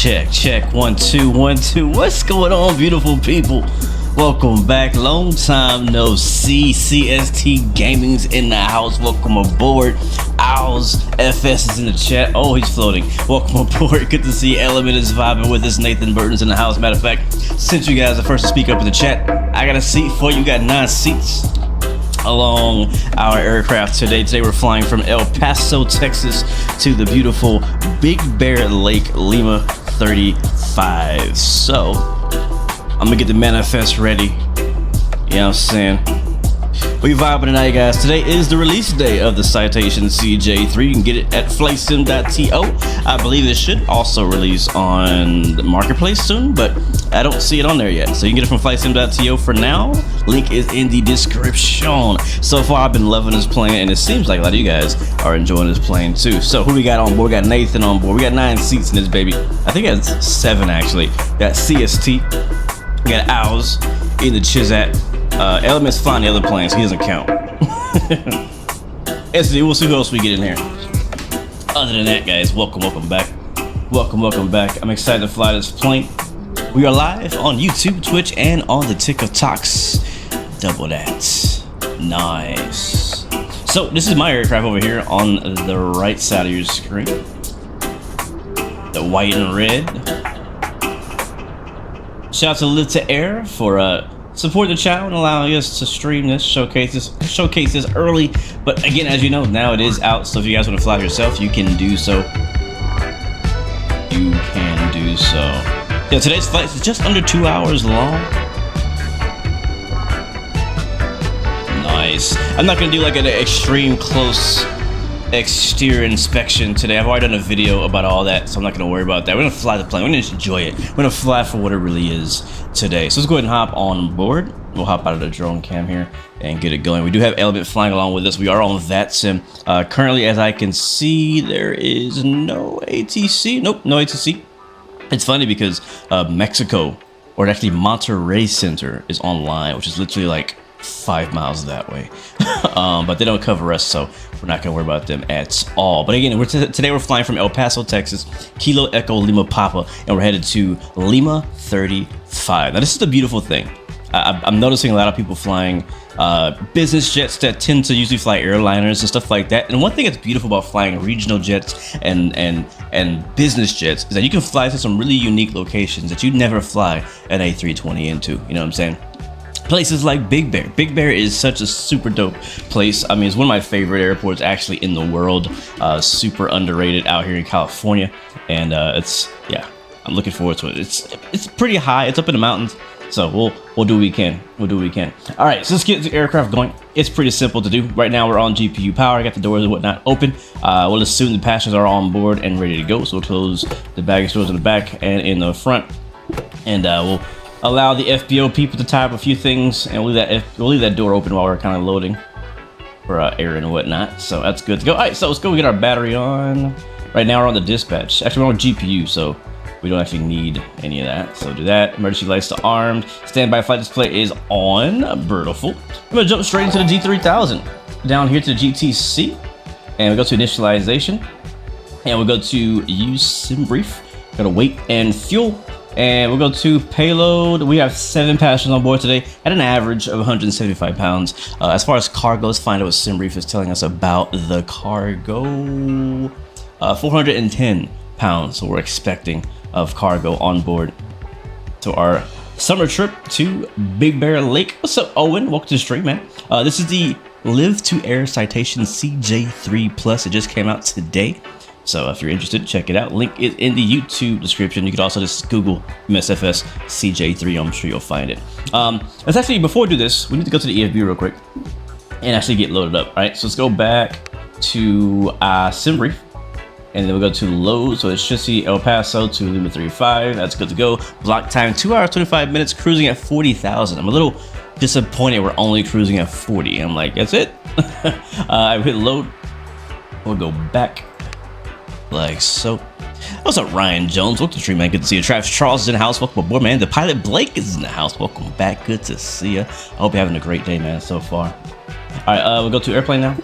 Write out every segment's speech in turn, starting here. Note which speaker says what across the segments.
Speaker 1: Check. 1 2 1 2. What's going on, beautiful people? Welcome back. Long time no see. CST Gaming's in the house. Welcome aboard. Owls FS is in the chat. Oh, he's floating. Welcome aboard. Good to see Element is vibing with us. Nathan Burton's in the house. Matter of fact, since you guys are first to speak up in the chat, I got a seat for you. Got 9 seats along our aircraft today. Today we're flying from El Paso, Texas to the beautiful Big Bear Lake, Lima 35. So I'm gonna get the manifest ready. You know what I'm saying? We vibing tonight, guys. Today is the release day of the Citation CJ3. You can get it at flightsim.to. I believe it should also release on the marketplace soon, but I don't see it on there yet. So you can get it from flightsim.to for now. Link is in the description. So far, I've been loving this plane, and it seems like a lot of you guys are enjoying this plane too. So who we got on board? We got Nathan on board. We got 9 seats in this baby. I think it's 7 actually. Got CST. We got Owls in the Chizat. Element's flying the other plane, so he doesn't count. SD, we'll see who else we get in here. Other than that, guys, welcome back. Welcome back. I'm excited to fly this plane. We are live on YouTube, Twitch, and on the TikToks. Double that. Nice. So this is my aircraft over here on the right side of your screen. The white and red. Shout out to Live to Air for support the channel and allowing us to stream this, showcase this early. But again, as you know, now it is out, so if you guys want to fly yourself, you can do so. Yeah, today's flight is just under 2 hours long. Nice. I'm not gonna do like an extreme close exterior inspection today. I've already done a video about all that, so I'm not gonna worry about that. We're gonna fly the plane. We're gonna enjoy it. We're gonna fly for what it really is today. So let's go ahead and hop on board. We'll hop out of the drone cam here and get it going. We do have Element flying along with us. We are on that sim. Currently, as I can see, there is no ATC. Nope, no ATC. It's funny because Mexico, or actually Monterrey Center, is online, which is literally like 5 miles that way. But they don't cover us, so we're not gonna worry about them at all. But again, today we're flying from El Paso, Texas, Kilo Echo Lima Papa, and we're headed to Lima 35. Now this is the beautiful thing. I'm noticing a lot of people flying business jets that tend to usually fly airliners and stuff like that. And one thing that's beautiful about flying regional jets and business jets is that you can fly to some really unique locations that you'd never fly an A320 into. You know what I'm saying? Places like Big Bear. Big Bear is such a super dope place. I mean, it's one of my favorite airports actually in the world. Super underrated out here in California, and yeah, I'm looking forward to it. It's pretty high. It's up in the mountains, so we'll do what we can. All right, so let's get the aircraft going. It's pretty simple to do. Right now we're on GPU power. I got the doors and whatnot open. We'll assume the passengers are on board and ready to go. So we'll close the baggage doors in the back and in the front, and we'll allow the FBO people to tie up a few things, and we'll leave that door open while we're kind of loading for air and whatnot. So that's good to go. All right, so let's go get our battery on. Right now we're on the dispatch. Actually, we're on GPU, so we don't actually need any of that. So do that. Emergency lights to armed. Standby flight display is on. Beautiful. I'm gonna jump straight into the G3000. Down here to the GTC, and we go to initialization, and we'll go to use sim brief. Go to weight and fuel. And we'll go to payload. We have 7 passengers on board today at an average of 175 pounds. As far as cargo, let's find out what SimBrief is telling us about the cargo. 410 pounds, so we're expecting of cargo on board to our summer trip to Big Bear Lake. What's up, Owen? Welcome to the stream, man. This is the Live to Air Citation CJ3 Plus. It just came out today. So if you're interested, check it out. Link is in the YouTube description. You could also just Google MSFS CJ3. I'm sure you'll find it. Let's actually, before we do this, we need to go to the EFB real quick and actually get loaded up. All right, so let's go back to SimBrief, and then we'll go to load. So it should see El Paso to Lima 35. That's good to go. Block time 2 hours 25 minutes. Cruising at 40,000. I'm a little disappointed we're only cruising at 40. I'm like, that's it. I hit load. We'll go back like so. What's up, Ryan Jones? Welcome to the stream, man. Good to see you. Travis Charles is in the house. Welcome aboard, man. The pilot Blake is in the house. Welcome back. Good to see you. I hope you're having a great day, man, so far. All right, we'll go to airplane now.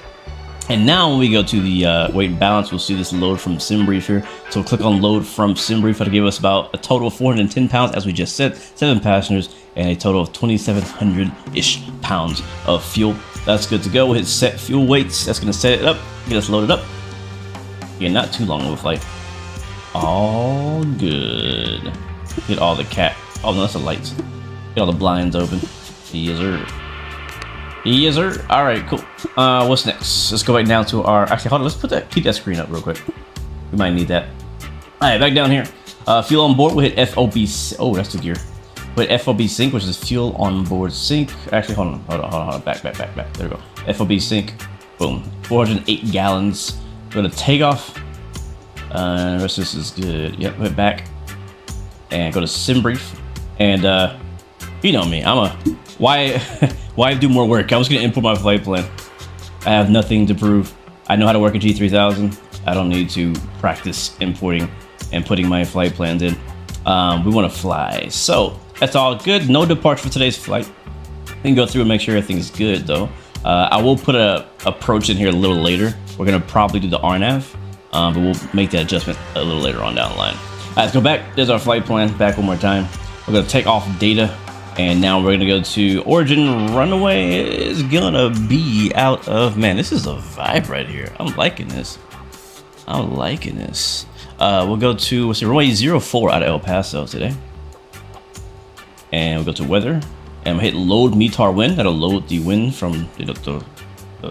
Speaker 1: And now when we go to the weight and balance, we'll see this load from SimBrief here. So we'll click on load from SimBrief. That'll give us about a total of 410 pounds, as we just said, 7 passengers, and a total of 2,700-ish pounds of fuel. That's good to go. We'll hit set fuel weights. That's gonna set it up, get us loaded up. Yeah, not too long of a flight. All good. Get all the oh no, that's the lights. Get all the blinds open. Yes, sir. Yes, sir. All right, cool. What's next? Let's go right down to our. Actually, hold on. Let's keep that screen up real quick. We might need that. All right, back down here. Fuel on board. We hit FOB. Oh, that's the gear. We hit FOB sync, which is fuel on board sync. Actually, hold on. Back. There we go. FOB sync. Boom. 408 gallons. Go to takeoff. The rest of this is good. Yep. Hit back. And go to SimBrief. And you know me. Why do more work? I was gonna import my flight plan. I have nothing to prove. I know how to work a G3000. I don't need to practice importing and putting my flight plans in. We want to fly, so that's all good. No departure for today's flight. We can go through and make sure everything's good though. I will put a approach in here a little later. We're gonna probably do the RNAV, but we'll make that adjustment a little later on down the line. All right, let's go back. There's our flight plan. Back one more time. We're gonna take off data. And now we're gonna go to origin. Runway is gonna be out of, man, this is a vibe right here. I'm liking this. We'll go to, let's see, runway 04 out of El Paso today. And we'll go to weather. And we'll hit load METAR wind. That'll load the wind from the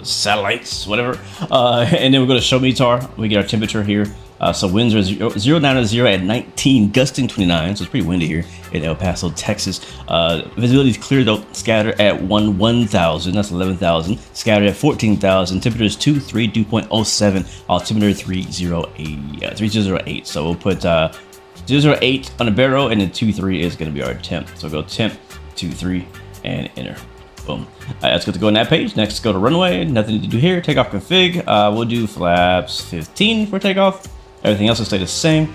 Speaker 1: satellites, whatever. And then we're gonna show METAR. We get our temperature here. So winds are 0 down to 0 at 19, gusting 29, so it's pretty windy here in El Paso, Texas. Visibility is clear though, scattered at 1,000, that's 11,000, scattered at 14,000, temperature is 232.07, altimeter 3008. So we'll put 008 on the barrel, and then 23 is gonna be our temp. So we'll go temp, 23, and enter. Boom. That's good to go on that page. Next, go to runway. Nothing to do here. Takeoff config. We'll do flaps 15 for takeoff. Everything else will stay the same.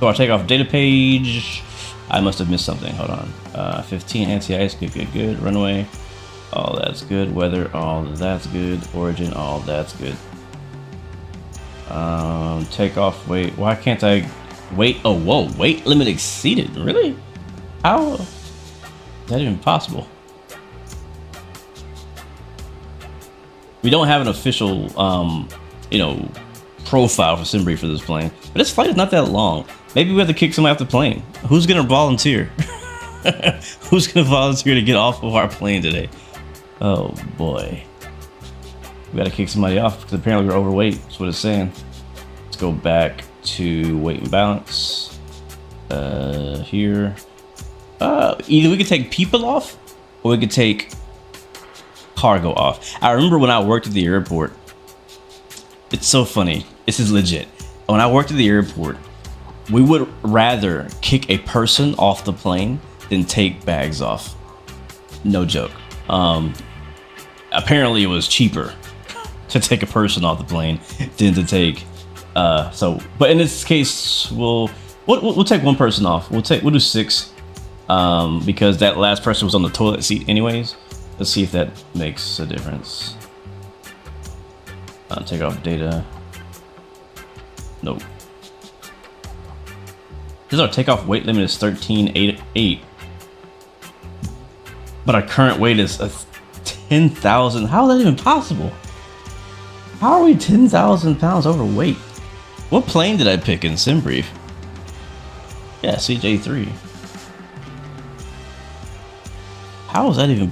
Speaker 1: Go our takeoff data page. I must have missed something. Hold on. 15 anti-ice. Good. Runway. All that's good. Weather. All that's good. Origin. All that's good. Takeoff. Wait. Why can't I wait? Oh, whoa. Weight limit exceeded. Really? How is that even possible? We don't have an official, profile for SimBrief for this plane, but this flight is not that long. Maybe we have to kick somebody off the plane. Who's gonna volunteer? Who's gonna volunteer to get off of our plane today? Oh boy, we gotta kick somebody off because apparently we're overweight. That's what it's saying. Let's go back to weight and balance. Here, either we could take people off or we could take cargo off. I remember when I worked at the airport. It's so funny. This is legit. When I worked at the airport, we would rather kick a person off the plane than take bags off. No joke. Apparently it was cheaper to take a person off the plane than to take but in this case we'll take one person off. We'll do 6 because that last person was on the toilet seat anyways. Let's see if that makes a difference. Take off data. Nope. This is our takeoff weight limit is 13.88. But our current weight is 10,000. How is that even possible? How are we 10,000 pounds overweight? What plane did I pick in SimBrief? Yeah, CJ3. How is that even?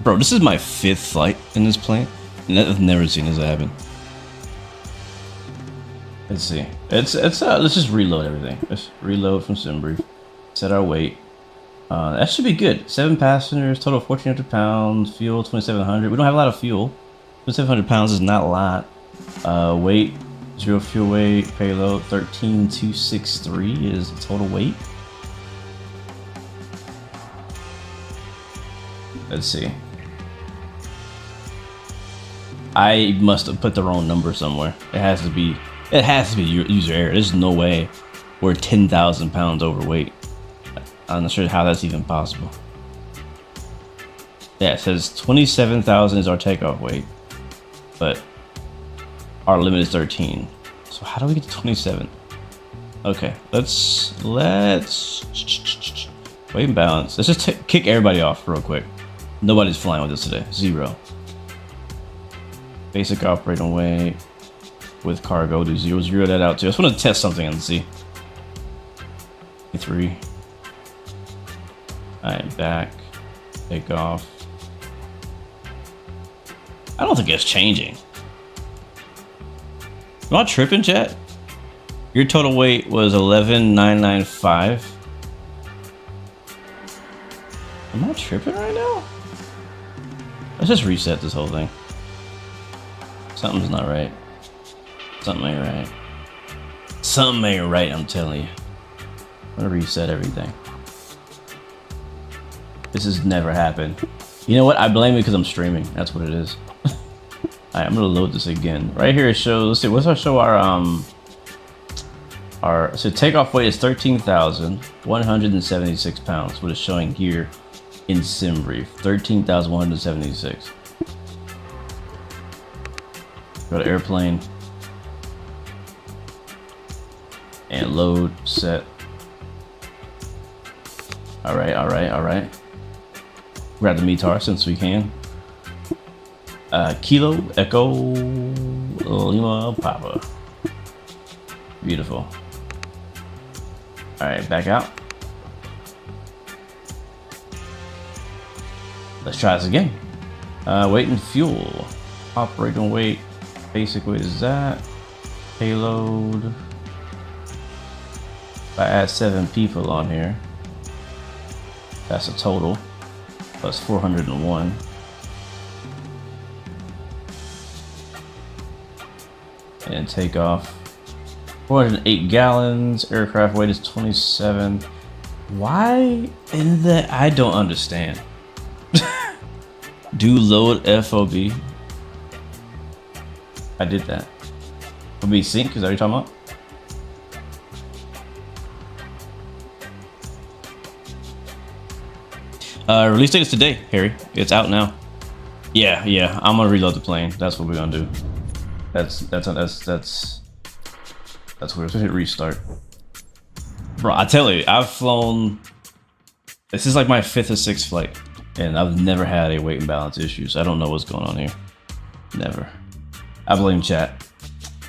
Speaker 1: Bro, this is my 5th flight in this plane, and I've never seen this happen. Let's see. Let's just reload everything. Let's reload from SimBrief. Set our weight. That should be good. 7 passengers, total of 1,400 pounds. Fuel 2,700. We don't have a lot of fuel. 2,700 pounds is not a lot. Weight 0 fuel weight. Payload 13,263 is total weight. Let's see. I must have put the wrong number somewhere. It has to be user error. There's no way we're 10,000 pounds overweight. I'm not sure how that's even possible. Yeah, it says 27,000 is our takeoff weight, but Our limit is 13. So how do we get to 27? Okay, let's weight and balance. Let's just kick everybody off real quick. Nobody's flying with us today. 0. Basic operating weight with cargo. Do 0. 0 that out too. I just want to test something and see. 3. Alright, back. Take off. I don't think it's changing. Am I tripping, chat? Your total weight was 11,995. Am I tripping right now? Let's just reset this whole thing. Something's not right. Something ain't right. Something ain't right, I'm telling you. I'm gonna reset everything. This has never happened. You know what? I blame it because I'm streaming. That's what it is. Alright, I'm gonna load this again. Right here it shows, let's see, what's our show so takeoff weight is 13,176 pounds. What is showing here in sim brief. 13,176. Go to airplane. And load, set. Alright. Grab the METAR since we can. Kilo, Echo, Lima, Papa. Beautiful. Alright, back out. Let's try this again. Weight and fuel. Operating weight. Basic weight is that. Payload. If I add 7 people on here, that's a total. Plus 401. And take off. 408 gallons. Aircraft weight is 27. Why in that? I don't understand. Do load FOB. I did that. FOB sync, is that what you're talking about? Release date is today, Harry. It's out now. Yeah. I'm gonna reload the plane. That's what we're gonna do. That's weird. Let's hit restart. Bro, I tell you, I've flown. This is like my 5th or 6th flight, and I've never had a weight and balance issue. So I don't know what's going on here. Never. I blame chat.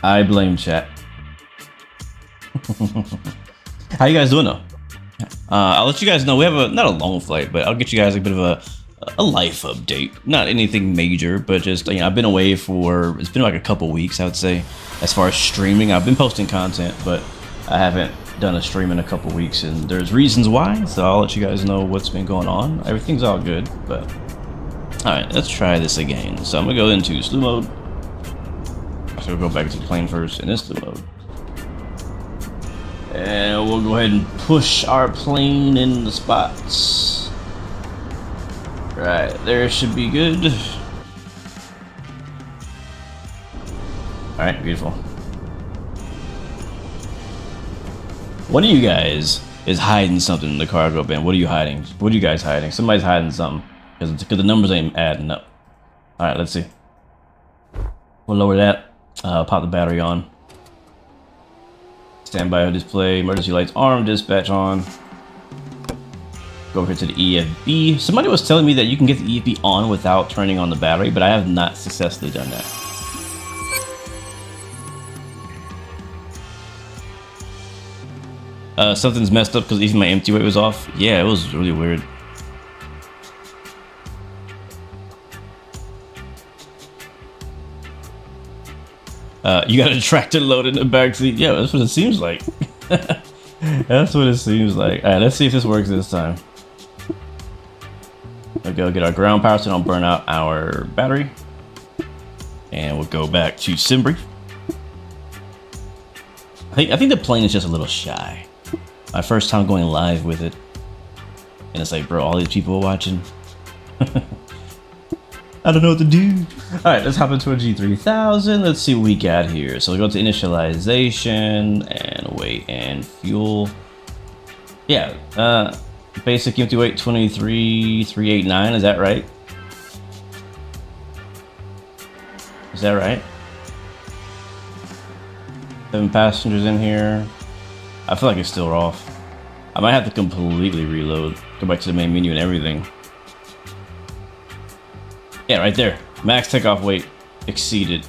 Speaker 1: How you guys doing though? I'll let you guys know we have not a long flight, but I'll get you guys a bit of a life update. Not anything major, but just, you know, I've been away for, it's been like a couple weeks, I would say, as far as streaming. I've been posting content, but I haven't done a stream in a couple weeks, and there's reasons why, so I'll let you guys know what's been going on. Everything's all good, but all right, let's try this again. So I'm gonna go into slew mode. So we'll go back to the plane first in this slew mode. And we'll go ahead and push our plane in the spots. Right, there should be good. Alright, beautiful. One of you guys is hiding something in the cargo bin. What are you hiding? What are you guys hiding? Somebody's hiding something. Because the numbers ain't adding up. Alright, let's see. We'll lower that. Pop the battery on. Standby display, emergency lights arm, dispatch on. Go over here to the EFB. Somebody was telling me that you can get the EFB on without turning on the battery, but I have not successfully done that. Something's messed up because even my empty weight was off. Yeah, it was really weird. You got a tractor loaded in the backseat. Yeah, that's what it seems like. That's what it seems like. All right, let's see if this works this time. We'll go get our ground power so we don't burn out our battery. And we'll go back to sim brief. I think the plane is just a little shy. My first time going live with it. And it's like, bro, all these people are watching. I don't know what to do. Alright, let's hop into a G3000. Let's see what we got here. So we go to initialization and weight and fuel. Yeah, basic empty weight 23,389. Is that right? Is that right? 7 passengers in here. I feel like it's still off. I might have to completely reload. Go back to the main menu and everything. Yeah, right there. Max takeoff weight exceeded.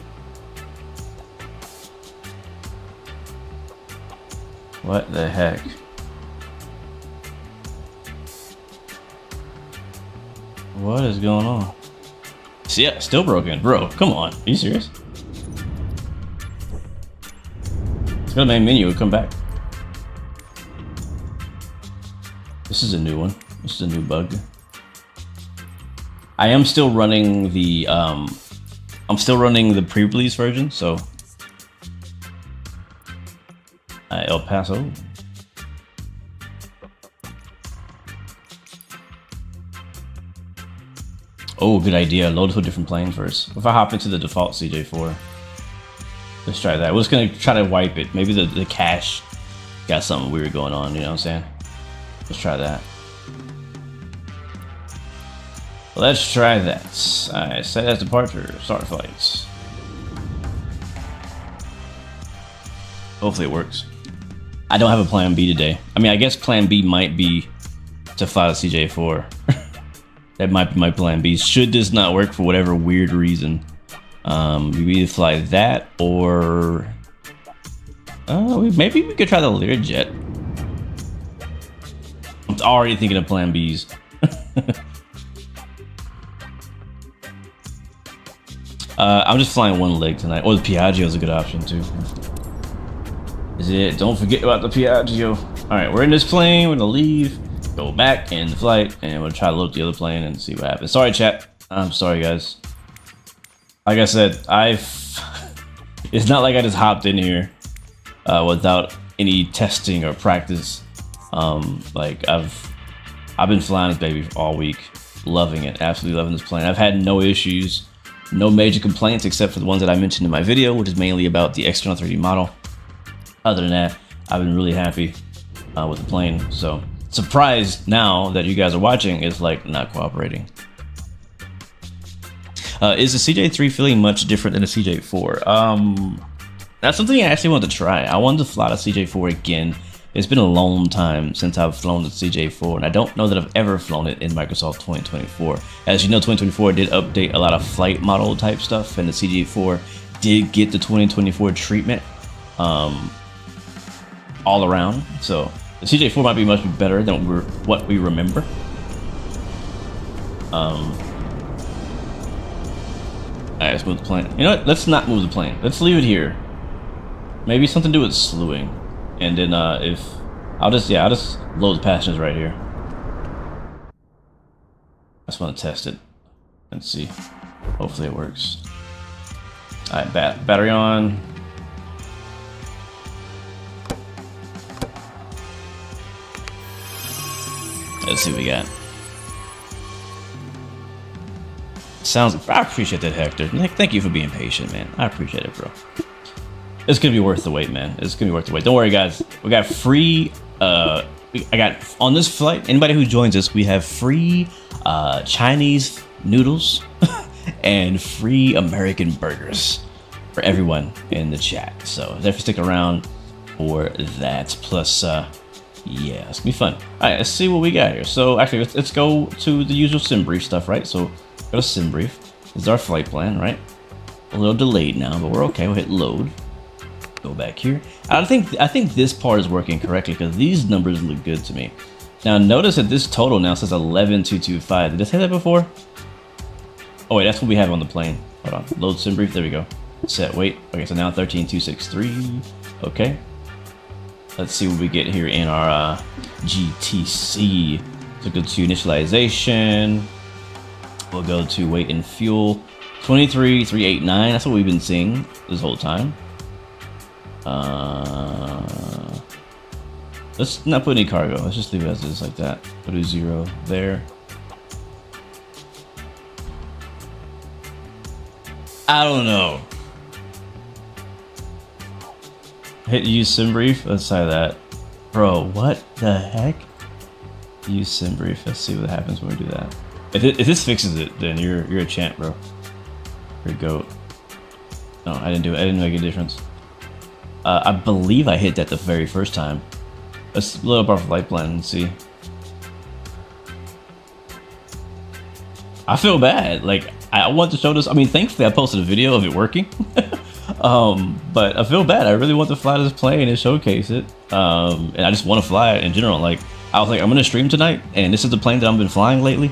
Speaker 1: What the heck? What is going on? See, yeah, still broken. Bro, come on. Are you serious? Let's go to the main menu and come back. This is a new one. This is a new bug. I am still running the pre-release version, so El Paso. Oh, good idea. Load to a different plane first. If I hop into the default CJ4, let's try that. We're just gonna try to wipe it. Maybe the cache got something weird going on. You know what I'm saying? Let's try that. Let's try that. Alright, set as departure. Start flights. Hopefully it works. I don't have a plan B today. I mean, I guess plan B might be to fly the CJ4. That might be my plan B. Should this not work for whatever weird reason, we either fly that or maybe we could try the Learjet. I'm already thinking of plan Bs. I'm just flying one leg tonight. Or the Piaggio is a good option too. Is it? Don't forget about the Piaggio. All right, we're in this plane. We're gonna leave, go back in the flight, and we'll try to load the other plane and see what happens. Sorry, chat. I'm sorry, guys. Like I said, it's not like I just hopped in here without any testing or practice. Like I've been flying this baby all week, loving it, absolutely loving this plane. I've had no issues. No major complaints except for the ones that I mentioned in my video, which is mainly about the external 3D model. Other than that, I've been really happy with the plane. So surprised now that you guys are watching is like not cooperating. Is the CJ3 feeling much different than the CJ4? That's something I actually wanted to try. I wanted to fly the CJ4 again. It's been a long time since I've flown the CJ4, and I don't know that I've ever flown it in Microsoft 2024. As you know, 2024 did update a lot of flight model type stuff, and the CJ4 did get the 2024 treatment all around. So the CJ4 might be much better than what we remember. Alright, let's move the plane. You know what? Let's not move the plane. Let's leave it here. Maybe something to do with slewing. And then if I'll just load the passengers right here. I just want to test it and see. Hopefully it works. Alright, battery on. Let's see what we got. Sounds. I appreciate that, Hector. Thank you for being patient, man. I appreciate it, bro. It's gonna be worth the wait, man. It's gonna be worth the wait. Don't worry, guys. We got free. I got on this flight. Anybody who joins us, we have free Chinese noodles and free American burgers for everyone in the chat. So definitely stick around for that. Plus, yeah, it's gonna be fun. All right, let's see what we got here. So actually, let's go to the usual sim brief stuff, right? So go to sim brief. This is our flight plan, right? A little delayed now, but we're okay. We'll hit load. Go back here. I think this part is working correctly because these numbers look good to me. Now notice that this total now says 11,225. Did I say that before? Oh wait, that's what we have on the plane. Hold on. Load sim brief. There we go. Set weight. Okay, so now 13,263. Okay. Let's see what we get here in our GTC. So go to initialization. We'll go to weight and fuel. 23,389. That's what we've been seeing this whole time. Let's not put any cargo. Let's just leave it as is like that. Put a 0 there. I don't know. Hit use sim brief. Let's try that. Bro, what the heck? Use sim brief. Let's see what happens when we do that. If this fixes it, then you're a champ, bro. You're a goat. No, I didn't do it. I didn't make a difference. I believe I hit that the very first time. Let's load up our flight plan and see. I feel bad. Like, I want to show this. I mean, thankfully I posted a video of it working. But I feel bad. I really want to fly this plane and showcase it. And I just want to fly it in general. Like, I was like, I'm gonna stream tonight, and this is the plane that I've been flying lately.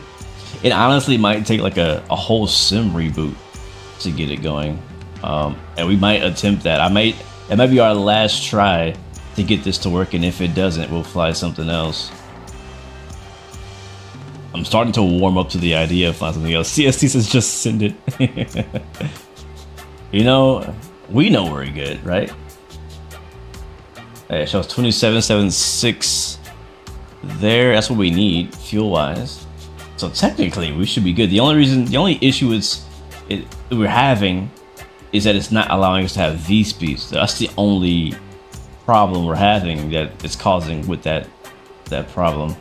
Speaker 1: It honestly might take like a whole sim reboot to get it going. And we might attempt that. It might be our last try to get this to work, and if it doesn't, we'll fly something else. I'm starting to warm up to the idea of flying something else. CST says just send it. You know, we know we're good, right? Hey, it shows 2776 there. That's what we need fuel wise. So technically we should be good. The only issue we're having is that it's not allowing us to have V speeds. That's the only problem we're having that it's causing with that problem.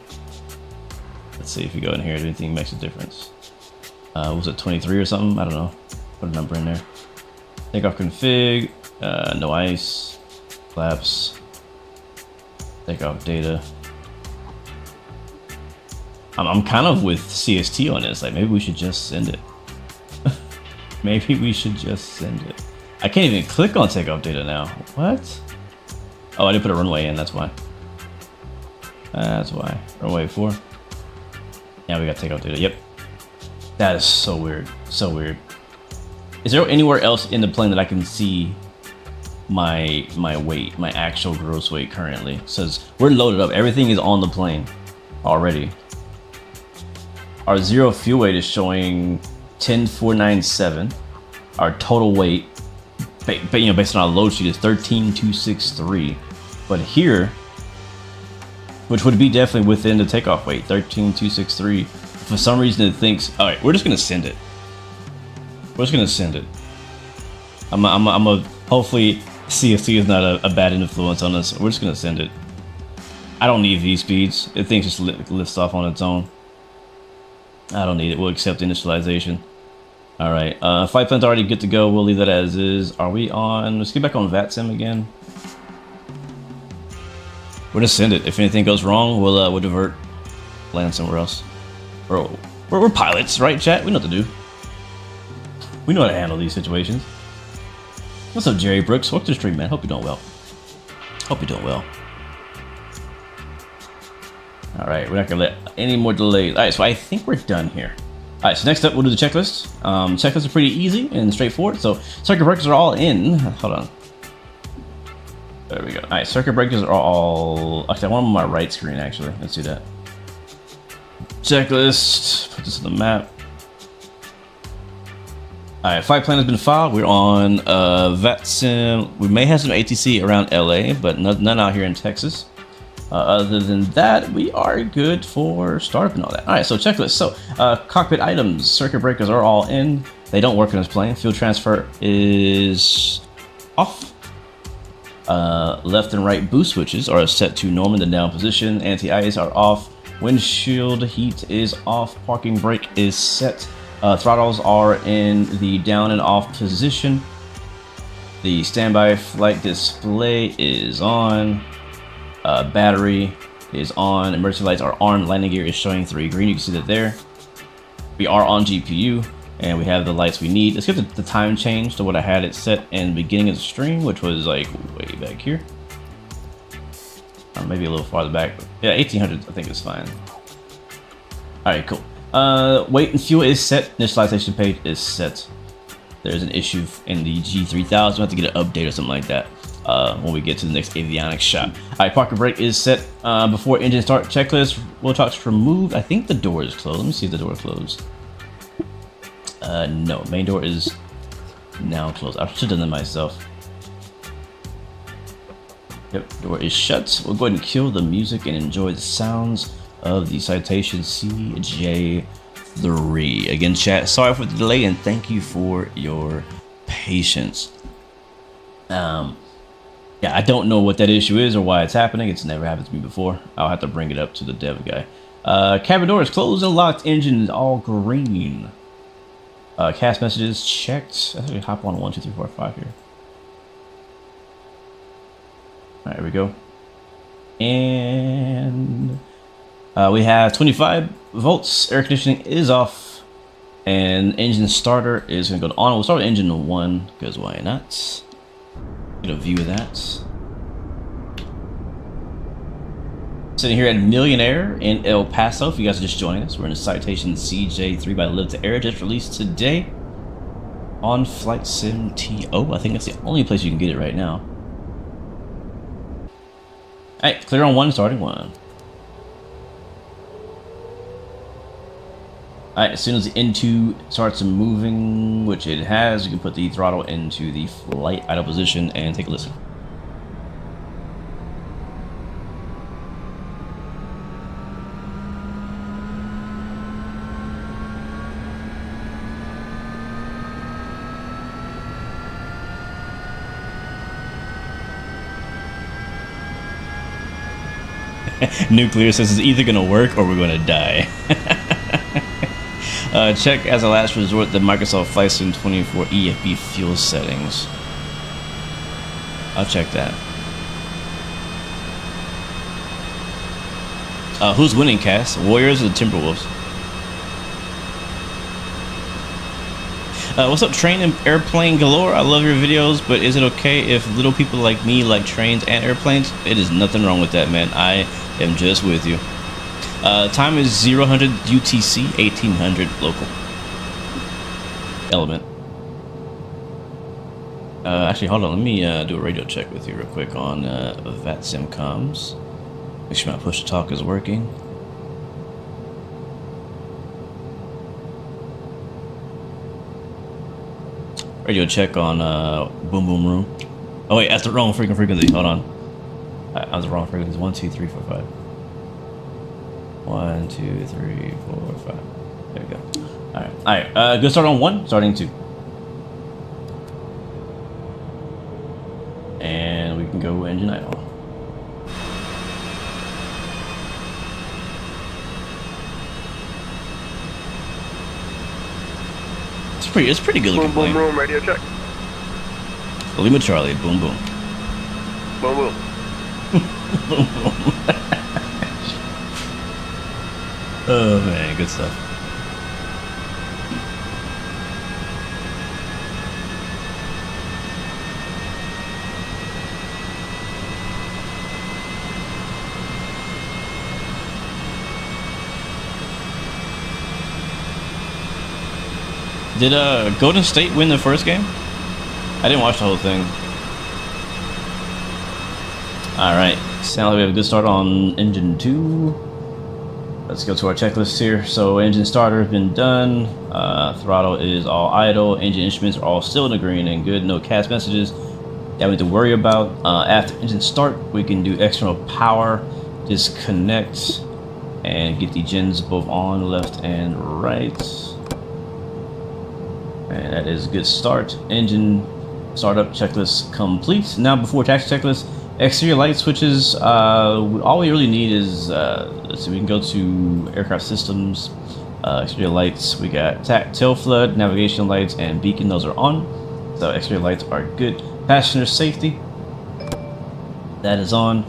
Speaker 1: Let's see if we go in here, if anything makes a difference. Was it 23 or something? I don't know. Put a number in there. Takeoff config, no ice, flaps, takeoff data. I'm kind of with CST on this. Like, maybe we should just send it. Maybe we should just send it. I can't even click on takeoff data now. What? Oh, I didn't put a runway in. That's why. That's why. Runway 4. Yeah, we got takeoff data. Yep. That is so weird. So weird. Is there anywhere else in the plane that I can see my weight, my actual gross weight currently? It says we're loaded up. Everything is on the plane already. Our zero fuel weight is showing 10,497. Our total weight, based on our load sheet, is 13,263. But here, which would be definitely within the takeoff weight, 13,263. For some reason, it thinks, all right, we're just gonna send it. We're just gonna send it. Hopefully CFC is not a bad influence on us. We're just gonna send it. I don't need V speeds. It thinks just lifts off on its own. I don't need it. We'll accept initialization. All right, flight plan's already good to go. We'll leave that as is. Are we on? Let's get back on VATSIM again. We're gonna send it. If anything goes wrong, we'll divert, land somewhere else. We're pilots, right, chat? We know what to do. We know how to handle these situations. What's up, Jerry Brooks? Welcome to the stream, man. Hope you're doing well. Hope you're doing well. All right, we're not gonna let any more delays. All right, so I think we're done here. All right, so next up we'll do the checklist. Checklists are pretty easy and straightforward. So circuit breakers are all in. Hold on. There we go. All right, circuit breakers are all. Actually, I want them on my right screen. Actually, let's do that. Checklist. Put this on the map. All right, flight plan has been filed. We're on VATSIM. We may have some ATC around LA, but none out here in Texas. Other than that, we are good for startup and all that. All right, so checklist. So cockpit items, circuit breakers are all in. They don't work on this plane. Fuel transfer is off. Left and right boost switches are set to normal in the down position. Anti-ice are off. Windshield heat is off. Parking brake is set. Throttles are in the down and off position. The standby flight display is on. Battery is on. Emergency lights are on. Landing gear is showing 3 green. You can see that there. We are on GPU, and we have the lights we need. Let's get the time change to what I had it set in the beginning of the stream, which was like way back here. Maybe a little farther back. Yeah, 1800 I think is fine. All right, cool. Weight and fuel is set. Initialization page is set. There's an issue in the G3000. We'll have to get an update or something like that when we get to the next avionics shop. All right, parking brake is set. Before engine start checklist, we'll talk removed. I think the door is closed. Let me see if the door is closed. No, main door is now closed. I should have done that myself. Yep, door is shut. We'll go ahead and kill the music and enjoy the sounds of the Citation CJ3. Again, chat, sorry for the delay and thank you for your patience. Yeah, I don't know what that issue is or why it's happening. It's never happened to me before. I'll have to bring it up to the dev guy. Cabin door is closed and locked. Engine is all green. Cast messages checked. Let's actually hop on 1, 2, 3, 4, 5 here. All right, here we go. And we have 25 volts. Air conditioning is off. And engine starter is going to go on. We'll start with engine 1, because why not? Get a view of that. Sitting here at Millionaire in El Paso. If you guys are just joining us, we're in a Citation CJ3 by Live to Air, just released today on Flight Sim TO. I think that's the only place you can get it right now. Alright, clear on 1, starting 1. Alright, as soon as the N2 starts moving, which it has, you can put the throttle into the flight idle position and take a listen. Nuclear says it's either gonna work or we're gonna die. Check as a last resort the Microsoft Flight Sim 24 EFB fuel settings. I'll check that. Who's winning, Cass? Warriors or the Timberwolves? What's up, train and airplane galore? I love your videos, but is it okay if little people like me like trains and airplanes? It is nothing wrong with that, man. I am just with you. Time is 0-100 UTC, 1800 local. Element. Actually, hold on. Let me do a radio check with you real quick on VATSIM comms. Make sure my push to talk is working. Radio check on Boom Boom Room. Oh wait, that's the wrong freaking frequency. Hold on. I was the wrong frequency. 1, 2, 3, 4, 5. 1, 2, 3, 4, 5. There we go. Alright. Good start on 1, starting 2. And we can go engine idle. It's pretty good looking plane.
Speaker 2: Boom, boom, radio check.
Speaker 1: Lima Charlie, boom, boom.
Speaker 2: Boom, boom.
Speaker 1: Boom, boom. Oh man, good stuff. Did Golden State win the first game? I didn't watch the whole thing. Alright, sounds like we have a good start on engine 2. Let's go to our checklist here. So engine starter has been done. Throttle is all idle. Engine instruments are all still in the green and good. No CAS messages that we need to worry about. After engine start, we can do external power, disconnect, and get the gens both on, left and right. And that is a good start. Engine startup checklist complete. Now before taxi checklist, exterior light switches. All we really need is so we can go to aircraft systems, exterior lights. We got tail flood, navigation lights, and beacon. Those are on. So exterior lights are good. Passenger safety. That is on.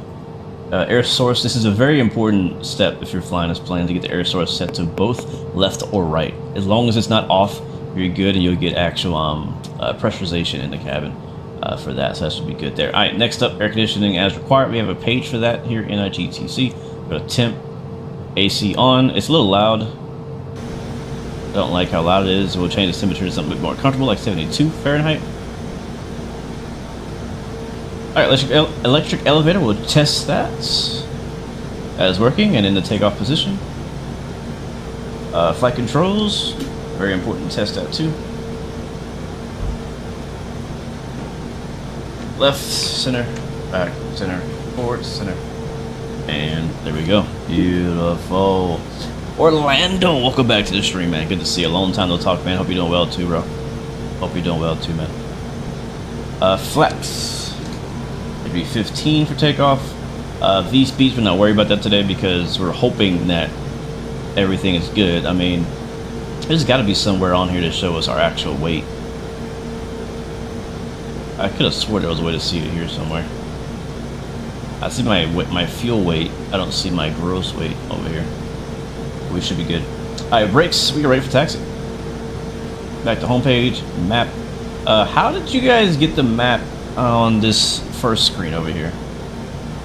Speaker 1: Air source. This is a very important step if you're flying this plane, to get the air source set to both left or right. As long as it's not off, you're good, and you'll get actual pressurization in the cabin for that, so that should be good there. Alright, next up, air conditioning as required. We have a page for that here in our GTC. Go to temp, AC on. It's a little loud. I don't like how loud it is. We'll change the temperature to something a bit more comfortable, like 72 Fahrenheit. Alright, electric elevator, we'll test that. That is working, and in the takeoff position. Flight controls. Very important to test that too. Left, center, back, center, forward, center. And there we go. Beautiful. Orlando, welcome back to the stream, man. Good to see you. A long time no talk, man. Hope you're doing well too, bro. Hope you're doing well too, man. Flaps. It'd be 15 for takeoff. V speeds, we're not worried about that today because we're hoping that everything is good. I mean, there's got to be somewhere on here to show us our actual weight. I could have swore there was a way to see it here somewhere. I see my fuel weight. I don't see my gross weight over here. We should be good. Alright, brakes. We are ready for taxi. Back to homepage. Map. How did you guys get the map on this first screen over here?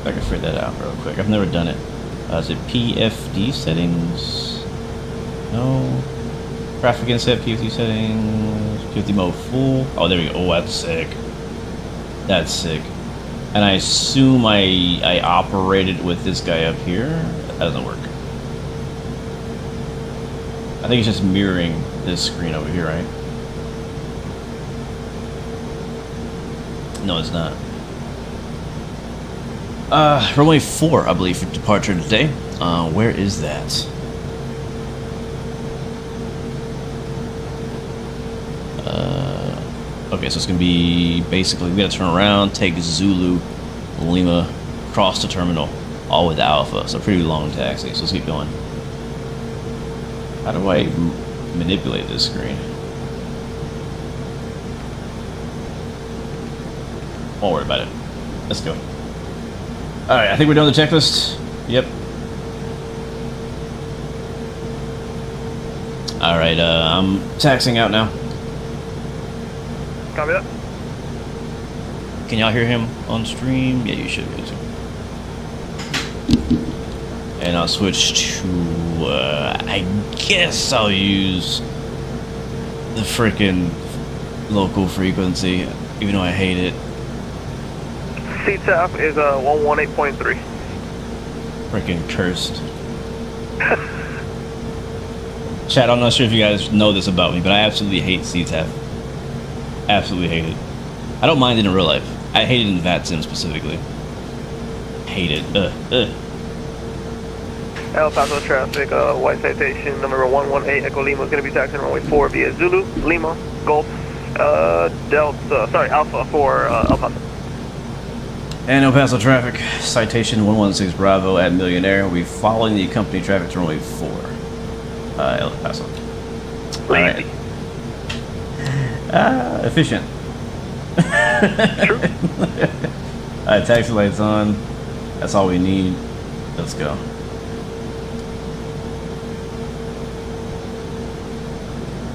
Speaker 1: If I can figure that out real quick. I've never done it. Is it PFD settings? No. Traffic inset, PFD settings. PFD mode full. Oh, there we go. Oh, that's sick. That's sick. And I assume I operated with this guy up here. That doesn't work. I think it's just mirroring this screen over here, right? No, it's not. Runway 4, I believe, for departure today. Where is that? Okay, so it's gonna be basically we gotta turn around, take Zulu, Lima, cross the terminal, all with Alpha. So pretty long taxi. So let's keep going. How do I manipulate this screen? Won't worry about it. Let's go. Alright, I think we're done with the checklist. Yep. Alright, I'm taxiing out now.
Speaker 2: Copy that.
Speaker 1: Can y'all hear him on stream? Yeah, you should be able to. And I'll switch to, I guess I'll use the freaking local frequency, even though I hate it.
Speaker 2: CTAP is 118.3.
Speaker 1: Freaking cursed. Chat, I'm not sure if you guys know this about me, but I absolutely hate CTAP. Absolutely hate it. I don't mind it in real life. I hate it in VATSIM specifically. Hate it.
Speaker 2: El Paso traffic, white citation, number 118 Echo Lima is going to be taxiing runway 4 via Zulu, Lima, Golf, Alpha for El Paso.
Speaker 1: And El Paso traffic, citation 116 Bravo at Millionaire. We'll be following the company traffic to runway 4. El Paso.
Speaker 2: Lazy.
Speaker 1: Efficient.
Speaker 2: True.
Speaker 1: Alright, taxi lights on. That's all we need. Let's go.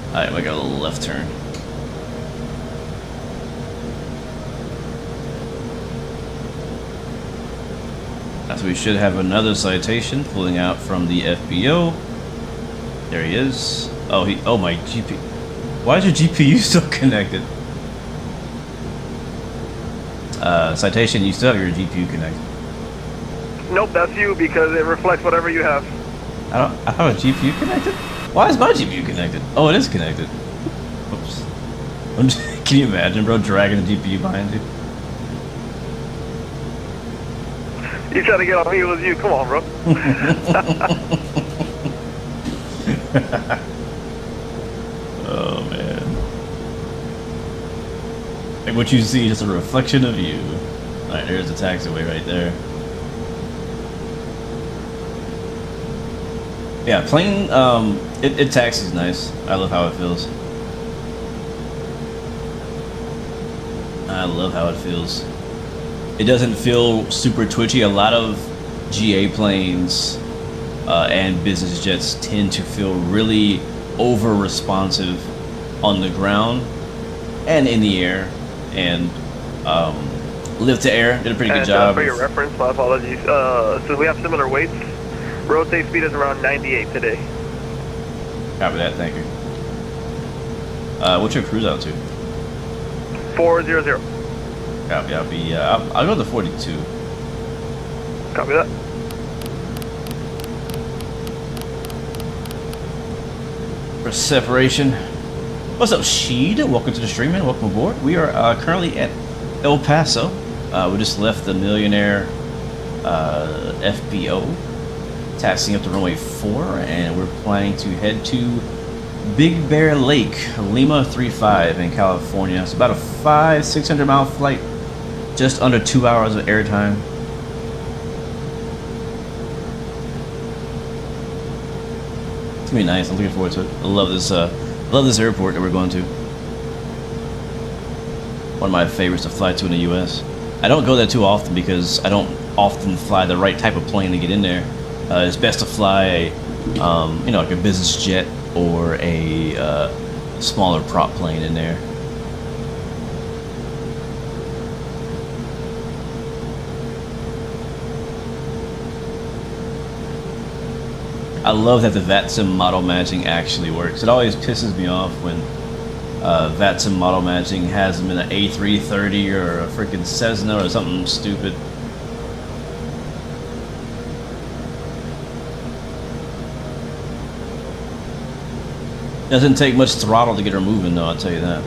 Speaker 1: Alright, we got a little left turn. So we should have another citation pulling out from the FBO. There he is. Oh, my GPU. Why is your GPU still connected? Citation, you still have your GPU connected.
Speaker 2: Nope, that's you because it reflects whatever you have.
Speaker 1: I have a GPU connected? Why is my GPU connected? Oh, it is connected. Oops. Can you imagine, bro, dragging the GPU behind you?
Speaker 2: You try to get on me, it was you. Come on, bro.
Speaker 1: Oh, man. Like what you see is just a reflection of you. Alright, there's the taxiway right there. Yeah, plane, it taxis nice. I love how it feels. I love how it feels. It doesn't feel super twitchy. A lot of GA planes and business jets tend to feel really over responsive on the ground and in the air. And Live to Air did a pretty good job.
Speaker 2: For your reference, my apologies. So we have similar weights. Rotate speed is around 98 today.
Speaker 1: Copy that, thank you. What's your cruise out to?
Speaker 2: 400.
Speaker 1: Copy, I'll go to 42.
Speaker 2: Copy that.
Speaker 1: For separation. What's up, Sheed? Welcome to the stream, man. Welcome aboard. We are currently at El Paso. We just left the Millionaire FBO, taxiing up to runway 4, and we're planning to head to Big Bear Lake, Lima 35 in California. It's about a 500-600 mile flight, just under 2 hours of airtime. It's gonna be nice. I'm looking forward to it. I love this airport that we're going to. One of my favorites to fly to in the U.S. I don't go there too often because I don't often fly the right type of plane to get in there. It's best to fly a, you know, like a business jet or a smaller prop plane in there. I love that the VATSIM model matching actually works. It always pisses me off when VATSIM model matching has them in an A330 or a freaking Cessna or something stupid. Doesn't take much throttle to get her moving though, I'll tell you that.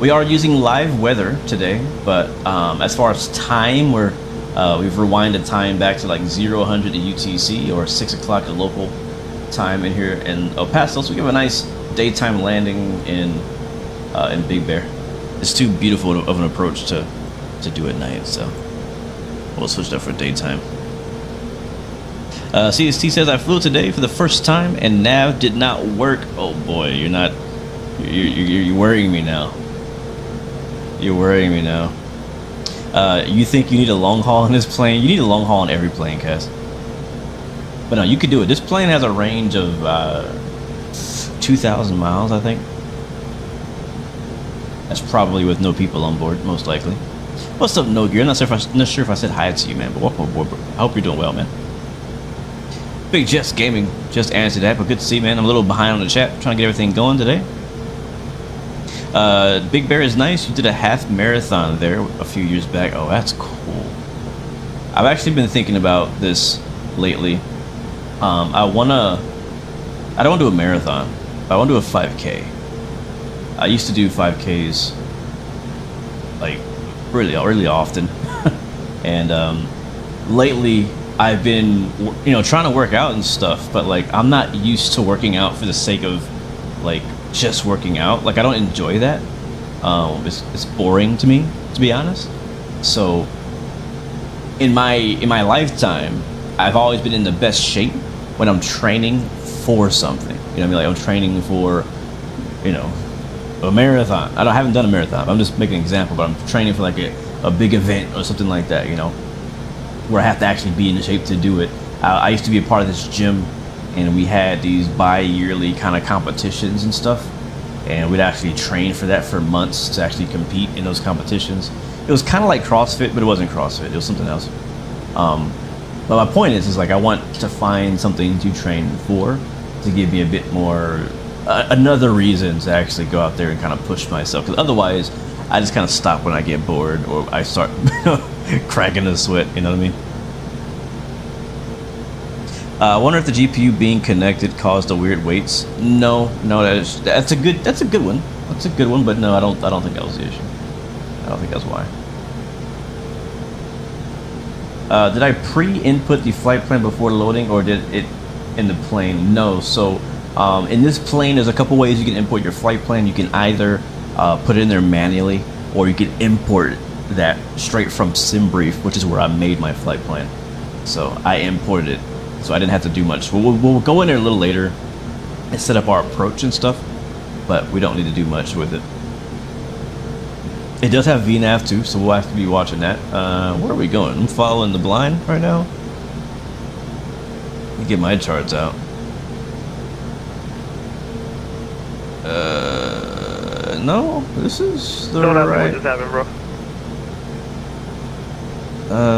Speaker 1: We are using live weather today, but as far as time, we've rewinded time back to like 0000 at UTC or 6 o'clock at local time in here in El Paso. So we have a nice daytime landing in Big Bear. It's too beautiful of an approach to do at night, so we'll switch that for daytime. CST says I flew today for the first time and nav did not work. Oh boy, you're worrying me now. You're worrying me now. You think you need a long haul in this plane? You need a long haul in every plane, Cass. But no, you could do it. This plane has a range of 2,000 miles, I think. That's probably with no people on board, most likely. What's up, No Gear? I'm not sure if I said hi to you, man, but welcome aboard. I hope you're doing well, man. Big Jets Gaming just answered that, but good to see, man. I'm a little behind on the chat, trying to get everything going today. Big Bear is nice. You did a half marathon there a few years back. Oh, that's cool. I've actually been thinking about this lately. I don't want to do a marathon, but I want to do a 5K. I used to do 5Ks like really often, and lately I've been, you know, trying to work out and stuff, but like I'm not used to working out for the sake of like just working out. Like I don't enjoy that. It's boring to me, to be honest. So in my lifetime, I've always been in the best shape when I'm training for something. You know what I mean? Like I'm training for, you know, a marathon. I haven't done a marathon. I'm just making an example, but I'm training for like a big event or something like that, you know, where I have to actually be in the shape to do it. I used to be a part of this gym, and we had these bi-yearly kind of competitions and stuff, and we'd actually train for that for months to actually compete in those competitions. It was kind of like CrossFit, but it wasn't CrossFit. It was something else. But my point is like I want to find something to train for to give me a bit more, another reason to actually go out there and kind of push myself. Because otherwise, I just kind of stop when I get bored or I start cracking a sweat. You know what I mean? I wonder if the GPU being connected caused the weird weights. No, that's a good one. That's a good one, but no, I don't think that was the issue. I don't think that's why. Did I pre-input the flight plan before loading, or did it in the plane? No. So in this plane, there's a couple ways you can import your flight plan. You can either put it in there manually, or you can import that straight from SimBrief, which is where I made my flight plan. So I imported it, so I didn't have to do much. We'll go in there a little later and set up our approach and stuff, but we don't need to do much with it. It does have VNAV too, so we'll have to be watching that. Where are we going? I'm following the blind right now. Let me get my charts out. No, this is the right.
Speaker 2: What just happened, bro?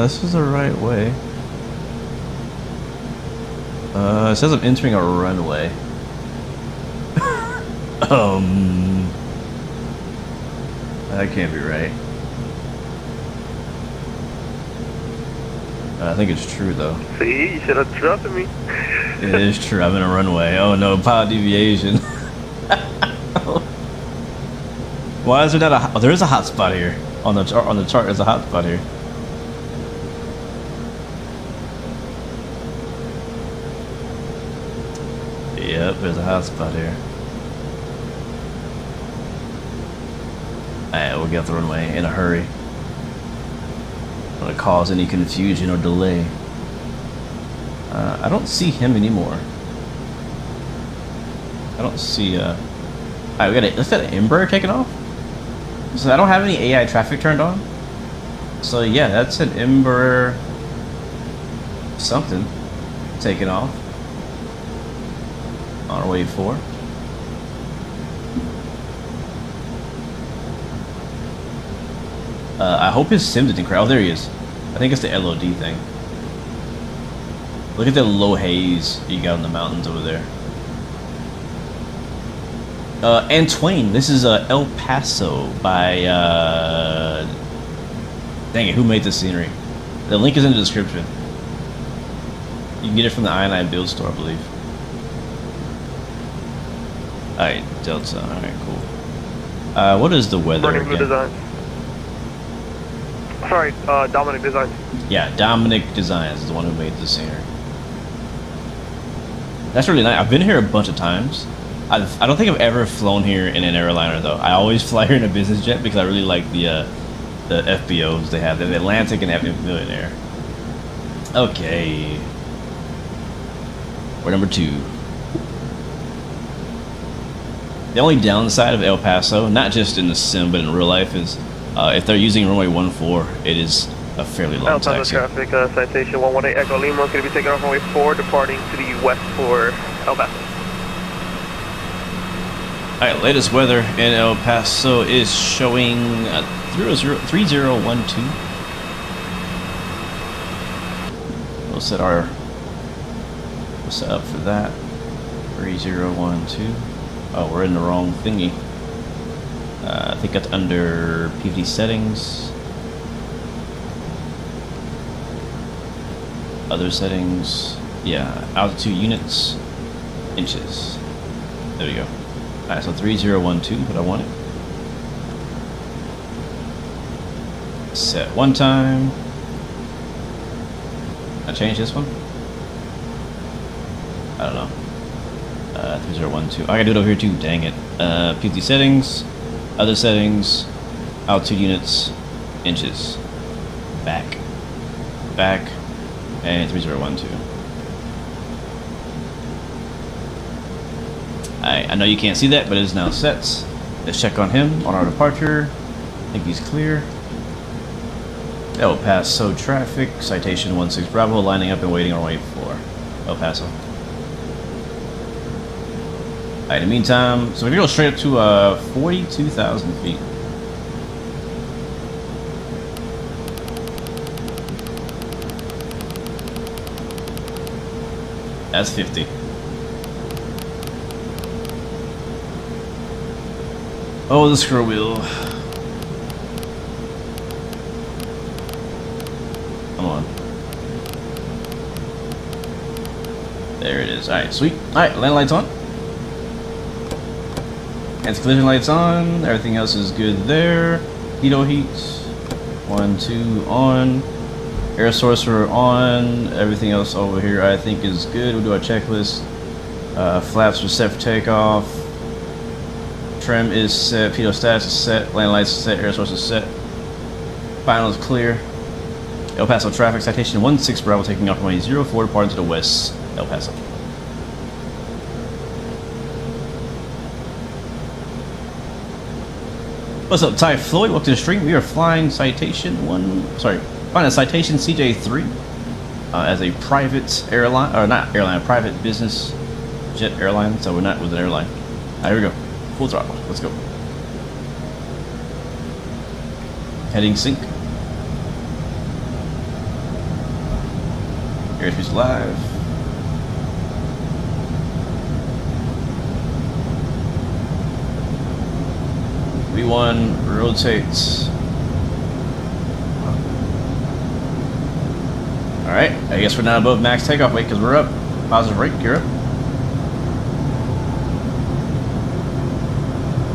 Speaker 1: This is the right way. It says I'm entering a runway. That can't be right. I think it's true though.
Speaker 2: See, you should have trusted me.
Speaker 1: It is true. I'm in a runway. Oh no, power deviation. Why is there not a? Oh, there is a hot spot here on the chart. On the chart, there's a hot spot here. Yep, there's a hot spot here. Alright, we'll get off the runway in a hurry. Don't want to cause any confusion or delay. I don't see him anymore. I don't see. Alright, let's get an Embraer taken off. So I don't have any AI traffic turned on. So yeah, that's an Ember something taking off on our way 4. I hope his sim didn't crash. Oh, there he is. I think it's the LOD thing. Look at the low haze you got in the mountains over there. And Twain, this is El Paso by, dang it, who made this scenery? The link is in the description. You can get it from the I&I Build Store, I believe. Alright, Delta, alright, cool. What is the weather
Speaker 2: Burning Blue
Speaker 1: again?
Speaker 2: Designs. Sorry, Dominic Designs.
Speaker 1: Yeah, Dominic Designs is the one who made the scenery. That's really nice. I've been here a bunch of times. I don't think I've ever flown here in an airliner though. I always fly here in a business jet because I really like the FBOs they have. The Atlantic and Atlantic Air. Okay. We're number 2. The only downside of El Paso, not just in the sim but in real life, is if they're using runway 14, it is a fairly long
Speaker 2: El Paso
Speaker 1: taxi.
Speaker 2: traffic, Citation 118 Echo Lima, going to be taking off runway 4, departing to the west for El Paso.
Speaker 1: Alright, latest weather in El Paso is showing 3012. We'll set up for that. 3012. Oh, we're in the wrong thingy. I think that's under PVD settings. Other settings. Yeah, altitude units, inches. There we go. Alright, so 3012, what I wanted. Set one time. I change this one? I don't know. 3012. I gotta do it over here too, dang it. PVD settings, other settings, altitude units, inches. Back, and 3012. I know you can't see that, but it is now set. Let's check on him on our departure. I think he's clear. El Paso traffic, Citation 16 Bravo, lining up and waiting on runway 4. El Paso. Alright, in the meantime, so we're gonna go straight up to 42,000 feet. That's 50. Oh, the scroll wheel. Come on. There it is. Alright, sweet. Alright, land lights on. Anti-collision lights on. Everything else is good there. Heat-o heat. 1, 2 on. Air source we're on. Everything else over here I think is good. We'll do our checklist. Flaps are set for takeoff. Trim is set. Pitot status is set. Land lights is set. Air source is set. Final is clear. El Paso traffic. Citation 16 Bravo taking off runway 04 departing to the west. El Paso. What's up, Ty Floyd? Welcome to the stream. We are flying Citation flying a Citation CJ3 as a private airline, or not airline, a private business jet airline. So we're not with an airline. Here we go. Full throttle. Let's go. Heading sync. Airspace live. V1 rotates. Alright, I guess we're not above max takeoff weight because we're up. Positive rate, you're up.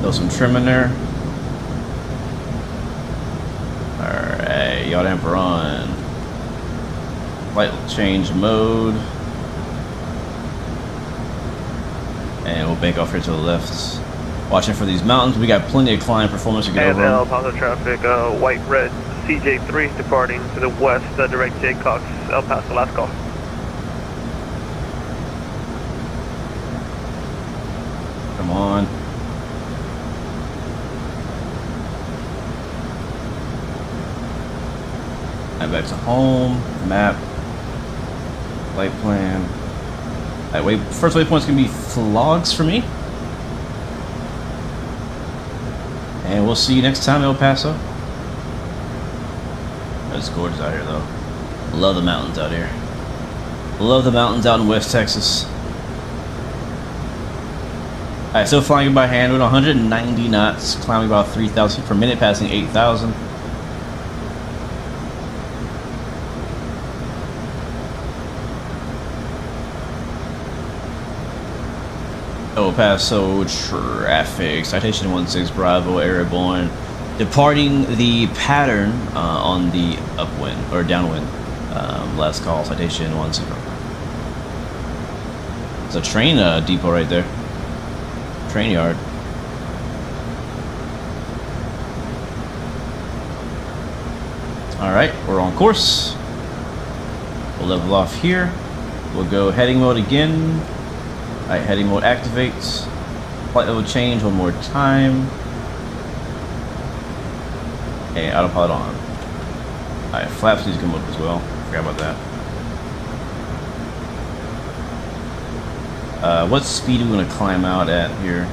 Speaker 1: Throw some trim in there. Alright, yaw damper on. Flight change mode. And we'll bank off here to the left. Watching for these mountains. We got plenty of climb performance to get over.
Speaker 2: And El Paso traffic, white red CJ3 departing to the west, direct J Cox, El Paso, last call.
Speaker 1: Come on. Alright, back to home, map, flight plan. Alright, first waypoint's gonna be Flogs for me. And we'll see you next time, El Paso. It's gorgeous out here, though. Love the mountains out here. Love the mountains out in West Texas. Alright, still flying by hand with 190 knots, climbing about 3,000 feet per minute, passing 8,000. El Paso traffic, Citation 16 Bravo, airborne, departing the pattern on the upwind, or downwind, last call, Citation 16. It's a train depot right there, train yard. Alright, we're on course. We'll level off here. We'll go heading mode again. Alright, heading mode activates. Flight level change one more time. Okay, autopilot on. Alright, flaps need to come up as well. Forgot about that. What speed are we going to climb out at here?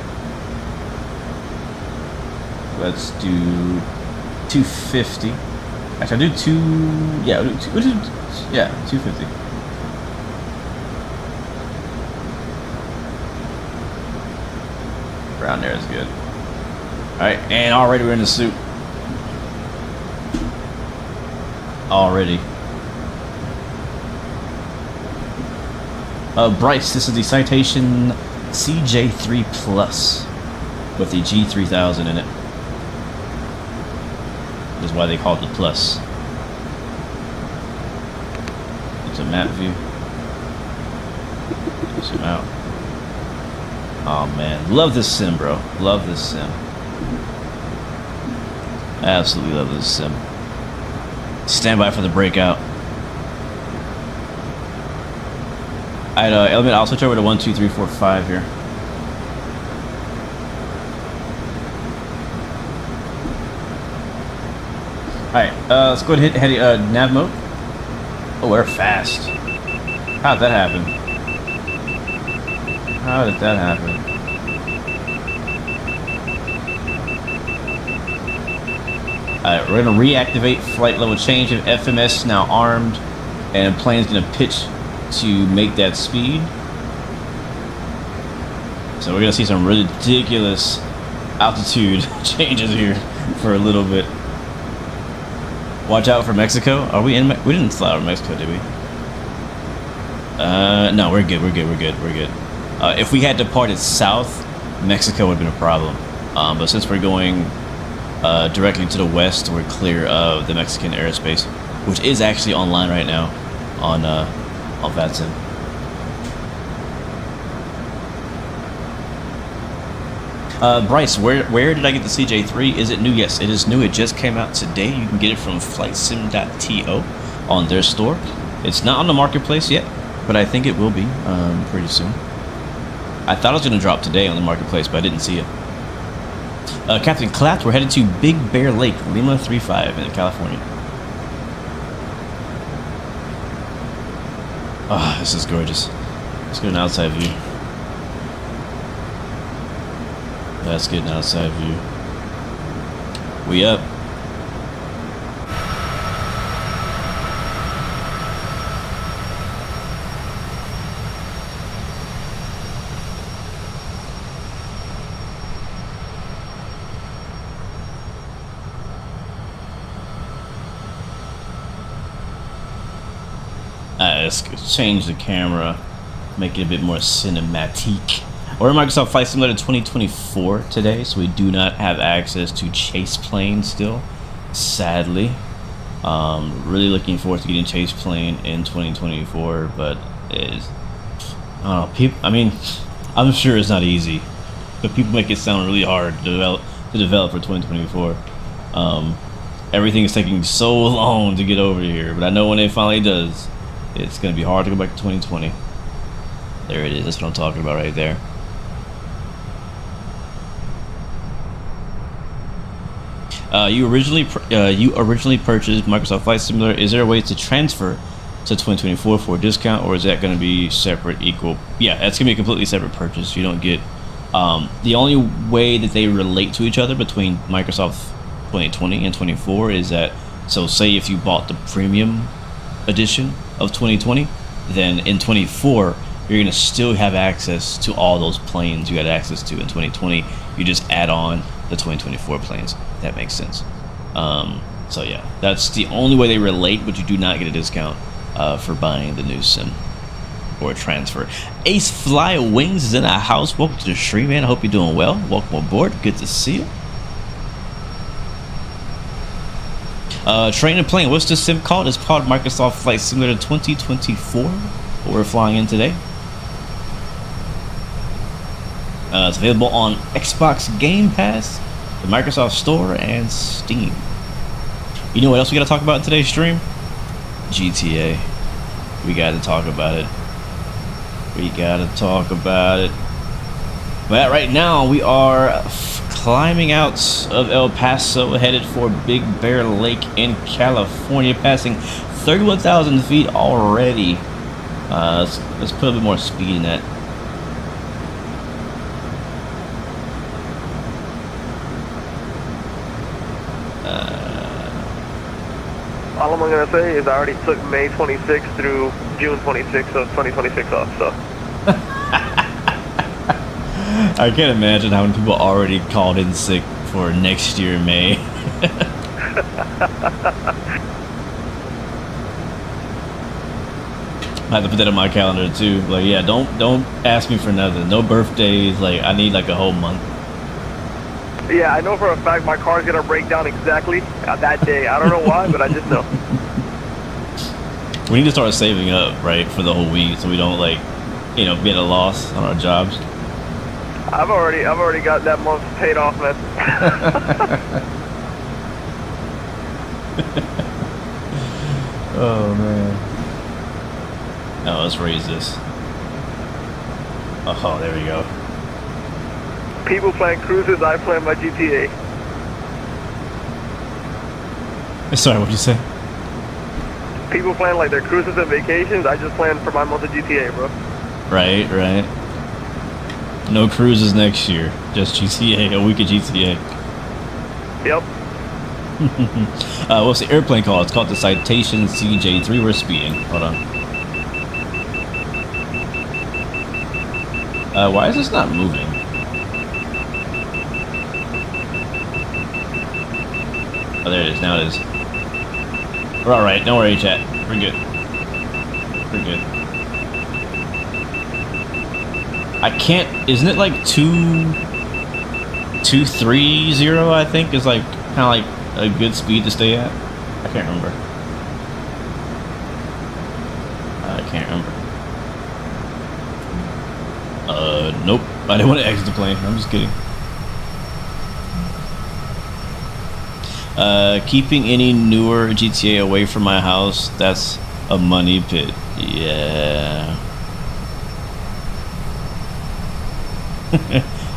Speaker 1: Let's do 250. Actually, I'll do 250. Around there is good. Alright, and already we're in the suit. Already. Bryce, this is the Citation CJ3 Plus with the G3000 in it. That's why they call it the Plus. It's a map view. Zoom out. Oh man, love this sim, bro. Love this sim. Absolutely love this sim. Stand by for the breakout. Alright, element, I'll switch over to 1, 2, 3, 4, 5 here. Alright, let's go ahead and hit nav mode. Oh, we're fast. How'd that happen? How did that happen? Alright, we're gonna reactivate flight level change of FMS now armed, and plane's gonna pitch to make that speed. So we're gonna see some ridiculous altitude changes here for a little bit. Watch out for Mexico. Are we in? We didn't fly over Mexico, did we? No, we're good. We're good. We're good. We're good. If we had departed south, Mexico would have been a problem. But since we're going directly to the west, we're clear of the Mexican airspace, which is actually online right now on VATSIM. Bryce, where did I get the CJ3? Is it new? Yes, it is new. It just came out today. You can get it from flightsim.to on their store. It's not on the marketplace yet, but I think it will be pretty soon. I thought it was going to drop today on the marketplace, but I didn't see it. Captain Clatt, we're headed to Big Bear Lake, Lima 35 in California. Ah, this is gorgeous. Let's get an outside view. Let's get an outside view. We up. Let's change the camera, make it a bit more cinematic. We're in Microsoft Flight Simulator 2024 today, so we do not have access to chase plane still, sadly. Really looking forward to getting chase plane in 2024, but it's, I don't know, people, I mean, I'm sure it's not easy, but people make it sound really hard to develop for 2024. Everything is taking so long to get over here, but I know when it finally does, it's going to be hard to go back to 2020. There it is. That's what I'm talking about right there. You originally purchased Microsoft Flight Simulator. Is there a way to transfer to 2024 for a discount, or is that going to be separate, equal? Yeah, that's going to be a completely separate purchase. You don't get the only way that they relate to each other between Microsoft 2020 and 24 is that, so say if you bought the premium edition of 2020, then in 24 you're going to still have access to all those planes you had access to in 2020. You just add on the 2024 planes. That makes sense. So yeah, that's the only way they relate, but you do not get a discount for buying the new sim or a transfer. Ace Fly Wings is in our house. Welcome to the stream, man. I hope you're doing well. Welcome aboard. Good to see you. Train and plane. What's the sim called? It's called Microsoft Flight Simulator 2024. What we're flying in today. It's available on Xbox Game Pass, the Microsoft Store, and Steam. You know what else we got to talk about in today's stream? GTA. We got to talk about it. We got to talk about it. But right now, we are climbing out of El Paso, headed for Big Bear Lake in California, passing 31,000 feet already. Let's put a bit more speed in that.
Speaker 2: All I'm gonna say is I already took May 26th through June 26th of 2026 off, so.
Speaker 1: I can't imagine how many people already called in sick for next year, May. I have to put that on my calendar too. Like, yeah, don't ask me for nothing. No birthdays. Like, I need like a whole month.
Speaker 2: Yeah, I know for a fact my car's gonna break down exactly that day. I don't know why, but I just know.
Speaker 1: We need to start saving up, right, for the whole week, so we don't like, you know, be at a loss on our jobs.
Speaker 2: I've already got that month paid off, man.
Speaker 1: Oh man. No, let's raise this. Oh, there we go.
Speaker 2: People plan cruises, I plan my GTA.
Speaker 1: Sorry, what'd you say?
Speaker 2: People plan like their cruises and vacations, I just plan for my month of GTA, bro.
Speaker 1: Right, right. No cruises next year, just GTA, a week of GTA.
Speaker 2: Yep.
Speaker 1: What's the airplane called? It's called the Citation CJ3. We're speeding. Hold on. Why is this not moving? Oh, there it is. Now it is. We're all right. Don't worry, chat. We're good. We're good. I can't. Isn't it like 230? I think is like kind of like a good speed to stay at. I can't remember. I can't remember. Nope. I didn't want to exit the plane. I'm just kidding. Keeping any newer GTA away from my house, that's a money pit. Yeah.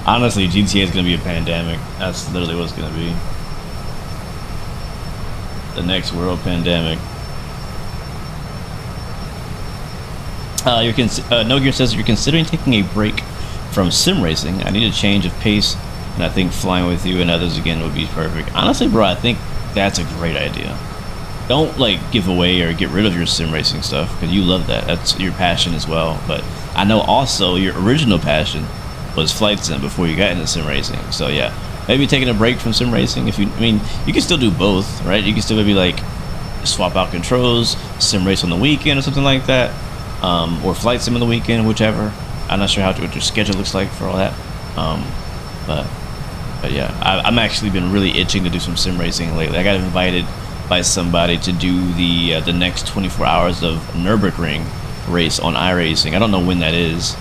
Speaker 1: Honestly, GTA is going to be a pandemic. That's literally what it's going to be. The next world pandemic. No Gear says you're considering taking a break from sim racing. I need a change of pace, and I think flying with you and others again would be perfect. Honestly, bro, I think that's a great idea. Don't like give away or get rid of your sim racing stuff, because you love that. That's your passion as well. But I know also your original passion was flight sim before you got into sim racing. So yeah, maybe taking a break from sim racing. If you, I mean, you can still do both, right? You can still maybe like swap out controls, sim race on the weekend or something like that, or flight sim on the weekend, whichever. I'm not sure what your schedule looks like for all that, but yeah, I'm actually been really itching to do some sim racing lately. I got invited by somebody to do the next 24 hours of Nürburgring race on iRacing. I don't know when that is,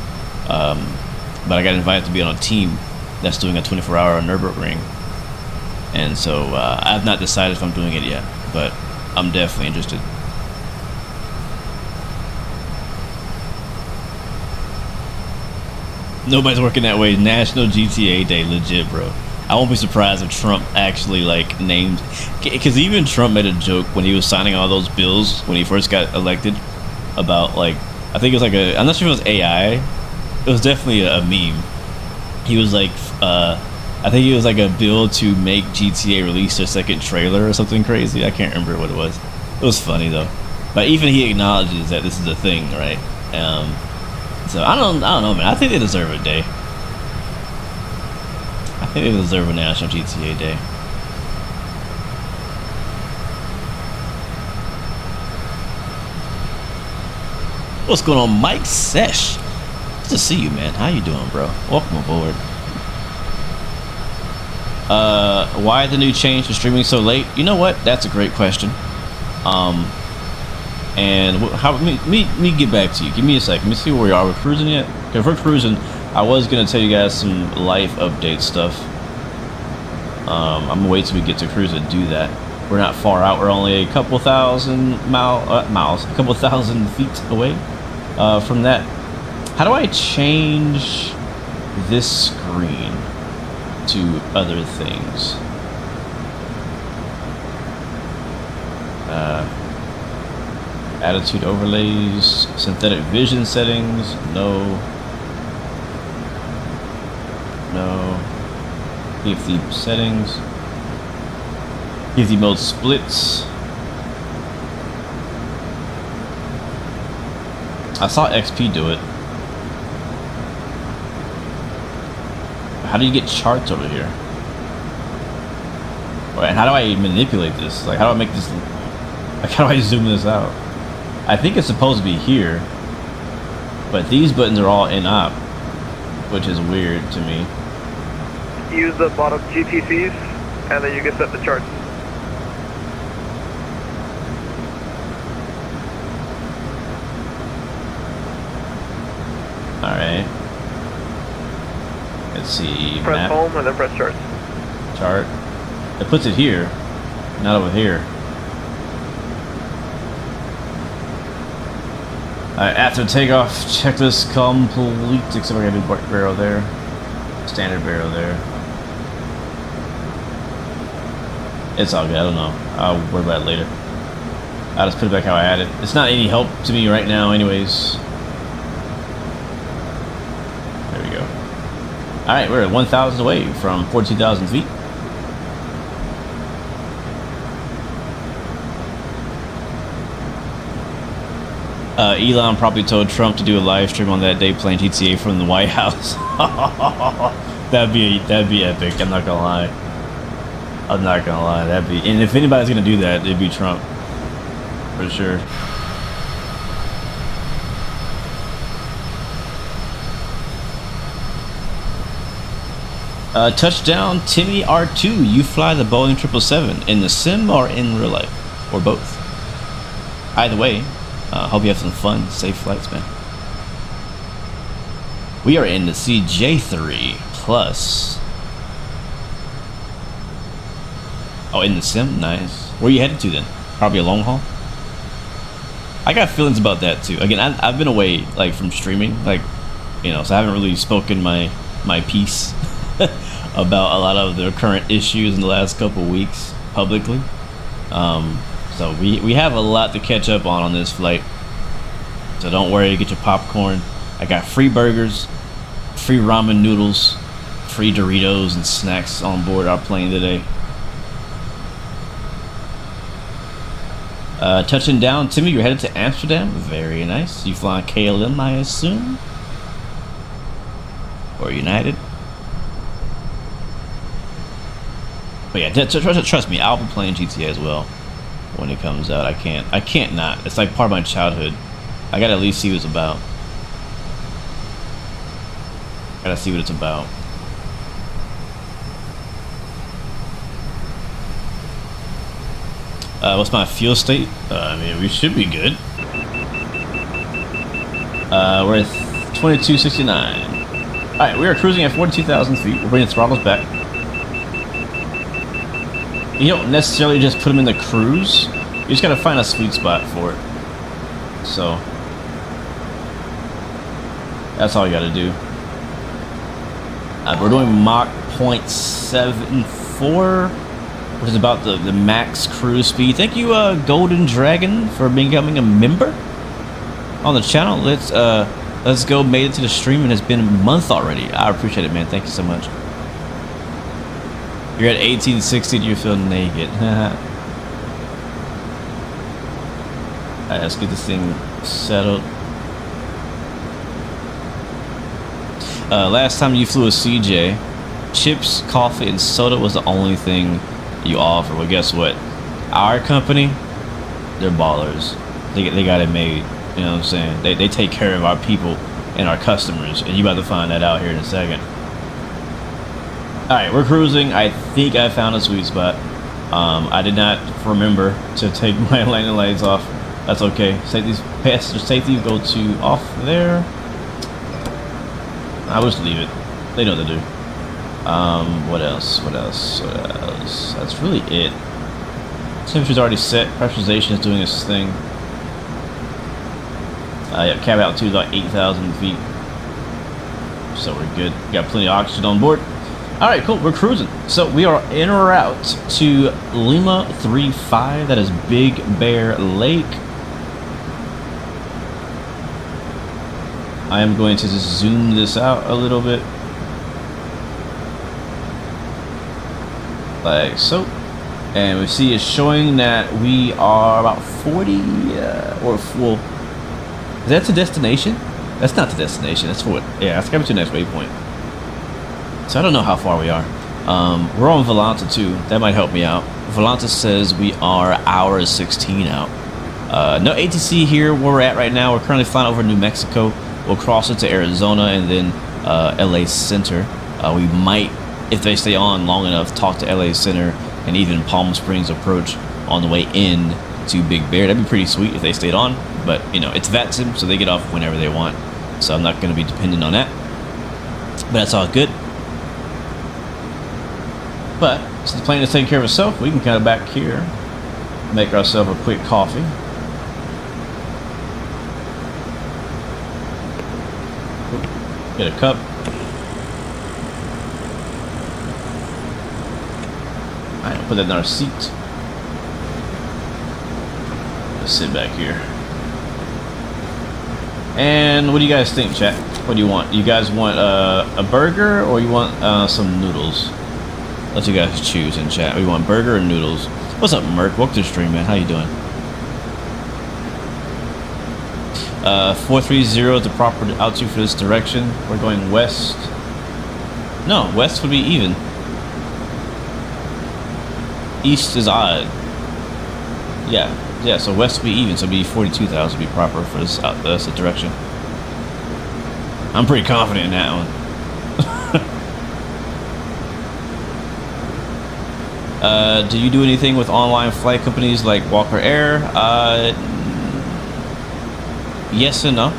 Speaker 1: but I got invited to be on a team that's doing a 24-hour Nürburgring, and so I've not decided if I'm doing it yet, but I'm definitely interested. Nobody's working that way. National GTA Day, legit, bro. I won't be surprised if Trump actually like named, because even Trump made a joke when he was signing all those bills when he first got elected about like, I think it was like a, I'm not sure if it was AI, it was definitely a meme. He was like, I think it was like a bill to make GTA release their second trailer or something crazy. I can't remember what it was. It was funny though. But even he acknowledges that this is a thing, right? So I don't know, man. I think they deserve a day. I think they deserve a National GTA Day. What's going on, Mike Sesh? Good to see you, man. How you doing, bro? Welcome aboard. Why the new change to streaming so late? You know what? That's a great question. And how? Me get back to you. Give me a second. Let me see where we are. We're cruising yet? Okay, if we're cruising, I was gonna tell you guys some life update stuff. I'm gonna wait till we get to cruise and do that. We're not far out. We're only a couple thousand miles, a couple thousand feet away from that. How do I change this screen to other things? Attitude overlays, synthetic vision settings, no. PFD settings, PFD mode splits. I saw XP do it. How do you get charts over here? And how do I manipulate this? Like, how do I make this? Like, how do I zoom this out? I think it's supposed to be here, but these buttons are all in op, which is weird to me.
Speaker 2: Use the bottom GTCs, and then you can set the charts.
Speaker 1: Alright. Let's see.
Speaker 2: Press
Speaker 1: map.
Speaker 2: home and then press charts.
Speaker 1: Chart. It puts it here, not over here. Alright, after takeoff, checklist complete. Except we're gonna do barrel there. Standard barrel there. It's all good, I don't know. I'll worry about it later. I'll just put it back how I had it. It's not any help to me right now anyways. There we go. Alright, we're at 1,000 away from 42,000 feet. Elon probably told Trump to do a live stream on that day playing GTA from the White House. that'd be epic. I'm not gonna lie. That'd be, and if anybody's gonna do that, it'd be Trump for sure. Touchdown, Timmy R2. You fly the Boeing 777 in the sim or in real life, or both. Either way. Hope you have some fun, safe flights, man. We are in the CJ3 Plus. Oh, in the sim? Nice. Where are you headed to then? Probably a long haul? I got feelings about that too. Again, I've been away like from streaming, like, you know, so I haven't really spoken my piece about a lot of the current issues in the last couple weeks publicly. So we have a lot to catch up on this flight. So don't worry, get your popcorn. I got free burgers, free ramen noodles, free Doritos and snacks on board our plane today. Touching down, Timmy, you're headed to Amsterdam. Very nice. You flying KLM, I assume? Or United? But yeah, trust me, I'll be playing GTA as well. When it comes out, I can't not. It's like part of my childhood. I gotta at least see what it's about. Gotta see what it's about. What's my fuel state? I mean, we should be good. We're at 2269. Alright, we are cruising at 42,000 feet. We're bringing throttles back. You don't necessarily just put them in the cruise. You just gotta find a sweet spot for it. So that's all you gotta do. We're doing Mach 0.74, which is about the max cruise speed. Thank you, Golden Dragon, for becoming a member on the channel. Let's go. Made it to the stream and it's been a month already. I appreciate it, man. Thank you so much. You're at 1860 and you feel naked. Alright, let's get this thing settled. Last time you flew a CJ, chips, coffee, and soda was the only thing you offer. Well, guess what? Our company, they're ballers. They got it made. You know what I'm saying? They take care of our people and our customers, and you about to find that out here in a second. Alright, we're cruising. I think I found a sweet spot. I did not remember to take my landing lights off. That's okay. Safety, passenger safety, go to off there. I'll just leave it. They know what to do. What else? That's really it. Temperature's already set. Pressurization is doing its thing. Yeah, cab altitude is like 8,000 feet. So we're good. Got plenty of oxygen on board. Alright, cool. We're cruising. So we are en route to Lima 35. That is Big Bear Lake. I am going to just zoom this out a little bit. Like so. And we see it's showing that we are about 40 or full. Is that the destination? That's not the destination. That's what. Yeah, that's coming to the next waypoint. So I don't know how far we are. We're on Volanta too. That might help me out. Volanta says we are hour 16 out. No ATC here where we're at right now. We're currently flying over New Mexico. We'll cross it to Arizona and then LA Center. We might, if they stay on long enough, talk to LA Center and even Palm Springs approach on the way in to Big Bear. That'd be pretty sweet if they stayed on. But, you know, it's VATSIM, so they get off whenever they want. So I'm not going to be dependent on that. But that's all good. But, since the plane is taking care of itself, we can kind of back here, make ourselves a quick coffee. Get a cup. Alright, put that in our seat. Let's sit back here. And what do you guys think, chat? What do you want? You guys want a burger or you want some noodles? Let you guys choose in chat. We want burger or noodles. What's up, Merc? Welcome to the stream, man. How you doing? 430 is the proper altitude for this direction. We're going west. No, west would be even. East is odd. Yeah, so west would be even, so it'd be 42,000 would be proper for this direction. I'm pretty confident in that one. Do you do anything with online flight companies like Walker Air? Yes and no.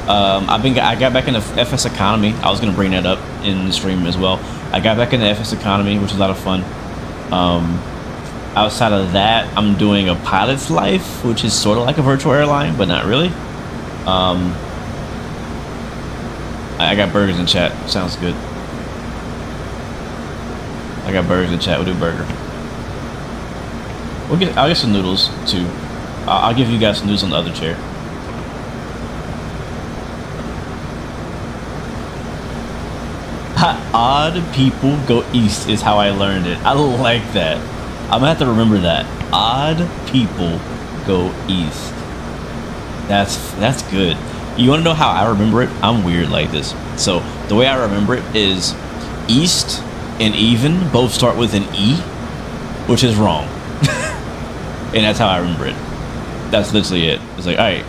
Speaker 1: I got back in the FS Economy. I was gonna bring that up in the stream as well. I got back in the FS Economy, which is a lot of fun. Outside of that, I'm doing a pilot's life, which is sort of like a virtual airline, but not really. I got burgers in chat. Sounds good. I got burgers in chat. We'll do burger. I'll get some noodles too. I'll give you guys some noodles on the other chair. Odd people go east is how I learned it. I like that. I'm gonna have to remember that. Odd people go east. That's good. You wanna know how I remember it? I'm weird like this. So the way I remember it is east and even both start with an E, which is wrong. And that's how I remember it. That's literally it. It's like, alright,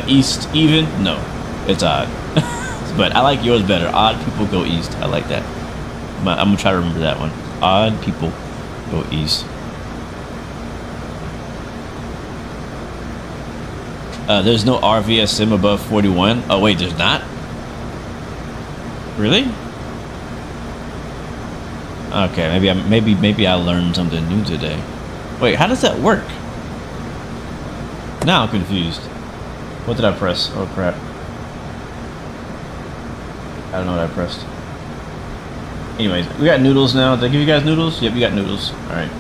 Speaker 1: east, even? No, it's odd. But I like yours better. Odd people go east. I like that. I'm gonna try to remember that one. Odd people go east. There's no RVSM above 41. Oh wait, there's not? Really? Okay, maybe I learned something new today. Wait, how does that work? Now I'm confused. What did I press? Oh crap. I don't know what I pressed. anyways, we got noodles now. Did I give you guys noodles? Yep, you got noodles. All right.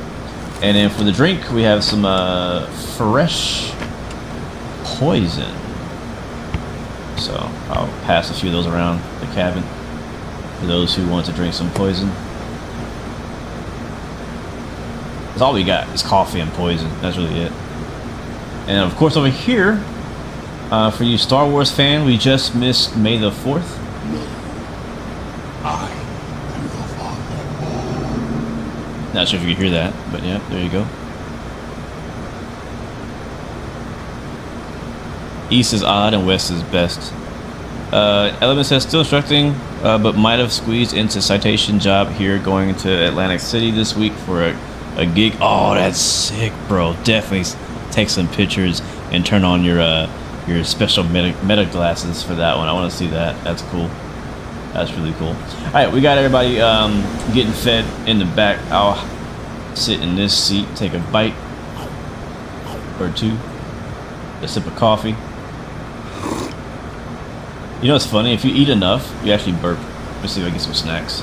Speaker 1: And then for the drink, we have some fresh poison. So I'll pass a few of those around the cabin for those who want to drink some poison. That's all we got is coffee and poison. That's really it. And of course over here, for you Star Wars fan, we just missed May the 4th. Not sure if you can hear that, but yeah, there you go. East is odd and west is best. Element says still instructing, but might have squeezed into Citation job here going to Atlantic City this week for a gig. Oh, that's sick, bro. Definitely take some pictures and turn on your special meta glasses for that one. I want to see that. That's cool. That's really cool. All right, we got everybody getting fed in the back. I'll sit in this seat, take a bite or two, a sip of coffee. You know what's funny? If you eat enough, you actually burp. Let's see if I get some snacks.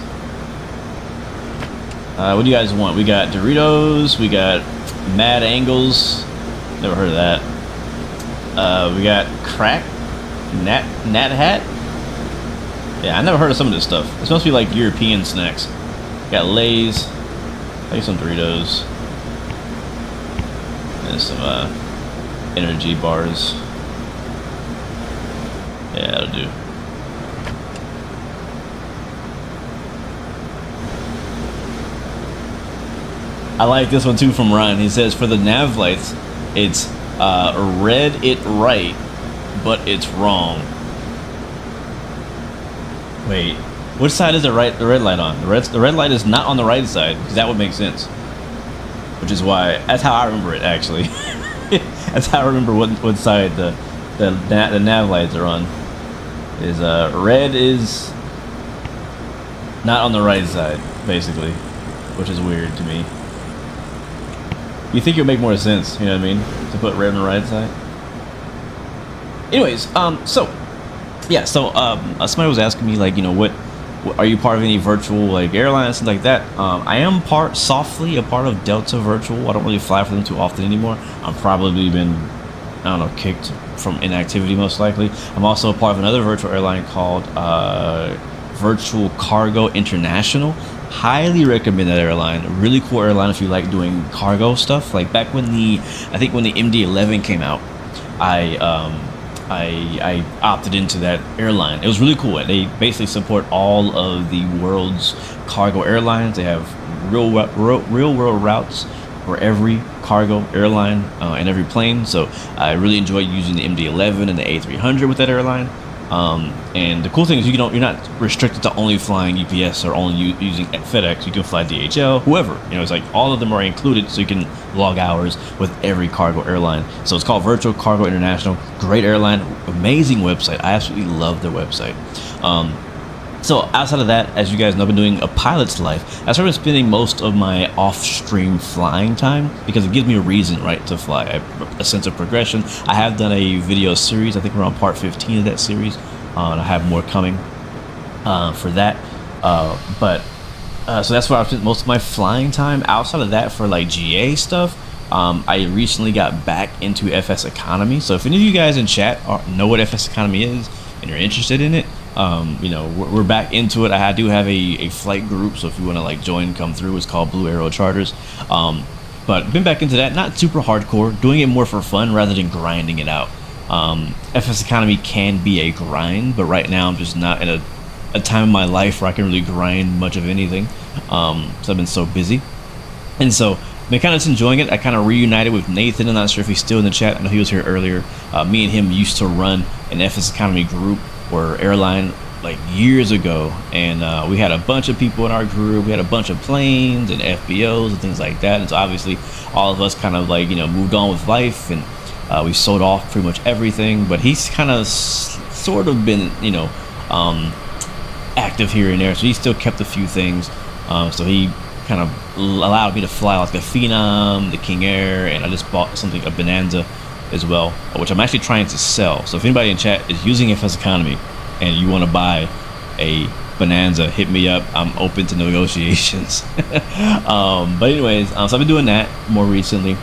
Speaker 1: What do you guys want? We got Doritos. We got Mad Angles. Never heard of that. We got Crack. Nat Hat. Yeah, I never heard of some of this stuff. This must be like European snacks. Got Lay's. I get some Doritos. And some energy bars. Yeah, that'll do. I like this one too from Ryan. He says for the nav lights, it's red it right, but it's wrong. Wait, which side is the red light on? The red light is not on the right side, because that would make sense. Which is why, that's how I remember it actually. That's how I remember what side the nav lights are on. Is red is not on the right side, basically, which is weird to me. You think it would make more sense, you know what I mean, to put red on the right side. Anyways, so yeah, so somebody was asking me, like, you know, what are you part of any virtual like airlines, things like that? I am softly a part of Delta Virtual. I don't really fly for them too often anymore. I've probably been, I don't know, kicked from inactivity most likely. I'm also a part of another virtual airline called Virtual Cargo International. Highly recommend that airline. Really cool airline if you like doing cargo stuff. Like back when I think when the MD-11 came out, I opted into that airline. It was really cool. They basically support all of the world's cargo airlines. They have real world routes for every cargo airline and every plane. So I really enjoy using the MD-11 and the A300 with that airline. And the cool thing is you're not restricted to only flying UPS or only using FedEx. You can fly DHL, whoever. You know, it's like all of them are included, so you can log hours with every cargo airline. So it's called Virtual Cargo International. Great airline, amazing website. I absolutely love their website. So outside of that, as you guys know, I've been doing a pilot's life. I started spending most of my off-stream flying time because it gives me a reason, right, to fly, a sense of progression. I have done a video series. I think we're on part 15 of that series, and I have more coming for that. So that's where I've spent most of my flying time. Outside of that, for like GA stuff, I recently got back into FS Economy. So if any of you guys in chat know what FS Economy is and you're interested in it, you know, we're back into it. I do have a flight group, so if you want to like join, come through. It's called Blue Arrow Charters. But been back into that, not super hardcore, doing it more for fun rather than grinding it out. FS Economy can be a grind, but right now I'm just not in a time in my life where I can really grind much of anything. So I've been so busy, and so been kind of just enjoying it. I kind of reunited with Nathan. I'm not sure if he's still in the chat. I know he was here earlier. Me and him used to run an FS Economy group or airline like years ago, and we had a bunch of people in our group. We had a bunch of planes and FBOs and things like that. And so obviously all of us kind of like, you know, moved on with life, and we sold off pretty much everything. But he's kind of sort of been, you know, active here and there, so he still kept a few things. So he kind of allowed me to fly like the Phenom, the King Air, and I just bought something, a Bonanza as well, which I'm actually trying to sell. So if anybody in chat is using FS Economy and you want to buy a bonanza, hit me up. I'm open to negotiations. But anyways, so I've been doing that more recently.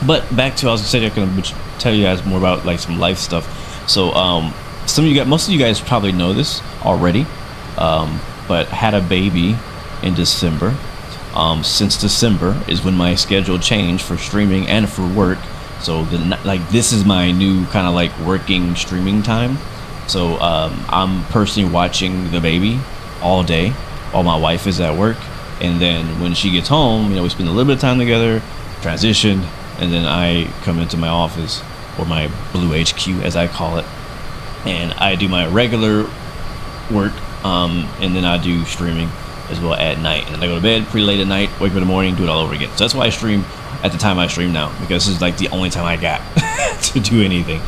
Speaker 1: But back to, I was gonna tell you guys more about like some life stuff. So most of you guys probably know this already, but had a baby in December. Since December is when my schedule changed for streaming and for work. So this is my new kind of like working streaming time. So I'm personally watching the baby all day while my wife is at work, and then when she gets home, we spend a little bit of time together, transition, and then I come into my office, or my blue HQ as I call it, and I do my regular work, and then I do streaming as well at night, and then I go to bed pretty late at night, wake up in the morning, do it all over again. So that's why I stream at the time I stream now, because this is like the only time I got to do anything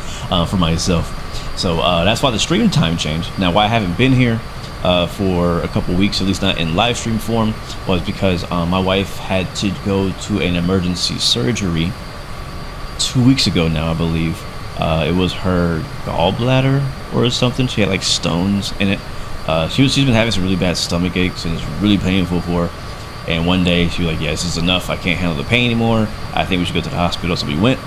Speaker 1: for myself. So that's why the stream time changed. Now, why I haven't been here for a couple weeks, at least not in live stream form, was because my wife had to go to an emergency surgery 2 weeks ago now, I believe. It was her gallbladder or something. She had like stones in it. She's been having some really bad stomach aches, and it's really painful for her. And one day she was like, yeah, this is enough. I can't handle the pain anymore. I think we should go to the hospital. So we went,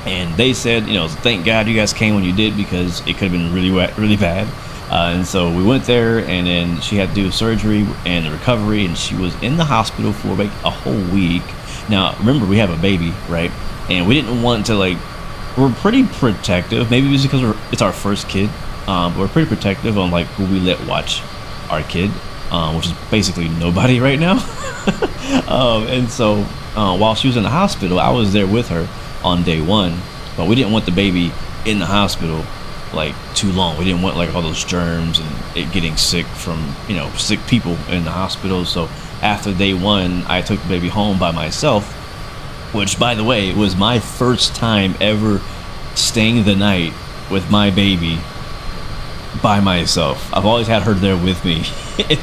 Speaker 1: and they said, thank God you guys came when you did, because it could have been really bad. And so we went there, and then she had to do surgery and recovery, and she was in the hospital for like a whole week. Now, remember, we have a baby, right? And we didn't want to we're pretty protective. Maybe it's because it's our first kid. But we're pretty protective on like who we let watch our kid, which is basically nobody right now. And so while she was in the hospital, I was there with her on day one, but we didn't want the baby in the hospital like too long. We didn't want like all those germs and it getting sick from sick people in the hospital. So after day one, I took the baby home by myself, which, by the way, was my first time ever staying the night with my baby by myself. I've always had her there with me.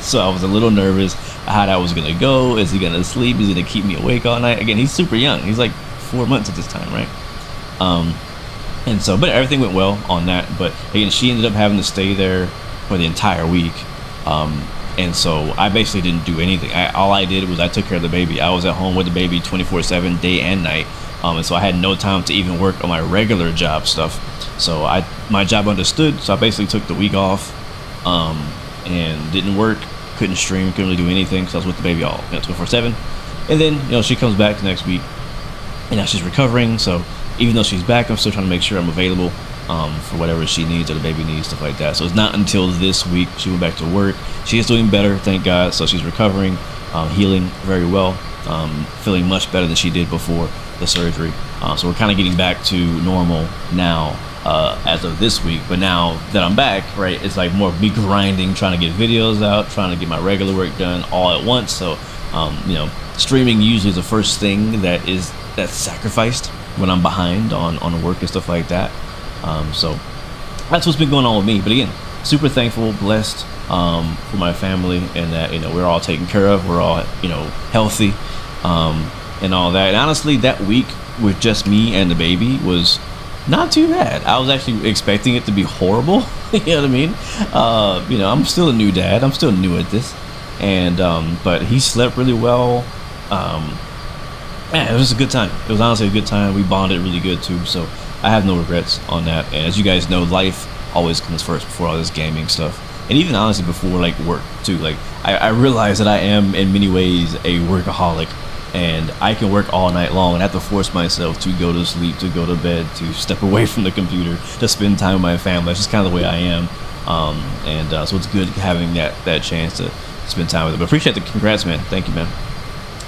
Speaker 1: So I was a little nervous how that was gonna go. Is he gonna sleep? Is he gonna keep me awake all night? Again, he's super young. He's like 4 months at this time, right? And so, but everything went well on that. But again, she ended up having to stay there for the entire week. And so I basically didn't do anything. All I did was I took care of the baby. I was at home with the baby 24/7, day and night. And so I had no time to even work on my regular job stuff. So my job understood. So I basically took the week off, and didn't work, couldn't stream, couldn't really do anything. So I was with the baby all 24/7. And then she comes back the next week, and now she's recovering. So even though she's back, I'm still trying to make sure I'm available for whatever she needs or the baby needs, stuff like that. So it's not until this week she went back to work. She is doing better, thank God. So she's recovering, healing very well, feeling much better than she did before the surgery. So we're kind of getting back to normal now as of this week. But now that I'm back, right, it's like more me grinding, trying to get videos out, trying to get my regular work done all at once. So streaming usually is the first thing that's sacrificed when I'm behind on work and stuff like that. So that's what's been going on with me. But again, super thankful, blessed for my family, and that we're all taken care of, we're all healthy, and all that. And honestly, that week with just me and the baby was not too bad. I was actually expecting it to be horrible. You know what I mean? I'm still a new dad. I'm still new at this, and but he slept really well. Man, it was a good time. It was honestly a good time. We bonded really good too. So I have no regrets on that. And as you guys know, life always comes first before all this gaming stuff, and even honestly before like work too. Like I realize that I am in many ways a workaholic, and I can work all night long and have to force myself to go to sleep, to go to bed, to step away from the computer, to spend time with my family. That's just kind of the way I am. So it's good having that chance to spend time with them. But appreciate the congrats, man. Thank you, man.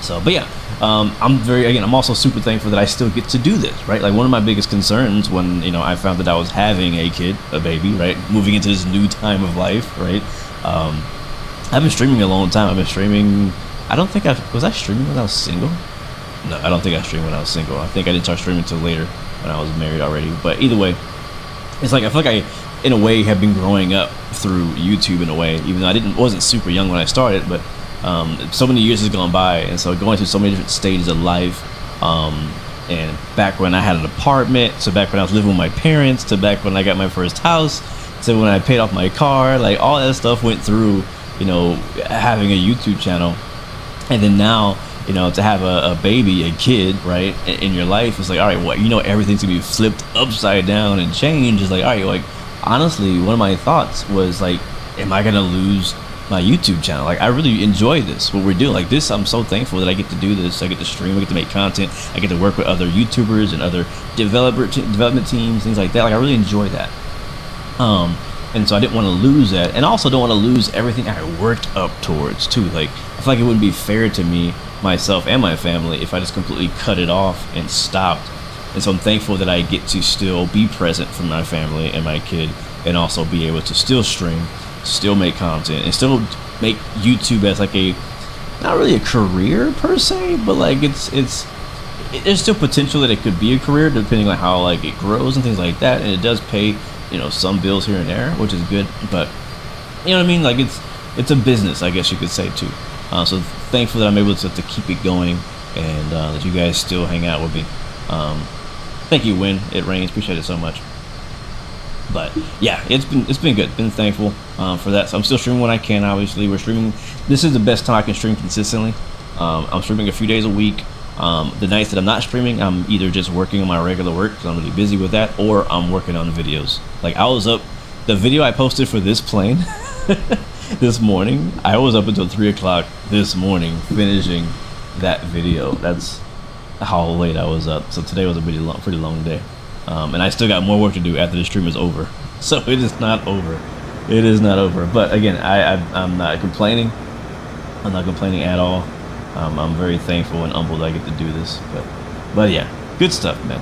Speaker 1: So, but yeah, I'm also super thankful that I still get to do this, right? Like one of my biggest concerns when, I found that I was having a baby, right? Moving into this new time of life, right? I've been streaming a long time. I've been streaming, was I streaming when I was single? No, I don't think I streamed when I was single. I think I didn't start streaming until later when I was married already. But either way, it's like, I feel like I, in a way, have been growing up through YouTube in a way, even though I wasn't super young when I started, but so many years has gone by, and so going through so many different stages of life, and back when I had an apartment, to back when I was living with my parents, to back when I got my first house, to when I paid off my car, like all that stuff went through you know, having a YouTube channel, and then now, you know, to have a baby, a kid, right, in your life, it's like, all right, what, you know, everything's gonna be flipped upside down and changed. It's like, all right, like, honestly, one of my thoughts was like, am I gonna lose my YouTube channel? Like, I really enjoy this, what we're doing. Like this, I'm so thankful that I get to do this. I get to stream, I get to make content, I get to work with other YouTubers and other development teams, things like that. Like, I really enjoy that. And so I didn't want to lose that, and also don't want to lose everything I worked up towards too. Like, I feel like it wouldn't be fair to me, myself, and my family if I just completely cut it off and stopped. And so I'm thankful that I get to still be present for my family and my kid, and also be able to still stream, still make content, and still make YouTube as like a, not really a career per se, but like there's still potential that it could be a career depending on how like it grows and things like that. And it does pay, you know, some bills here and there, which is good. But you know what I mean, like it's a business, I guess you could say too. So thankful that I'm able to keep it going, and that you guys still hang out with me. Thank you, Win. It rains. Appreciate it so much. But yeah, it's been good. Been thankful for that. So I'm still streaming when I can. Obviously, we're streaming. This is the best time I can stream consistently. I'm streaming a few days a week. The nights that I'm not streaming, I'm either just working on my regular work because I'm really busy with that, or I'm working on videos. Like, I was up, the video I posted for this plane this morning, I was up until 3 o'clock this morning finishing that video. That's how late I was up. So today was a pretty long day. And I still got more work to do after the stream is over. So it is not over. It is not over. But again, I'm not complaining. I'm not complaining at all. I'm very thankful and humbled I get to do this. But yeah, good stuff, man.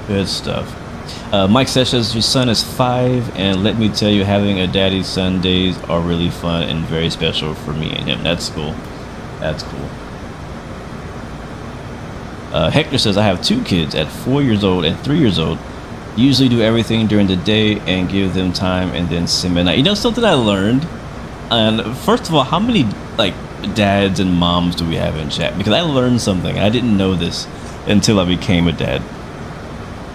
Speaker 1: Good stuff. Mike says your son is 5, and let me tell you, having a daddy son days are really fun and very special for me and him. That's cool. That's cool. Hector says I have 2 kids at 4 years old and 3 years old. Usually do everything during the day and give them time, and then sim at night. You know something I learned? And first of all, how many like dads and moms do we have in chat? Because I learned something. I didn't know this until I became a dad,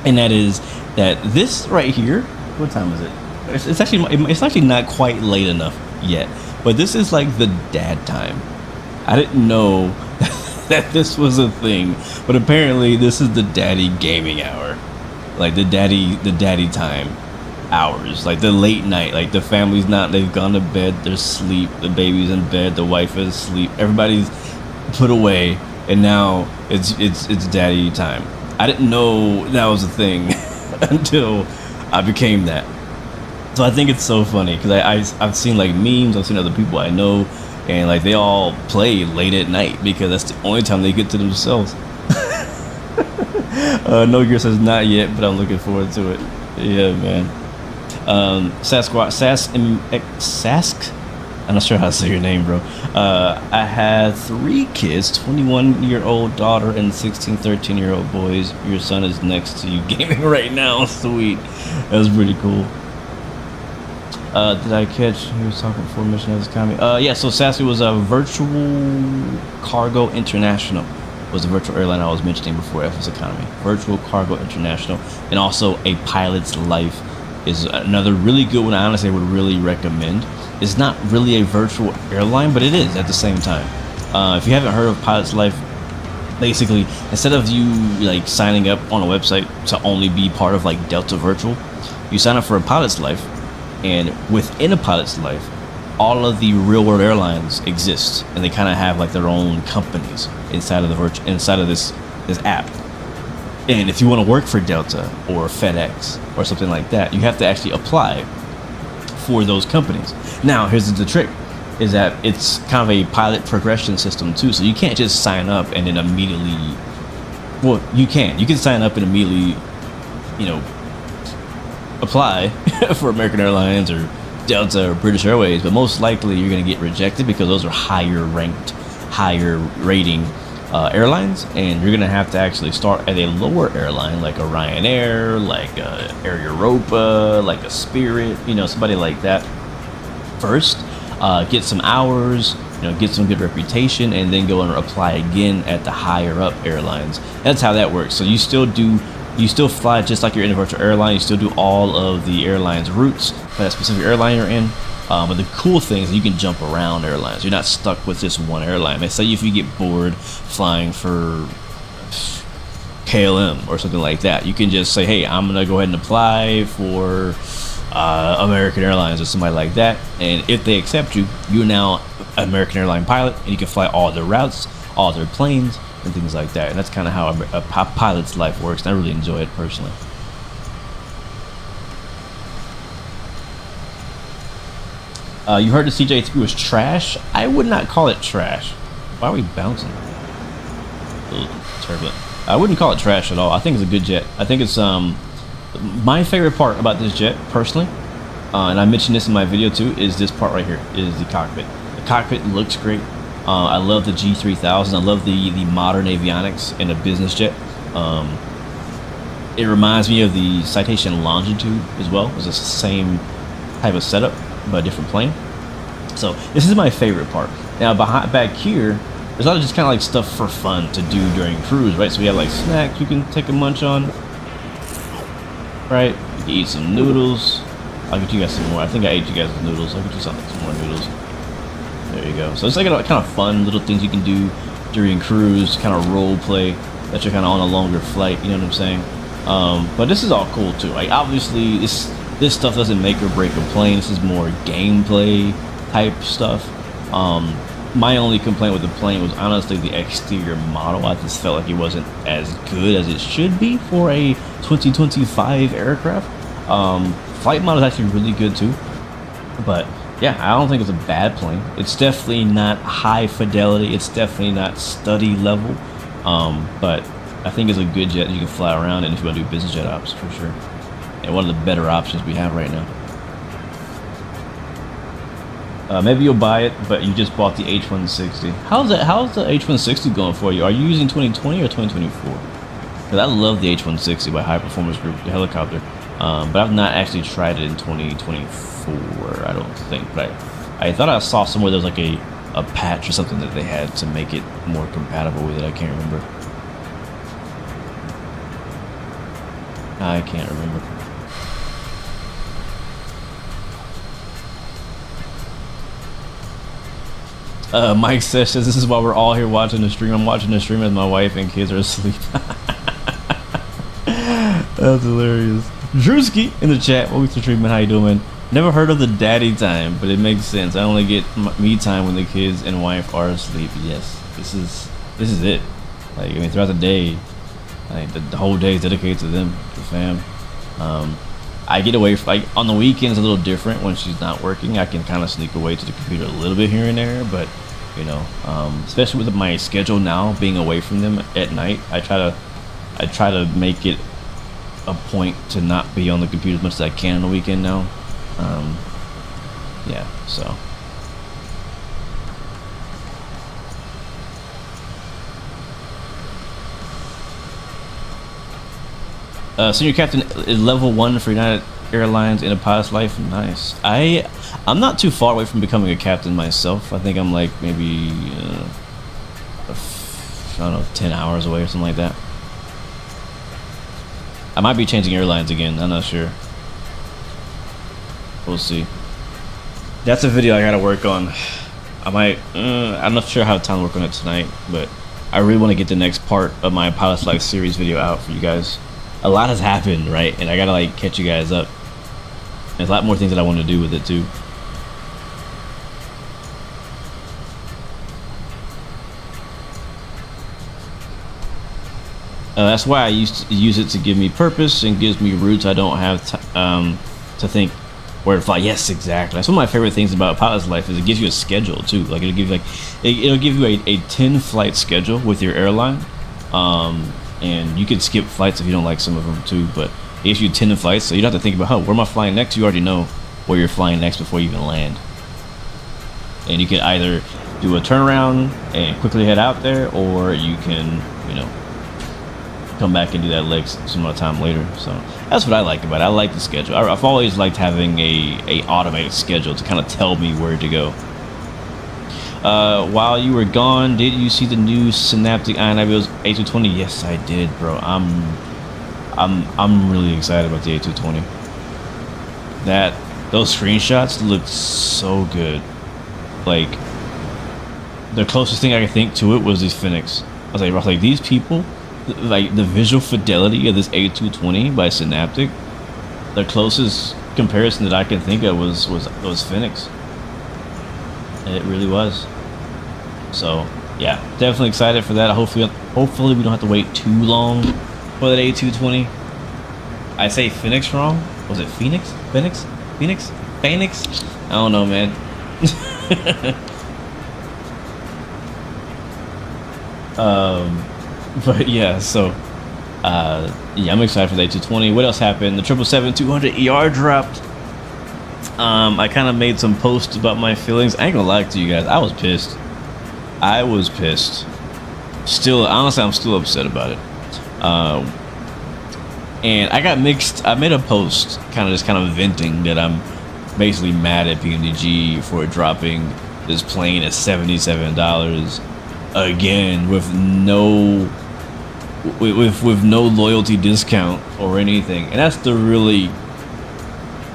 Speaker 1: and that is that this right here. What time is it? It's actually not quite late enough yet, but this is like the dad time. I didn't know that this was a thing, but apparently this is the daddy gaming hour, like the daddy time hours, like the late night, like the family's not, they've gone to bed, they're asleep, the baby's in bed, the wife is asleep, everybody's put away, and now it's daddy time. I didn't know that was a thing until I became that. So I think it's so funny because I've seen like memes, I've seen other people I know, and like they all play late at night because that's the only time they get to themselves. No Gear says not yet, but I'm looking forward to it. Yeah, man. Sask, I'm not sure how to say your name, bro. I had 3 kids, 21-year-old daughter and 16, 13-year-old boys. Your son is next to you gaming right now. Sweet. That's pretty cool. Did I catch he was talking before mission as economy? Yeah, so Sassy was a Virtual Cargo International, was the virtual airline I was mentioning before FS Economy. Virtual Cargo International, and also A Pilot's Life is another really good one I honestly would really recommend. It's not really a virtual airline, but it is at the same time. If you haven't heard of Pilot's Life, basically, instead of you like signing up on a website to only be part of like Delta Virtual, you sign up for a Pilot's Life, and within a Pilot's Life, all of the real world airlines exist, and they kind of have like their own companies inside of the inside of this app. And if you want to work for Delta or FedEx or something like that, you have to actually apply for those companies. Now, here's the trick, is that it's kind of a pilot progression system too, so you can't just sign up and then immediately, well, you can sign up and immediately, you know, apply for American Airlines or Delta or British Airways, but most likely you're going to get rejected because those are higher ranked, higher rating airlines, and you're going to have to actually start at a lower airline like a Ryanair, like a Air Europa, like a Spirit, you know, somebody like that first, get some hours, you know, get some good reputation, and then go and apply again at the higher up airlines. That's how that works. So you still fly just like you're in a virtual airline. You still do all of the airline's routes for that specific airline you're in, But the cool thing is you can jump around airlines. You're not stuck with just one airline. Let's say if you get bored flying for KLM or something like that, you can just say, hey, I'm gonna go ahead and apply for American Airlines or somebody like that, and if they accept you, you're now an American airline pilot, and you can fly all their routes, all their planes, and things like that. And that's kind of how a pilot's life works, and I really enjoy it personally. You heard the CJ3 was trash? I would not call it trash. Why are we bouncing? Ugh, turbulent. I wouldn't call it trash at all. I think it's a good jet. I think it's my favorite part about this jet personally, and I mentioned this in my video too, is this part right here, is the cockpit. The cockpit looks great. I love the G3000. I love the modern avionics in a business jet. It reminds me of the Citation Longitude as well. It's the same type of setup, but a different plane. So this is my favorite part. Now back here, there's a lot of just kind of like stuff for fun to do during cruise, right? So we have like snacks you can take a munch on, right? You can eat some noodles. I'll get you guys some more. I think I ate you guys some noodles. I'll get you some more noodles. There you go. So it's like a kind of fun little things you can do during cruise, kind of role play that you're kind of on a longer flight. You know what I'm saying? But this is all cool too. Like obviously this stuff doesn't make or break a plane. This is more gameplay type stuff. My only complaint with the plane was honestly the exterior model. I just felt like it wasn't as good as it should be for a 2025 aircraft. Flight model is actually really good too, but yeah, I don't think it's a bad plane. It's definitely not high fidelity. It's definitely not study level, but I think it's a good jet you can fly around in if you want to do business jet ops for sure. And one of the better options we have right now. Maybe you'll buy it, but you just bought the H160. How's the H160 going for you? Are you using 2020 or 2024? Because I love the H160 by High Performance Group, the helicopter. But I've not actually tried it in 2024, I don't think. But I thought I saw somewhere there was like a patch or something that they had to make it more compatible with it. I can't remember. I can't remember. Mike says this is why we're all here watching the stream. I'm watching the stream as my wife and kids are asleep. That's hilarious. Drewski in the chat. Welcome to the stream, man. How you doing, man? Never heard of the daddy time, but it makes sense. I only get me time when the kids and wife are asleep. Yes, this is it. Like I mean, throughout the day, like the whole day is dedicated to them, the fam. I get away from, like on the weekends a little different when she's not working. I can kind of sneak away to the computer a little bit here and there, but you know, especially with my schedule now being away from them at night, I try to make it a point to not be on the computer as much as I can on the weekend now. Yeah, so. Senior Captain is level 1 for United Airlines in a pilot's life. Nice. I'm not too far away from becoming a captain myself. I think I'm like maybe I don't know, 10 hours away or something like that. I might be changing airlines again. I'm not sure. We'll see. That's a video I gotta work on. I might. I'm not sure how time to work on it tonight, but I really want to get the next part of my Pilot's Life series video out for you guys. A lot has happened, right? And I gotta like catch you guys up. There's a lot more things that I want to do with it too. That's why I used to use it to give me purpose and gives me routes I don't have to think where to fly. Yes, exactly. That's one of my favorite things about Pilot's Life is it gives you a schedule too. Like it'll give you it'll give you a 10 flight schedule with your airline. And you can skip flights if you don't like some of them too, but it gives you 10 flights, so you don't have to think about, oh, where am I flying next? You already know where you're flying next before you even land. And you can either do a turnaround and quickly head out there, or you can, you know, come back and do that leg some other time later. So that's what I like about it. I like the schedule. I've always liked having a automated schedule to kind of tell me where to go. While you were gone, did you see the new Synaptic i9 A220? Yes, I did, bro. I'm really excited about the A220. That those screenshots looked so good. Like, the closest thing I could think to it was these Phoenix. I was like these people, like the visual fidelity of this A220 by Synaptic, the closest comparison that I can think of was Phoenix. And it really was. So yeah, definitely excited for that. Hopefully we don't have to wait too long for that A220. I say Phoenix wrong. Was it Phoenix? Phoenix? Phoenix? Phoenix? I don't know, man. But yeah, so yeah, I'm excited for the A220. What else happened? The 777-200 ER dropped. I kind of made some posts about my feelings. I ain't gonna lie to you guys, I was pissed. Still, honestly, I'm still upset about it. And I got mixed. I made a post kind of venting that I'm basically mad at PMDG for dropping this plane at $77 again with no loyalty discount or anything. And that's the really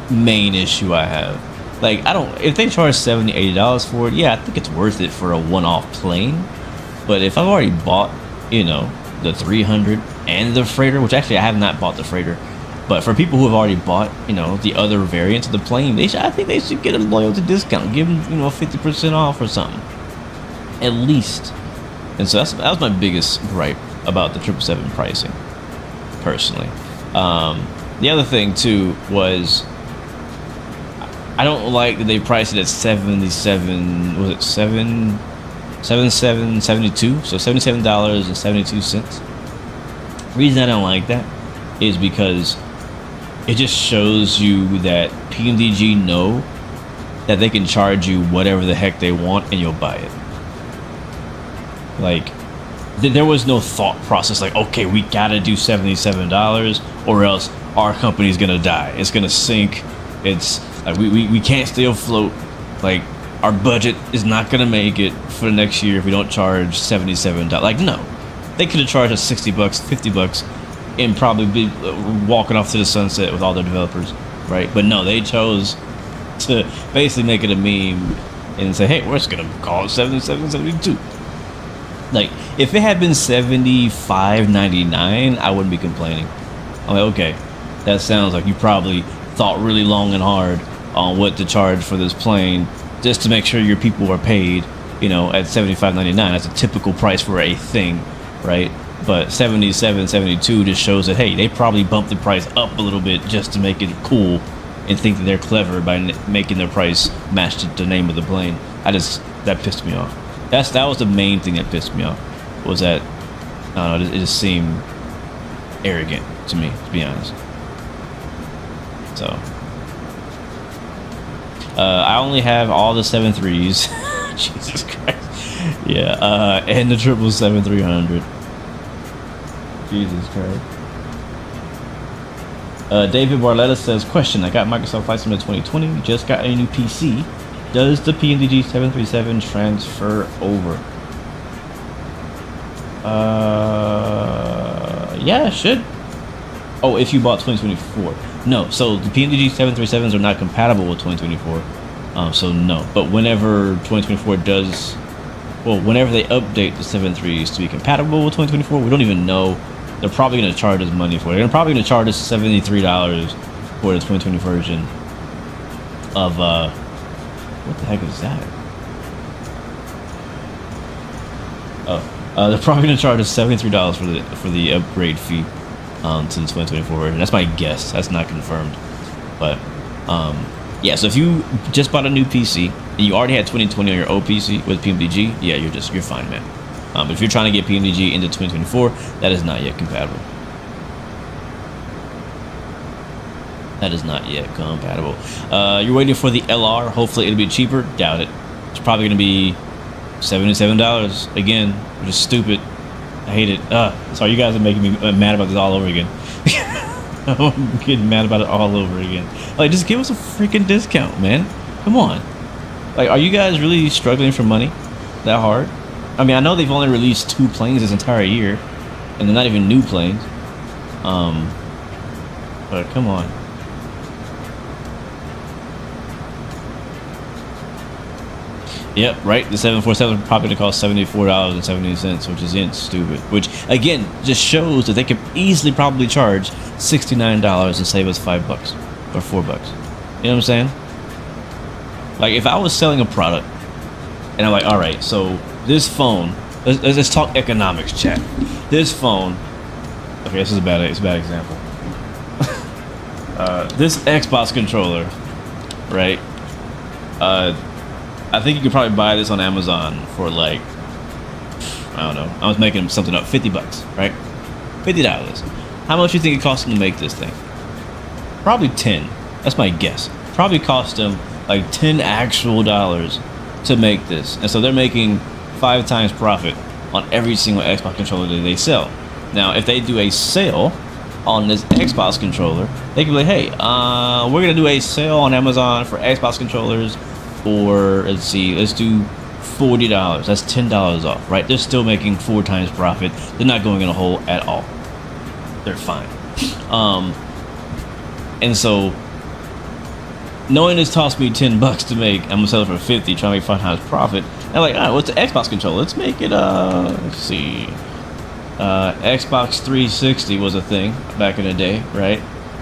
Speaker 1: main issue I have. Like, if they charge $70, $80 for it, yeah, I think it's worth it for a one-off plane. But if I've already bought, you know, the 300 and the freighter, which actually I have not bought the freighter, but for people who have already bought, you know, the other variants of the plane, I think they should get a loyalty discount, give them, you know, 50% off or something, at least. And so that was my biggest gripe about the 777 pricing, personally. The other thing too was, I don't like that they priced it at 77. Was it 72? So $77.72. The reason I don't like that is because it just shows you that PMDG know that they can charge you whatever the heck they want and you'll buy it. Like, there was no thought process like, okay, we gotta do $77 or else our company's gonna die. It's gonna sink. It's like we can't stay afloat. Like, our budget is not gonna make it for the next year if we don't charge $77. Like, no, they could have charged us $60, $50, and probably be walking off to the sunset with all their developers, right? But no, they chose to basically make it a meme and say, hey, we're just gonna call it 77.72. Like, if it had been $75.99, I wouldn't be complaining. I'm like, okay, that sounds like you probably thought really long and hard on what to charge for this plane just to make sure your people are paid, you know, at $75.99. That's a typical price for a thing, right? But $77.72 just shows that, hey, they probably bumped the price up a little bit just to make it cool and think that they're clever by making their price match the name of the plane. That pissed me off. That was the main thing that pissed me off, was that, I don't know, it just seemed arrogant to me, to be honest. So I only have all the 7.3s. Jesus Christ. Yeah, and the 777-300. Jesus Christ. David Barletta says, question, I got Microsoft Flight Simulator 2020, just got a new PC. Does the PMDG 737 transfer over? Yeah, it should. Oh, if you bought 2024. No, so the PMDG 737s are not compatible with 2024. So no, but whenever 2024 does, well, whenever they update the 7.3s to be compatible with 2024, we don't even know. They're probably going to charge us money for it. They're probably going to charge us $73 for the 2020 version of, what the heck is that? Oh, they're probably going to charge us $73 for the upgrade fee to the 2024 version. That's my guess. That's not confirmed. But, yeah, so if you just bought a new PC and you already had 2020 on your old PC with PMDG, yeah, you're fine, man. But if you're trying to get PMDG into 2024, that is not yet compatible. That is not yet compatible. You're waiting for the LR. Hopefully it'll be cheaper. Doubt it. It's probably going to be $77 again, which is stupid. I hate it. Sorry, you guys are making me mad about this all over again. I'm getting mad about it all over again. Like, just give us a freaking discount, man. Come on. Like, are you guys really struggling for money that hard? I mean, I know they've only released 2 planes this entire year, and they're not even new planes. But come on. Yep, right. The 747 probably gonna cost $74.70, which is stupid. Which again just shows that they could easily probably charge $69 and save us $5 or $4. You know what I'm saying? Like if I was selling a product and I'm like, all right, so this phone, let's talk economics, chat. This phone, okay, this is a bad example. This Xbox controller, right? I think you could probably buy this on Amazon for like, I don't know, I was making something up, $50, right? $50. How much do you think it cost them to make this thing? Probably 10. That's my guess. Probably cost them like 10 actual dollars to make this. And so they're making 5 times profit on every single Xbox controller that they sell. Now, if they do a sale on this Xbox controller, they can be like, hey, we're gonna do a sale on Amazon for Xbox controllers, or let's do $40. That's $10 off, right? They're still making 4 times profit. They're not going in a hole at all. They're fine. And so knowing this cost me $10 to make, I'm gonna sell it for 50, trying to make 5 times profit. And I'm like, all right, what's the Xbox controller? Let's make it let's see. Xbox 360 was a thing back in the day, right?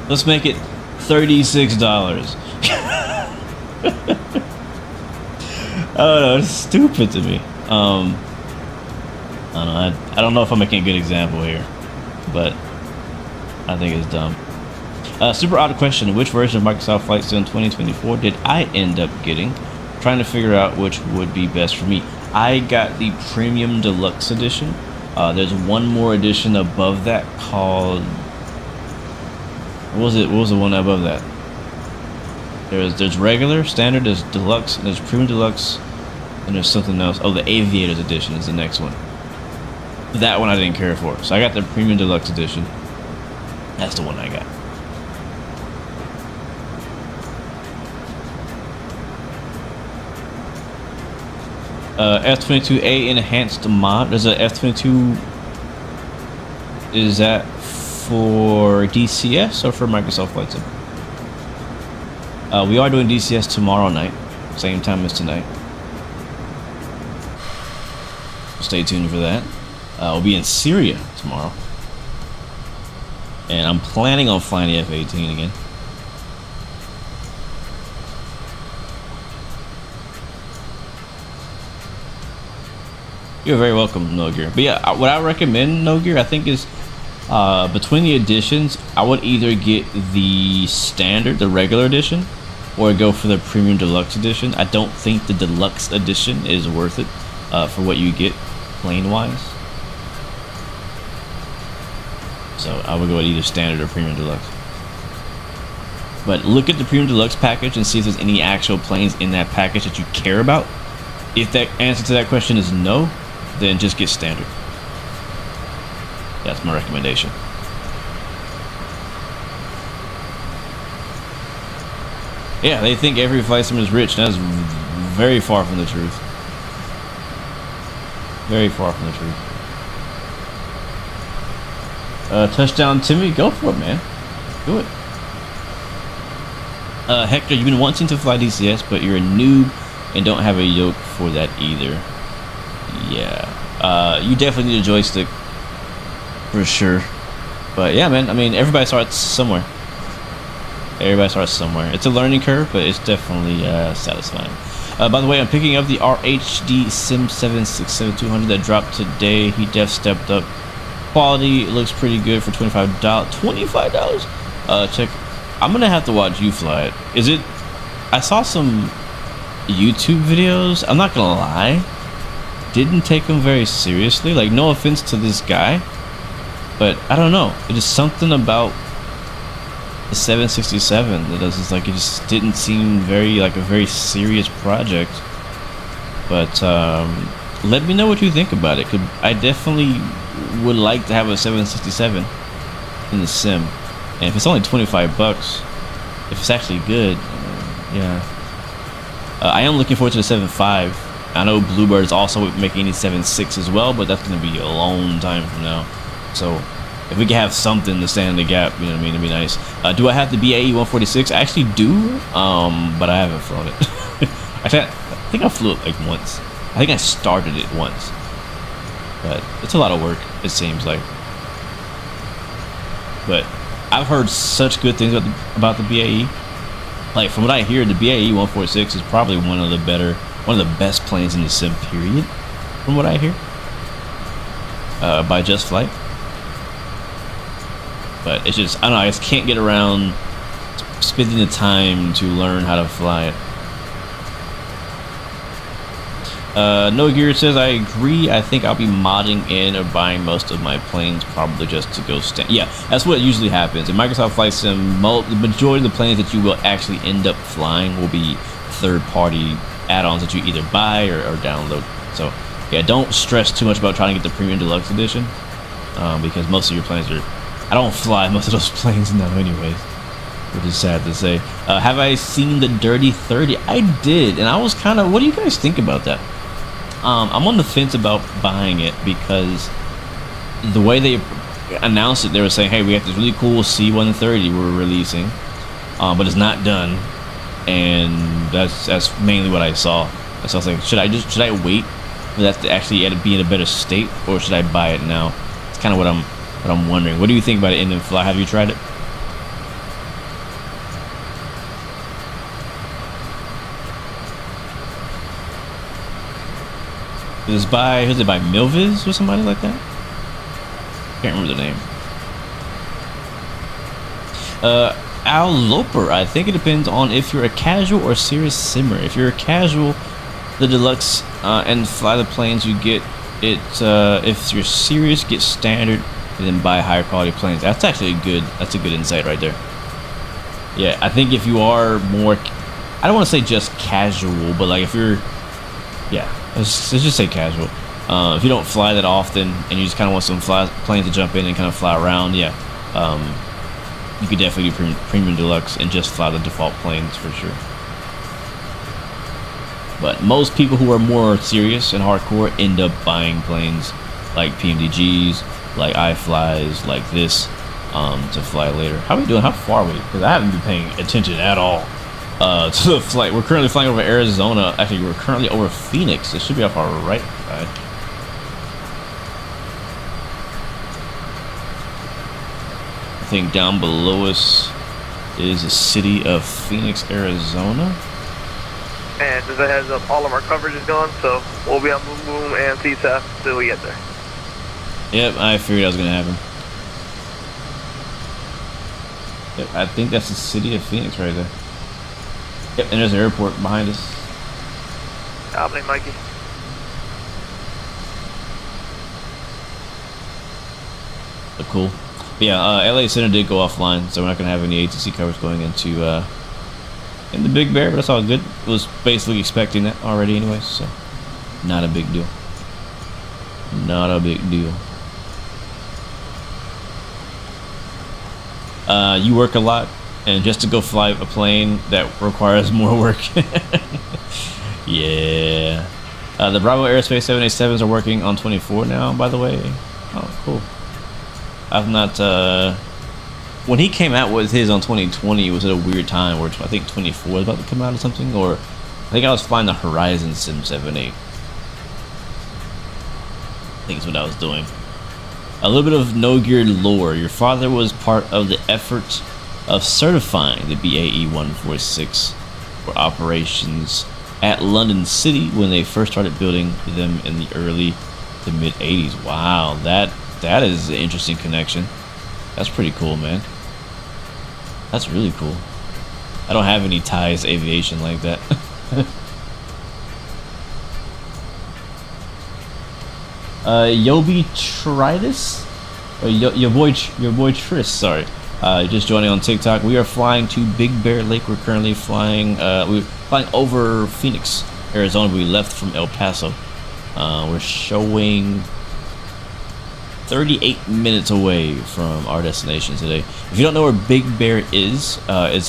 Speaker 1: Let's make it $36. I don't know, it's stupid to me. I don't know. I don't know if I'm making a good example here, but I think it's dumb. Super odd question: which version of Microsoft Flight Sim 2024 did I end up getting? Trying to figure out which would be best for me. I got the Premium Deluxe Edition. There's one more edition above that called, what was it? What was the one above that? There's regular, standard, there's deluxe, there's Premium Deluxe, and there's something else. Oh, the Aviators Edition is the next one. That one I didn't care for, so I got the Premium Deluxe Edition. That's the one I got. F-22A enhanced mod. There's a F-22. Is that for DCS or for Microsoft Flight Sim? We are doing DCS tomorrow night, same time as tonight. Stay tuned for that. We'll be in Syria tomorrow, and I'm planning on flying the F-18 again. You're very welcome, No Gear. But yeah, what I recommend, No Gear, I think is between the editions, I would either get the standard, the regular edition, or go for the Premium Deluxe Edition. I don't think the Deluxe Edition is worth it for what you get plane wise. So I would go with either standard or Premium Deluxe. But look at the Premium Deluxe package and see if there's any actual planes in that package that you care about. If that answer to that question is no, then just get standard. That's my recommendation. Yeah, they think every flight sim is rich. That's very far from the truth. Very far from the truth. Touchdown Timmy, go for it, man. Do it. Hector, you've been wanting to fly DCS, but you're a noob and don't have a yoke for that either. Yeah. You definitely need a joystick. For sure. But yeah, man, I mean, everybody starts somewhere. Everybody starts somewhere. It's a learning curve, but it's definitely satisfying. By the way, I'm picking up the RHD Sim 767-200 that dropped today. He def stepped up. Quality looks pretty good for $25. $25? Check. I'm gonna have to watch you fly it. Is it? I saw some YouTube videos. I'm not gonna lie. Didn't take them very seriously. Like, no offense to this guy, but I don't know. It is something about the 767 that does. It's like it just didn't seem very like a very serious project. But let me know what you think about it. 'Cause I definitely would like to have a 767 in the sim, and if it's only $25, if it's actually good, yeah. I am looking forward to the 7.5. I know Bluebird is also making a 7.6 as well, but that's going to be a long time from now. So if we can have something to stand in the gap, you know what I mean, it'd be nice. Do I have the BAE 146? I actually do, but I haven't flown it. Actually, I think I flew it like once. I think I started it once. But it's a lot of work, it seems like. But I've heard such good things about the BAE. Like, from what I hear, the BAE 146 is probably one of the best planes in the sim, period. From what I hear. By Just Flight. But it's just, I don't know, I just can't get around spending the time to learn how to fly it. No Gear says, I agree. I think I'll be modding in or buying most of my planes, probably just to go stand. Yeah, that's what usually happens. In Microsoft Flight Sim, the majority of the planes that you will actually end up flying will be third-party add-ons that you either buy or download. So, yeah, don't stress too much about trying to get the Premium Deluxe Edition, because most of your planes are... I don't fly most of those planes now anyways, which is sad to say. Have I seen the Dirty 30? I did, and I was kind of... What do you guys think about that? I'm on the fence about buying it because the way they announced it, they were saying, hey, we have this really cool C-130 we're releasing, but it's not done, and that's mainly what I saw. So I was like, should I wait for that to actually be in a better state, or should I buy it now? It's kind of what I'm wondering. What do you think about it in the fly? Have you tried it? Who's it by Milviz or somebody like that? Can't remember the name. Al Loper, I think it depends on if you're a casual or serious simmer. If you're a casual, the deluxe and fly the planes you get it. If you're serious, get standard and then buy higher quality planes. That's actually a good insight right there. Yeah, I think if you are more, I don't want to say just casual, but like if you're, yeah, let's just say casual. If you don't fly that often and you just kind of want some planes to jump in and kind of fly around, yeah, you could definitely do Premium Deluxe and just fly the default planes for sure. But most people who are more serious and hardcore end up buying planes like PMDGs, like iFlies, like this, to fly later. How are we doing? How far are we? Because I haven't been paying attention at all to the flight. We're currently flying over Arizona. Actually, we're currently over Phoenix. It should be off our right side. I think down below us is the city of Phoenix, Arizona.
Speaker 2: And just a heads up, all of our coverage is gone, so we'll be on Boom Boom and CSAF until we get there.
Speaker 1: Yep, I figured that was going to happen. Yep, I think that's the city of Phoenix right there. Yep, and there's an airport behind us.
Speaker 2: I'll blame Mikey.
Speaker 1: But cool. But yeah, LA Center did go offline, so we're not going to have any ATC coverage going into in the Big Bear, but that's all good. It was basically expecting that already anyway, so not a big deal. Not a big deal. You work a lot, and just to go fly a plane that requires more work. Yeah. The Bravo Aerospace 787s are working on 24 now, by the way. Oh, cool. I've not, when he came out with his on 2020, it was at a weird time where I think 24 was about to come out or something, or I think I was flying the Horizon Sim 78. I think is what I was doing. A little bit of no gear lore. Your father was part of the effort of certifying the BAE 146 for operations at London City when they first started building them in the early to mid 80s. Wow, that is an interesting connection. That's pretty cool, man. That's really cool. I don't have any ties to aviation like that. Yobi Tritus, your boy Tris, sorry, just joining on TikTok. We are flying to Big Bear Lake. We're currently flying we're flying over Phoenix, Arizona. We left from El Paso. We're showing 38 minutes away from our destination today. If you don't know where Big Bear is, it's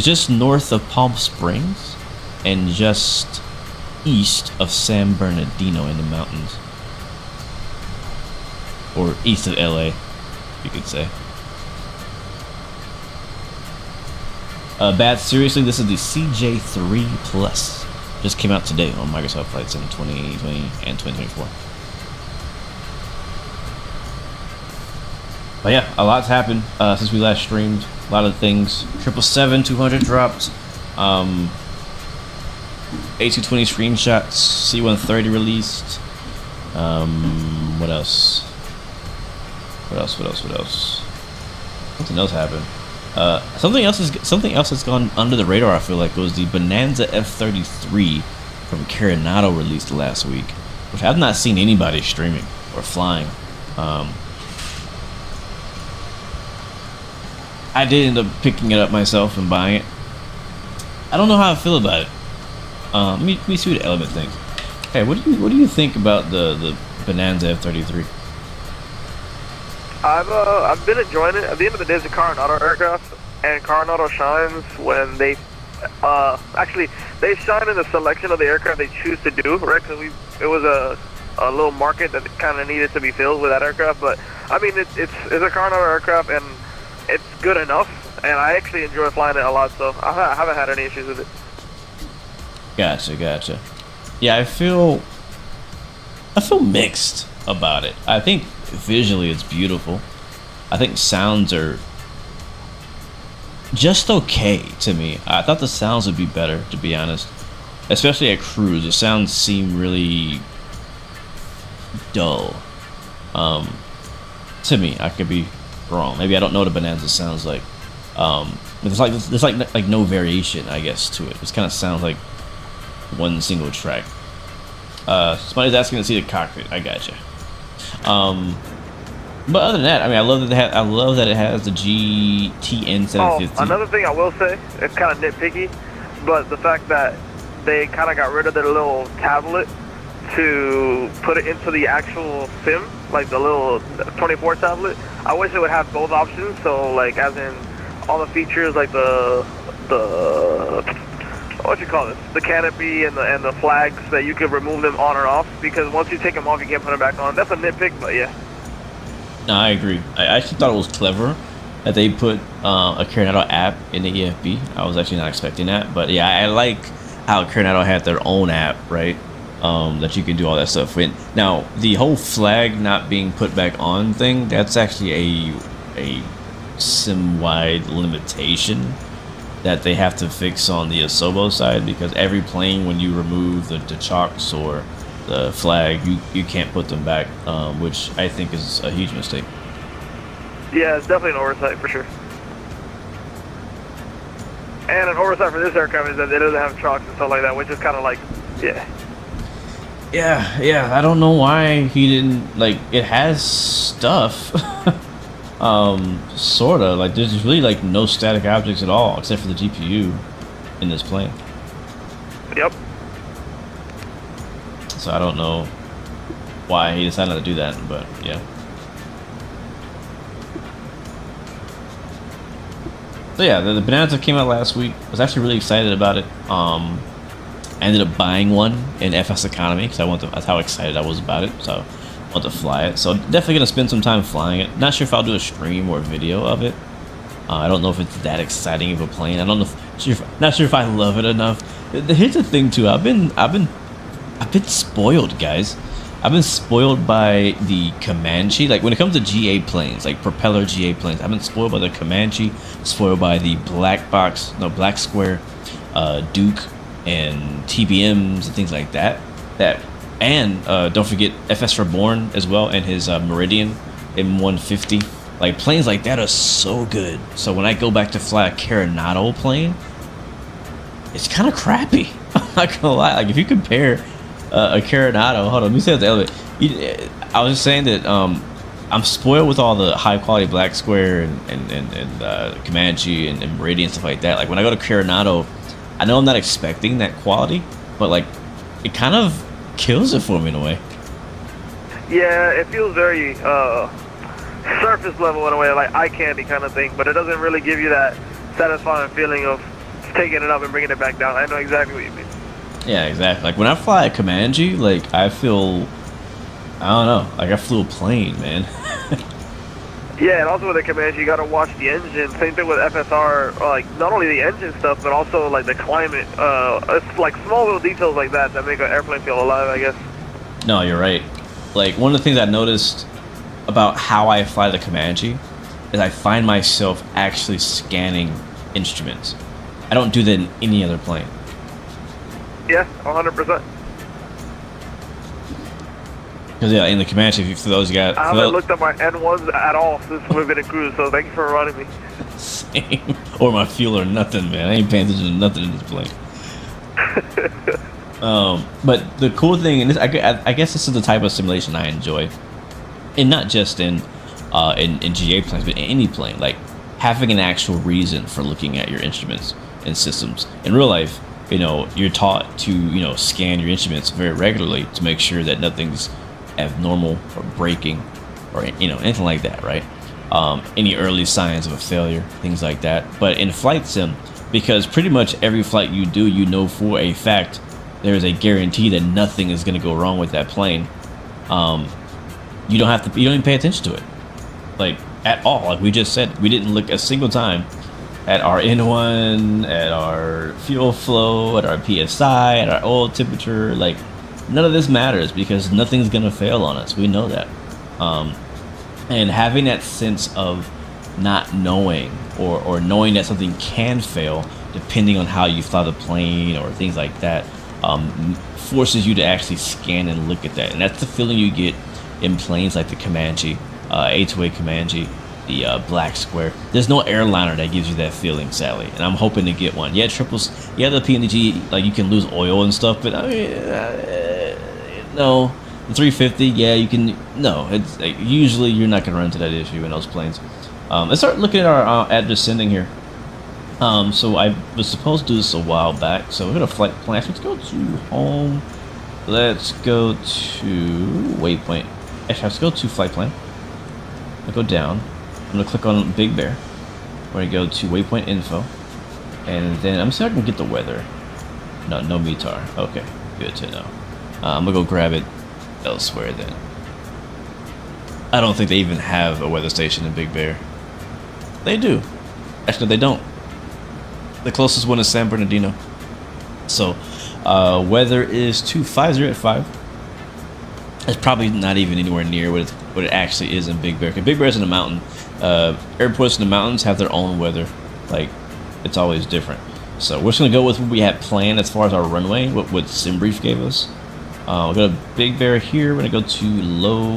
Speaker 1: just north of Palm Springs and just east of San Bernardino in the mountains, or east of LA, you could say. Bat, seriously, this is the CJ3 Plus. Just came out today on Microsoft Flight Sim 2020 and 2024. But yeah, a lot's happened since we last streamed. A lot of things. 777-200 dropped. A220 screenshots. C130 released. What else? What else? Something else happened. Something else that's gone under the radar. I feel like was the Bonanza F-33 from Coronado released last week, which I've not seen anybody streaming or flying. I did end up picking it up myself and buying it. I don't know how I feel about it. Let me see what Element thinks. Hey, what do you think about the Bonanza F-33?
Speaker 2: I've been enjoying it. At the end of the day, it's a Coronado aircraft, and Coronado shines when they shine in the selection of the aircraft they choose to do, right? Because it was a little market that kind of needed to be filled with that aircraft. But I mean, it's a Coronado aircraft, and it's good enough, and I actually enjoy flying it a lot. So I haven't had any issues with it.
Speaker 1: Gotcha. Yeah, I feel mixed about it. I think visually it's beautiful. I think sounds are just okay to me. I thought the sounds would be better, to be honest, especially at cruise. The sounds seem really dull to me. I could be wrong. Maybe I don't know what a Bonanza sounds like. But there's like no variation, I guess, to it. It kind of sounds like one single track. Somebody's asking to see the cockpit. I gotcha. But other than that, I mean, I love that it has the GTN 750.
Speaker 2: Oh, another thing I will say, it's kind of nitpicky, but the fact that they kind of got rid of their little tablet to put it into the actual sim, like the little 24 tablet. I wish it would have both options. So like, as in all the features, like the what you call this, the canopy and the flags, that you could remove them on or off, because once you take them off, you can't put them back on. That's a nitpick, but yeah. No,
Speaker 1: I agree. I actually thought it was clever that they put a Coronado app in the EFB. I was actually not expecting that, but yeah, I like how Coronado had their own app, right? That you can do all that stuff with. Now, the whole flag not being put back on thing, that's actually a sim-wide limitation that they have to fix on the Asobo side, because every plane, when you remove the chocks or the flag, you can't put them back, which I think is a huge mistake.
Speaker 2: Yeah, it's definitely an oversight for sure. And an oversight for this aircraft is that it doesn't have chocks and stuff like that, which is kind of like, yeah. Yeah, I don't know why he didn't, like, it has stuff. Sorta, like, there's really, like, no static objects at all, except for the GPU in this plane. Yep.
Speaker 1: So I don't know why he decided not to do that, but, yeah. So yeah, the Bonanza came out last week. I was actually really excited about it. I ended up buying one in FS Economy because that's how excited I was about it. So I want to fly it. So definitely gonna spend some time flying it. Not sure if I'll do a stream or a video of it. I don't know if it's that exciting of a plane. I don't know. Not sure if I love it enough. Here's the thing too. I've been spoiled, guys. I've been spoiled by the Comanche. Like when it comes to GA planes, like propeller GA planes, I've been spoiled by the Comanche, spoiled by the Black Square, Duke, and TBMs and things like that. And don't forget FS Reborn as well, and his Meridian M150. Like planes like that are so good. So when I go back to fly a Coronado plane, it's kind of crappy. I'm not gonna lie. Like if you compare a Coronado, hold on, let me say that the element. I was just saying that I'm spoiled with all the high quality Black Square and Comanche and Meridian and stuff like that. Like when I go to Coronado, I know I'm not expecting that quality, but like it kind of kills it for me in a way.
Speaker 2: Yeah, it feels very surface level in a way, like eye candy kind of thing, but it doesn't really give you that satisfying feeling of taking it up and bringing it back down. I know exactly what you mean.
Speaker 1: Yeah, exactly. Like when I fly a Comanche, like I feel, I don't know, like I flew a plane, man.
Speaker 2: Yeah, and also with the Comanche, you gotta watch the engine. Same thing with FSR, like not only the engine stuff, but also like the climate. It's like small little details like that that make an airplane feel alive, I guess.
Speaker 1: No, you're right. Like, one of the things I noticed about how I fly the Comanche is I find myself actually scanning instruments. I don't do that in any other plane.
Speaker 2: Yeah, 100%.
Speaker 1: Because yeah, in the Comanche, if you, for those guys,
Speaker 2: I haven't looked at my N1s at all since we've been in cruise, so thank you for reminding me.
Speaker 1: same, or my fuel or nothing, man. I ain't paying attention to nothing in this plane. But the cool thing, and this, I guess this is the type of simulation I enjoy, and not just in GA planes, but in any plane. Like having an actual reason for looking at your instruments and systems. In real life, you know, you're taught to, you know, scan your instruments very regularly to make sure that nothing's abnormal or breaking or, you know, anything like that, right? Any early signs of a failure, things like that. But in flight sim, because pretty much every flight you do, you know for a fact there's a guarantee that nothing is going to go wrong with that plane. You don't even pay attention to it, like at all. Like we just said, we didn't look a single time at our N1, at our fuel flow, at our PSI, at our oil temperature. Like none of this matters because nothing's gonna fail on us. We know that. And having that sense of not knowing or knowing that something can fail depending on how you fly the plane or things like that, forces you to actually scan and look at that. And that's the feeling you get in planes like the Comanche, A2A Comanche, the Black Square. There's no airliner that gives you that feeling, sadly, and I'm hoping to get one. Yeah, triples, yeah, the PNG, like you can lose oil and stuff, but I mean, no, the 350, yeah, you can. No, it's like, usually you're not gonna run into that issue in those planes. Let's start looking at our at descending here. So I was supposed to do this a while back, so we're gonna flight plan. Let's go to home. Let's go to waypoint. Actually, let's go to flight plan. I'll go down. I'm gonna click on Big Bear. We're gonna go to waypoint info, and then I'm seeing if I can get the weather. No METAR. Okay, good to know. I'm gonna go grab it elsewhere then. I don't think they even have a weather station in Big Bear. They do. Actually, they don't. The closest one is San Bernardino. So, weather is 250 at 5. It's probably not even anywhere near what it actually is in Big Bear. Because Big Bear's in the mountain. Airports in the mountains have their own weather. Like, it's always different. So we're just gonna go with what we had planned as far as our runway, what SimBrief gave us. We'll go to Big Bear here. We're gonna go to low.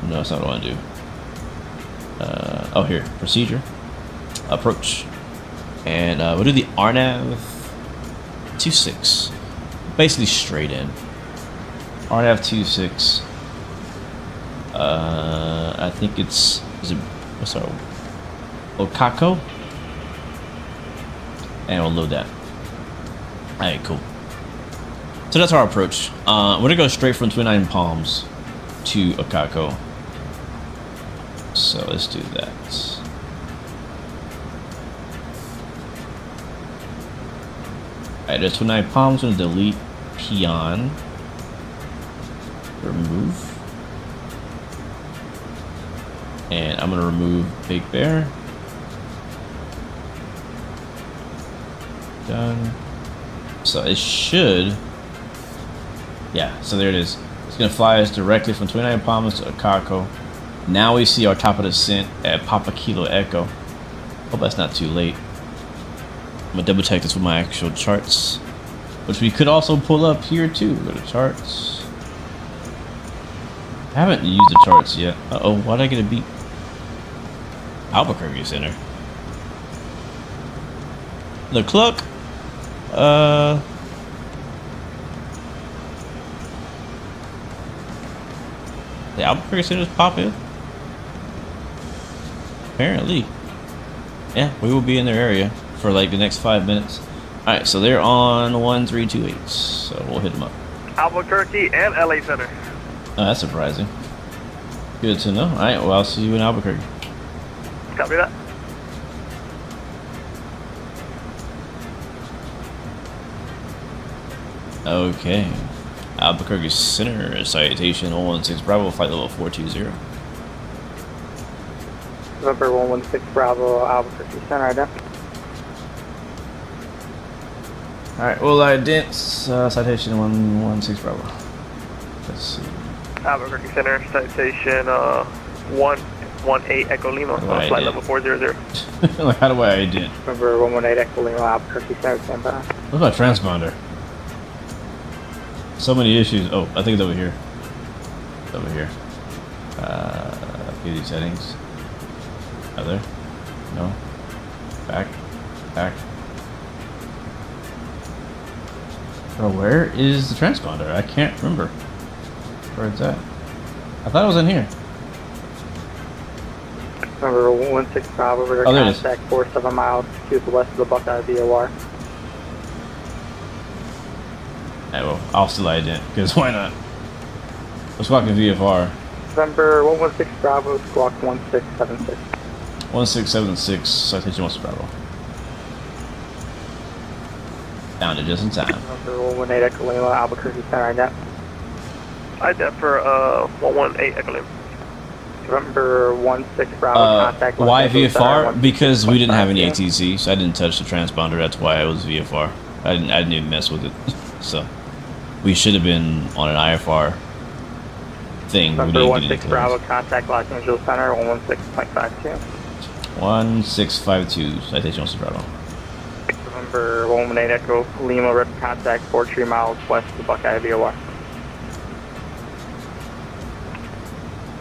Speaker 1: No, that's not what I want to do. Oh, here, procedure, approach, and we'll do the RNAV 26. Basically straight in. RNAV 26. I think is it, what's our Okako? And we'll load that. Alright, cool. So that's our approach. We're gonna go straight from 29 Palms to Okako. So let's do that. Alright, there's 29 Palms. I'm gonna delete Peon. Remove. And I'm gonna remove Big Bear. Done. So it should. Yeah, so there it is. It's gonna fly us directly from 29 Palms to Okako. Now we see our top of descent at Papa Kilo Echo. Hope that's not too late. I'm gonna double check this with my actual charts, which we could also pull up here too. Go to charts. I haven't used the charts yet. Uh-oh, why'd I get a beat? Albuquerque Center. The clock. The Albuquerque Center's popping. Apparently. Yeah, we will be in their area for like the next 5 minutes. Alright, so they're on 1328. So we'll hit them up.
Speaker 2: Albuquerque and LA Center.
Speaker 1: Oh, that's surprising. Good to know. Alright, well, I'll see you in Albuquerque.
Speaker 2: Copy that.
Speaker 1: Okay. Albuquerque Center, Citation 116 Bravo, flight level 420.
Speaker 3: November 116 Bravo, Albuquerque Center, identify.
Speaker 1: Alright, well, Citation 116 Bravo. Let's see.
Speaker 2: Albuquerque Center, citation 118 Echo Lima, flight level 400.
Speaker 1: Like, how do I ident?
Speaker 3: November 118 Echo Lima, Albuquerque Center, standby.
Speaker 1: What's my transponder? So many issues. Oh, I think it's over here. It's over here. PD settings. Other? No. Back. Bro, where is the transponder? I can't remember where it's at. I thought it was in here.
Speaker 3: November 116 Bravo, we're
Speaker 1: there it is.
Speaker 3: contact 47 miles to the west of the Buckeye VOR.
Speaker 1: Yeah, well, I'll still ident, because why not? Let's walk in VFR.
Speaker 3: November 116 Bravo, squawk 1676.
Speaker 1: 1676, citation 1 Bravo. Found it just in time.
Speaker 3: November 118 Echo Lima, Albuquerque Center, identify.
Speaker 2: Ident for 118 Echo Lima.
Speaker 3: November 16 Bravo, contact.
Speaker 1: Why VFR? Because we didn't have any ATC, so I didn't touch the transponder. That's why it was VFR. I didn't even mess with it. So we should have been on an IFR thing.
Speaker 3: November 16 Bravo, contact Los Angeles Center, 116.52.
Speaker 1: 1652, citation 1 Bravo.
Speaker 3: November 118 Echo Lima, rip contact 43 miles west of the Buckeye VOR.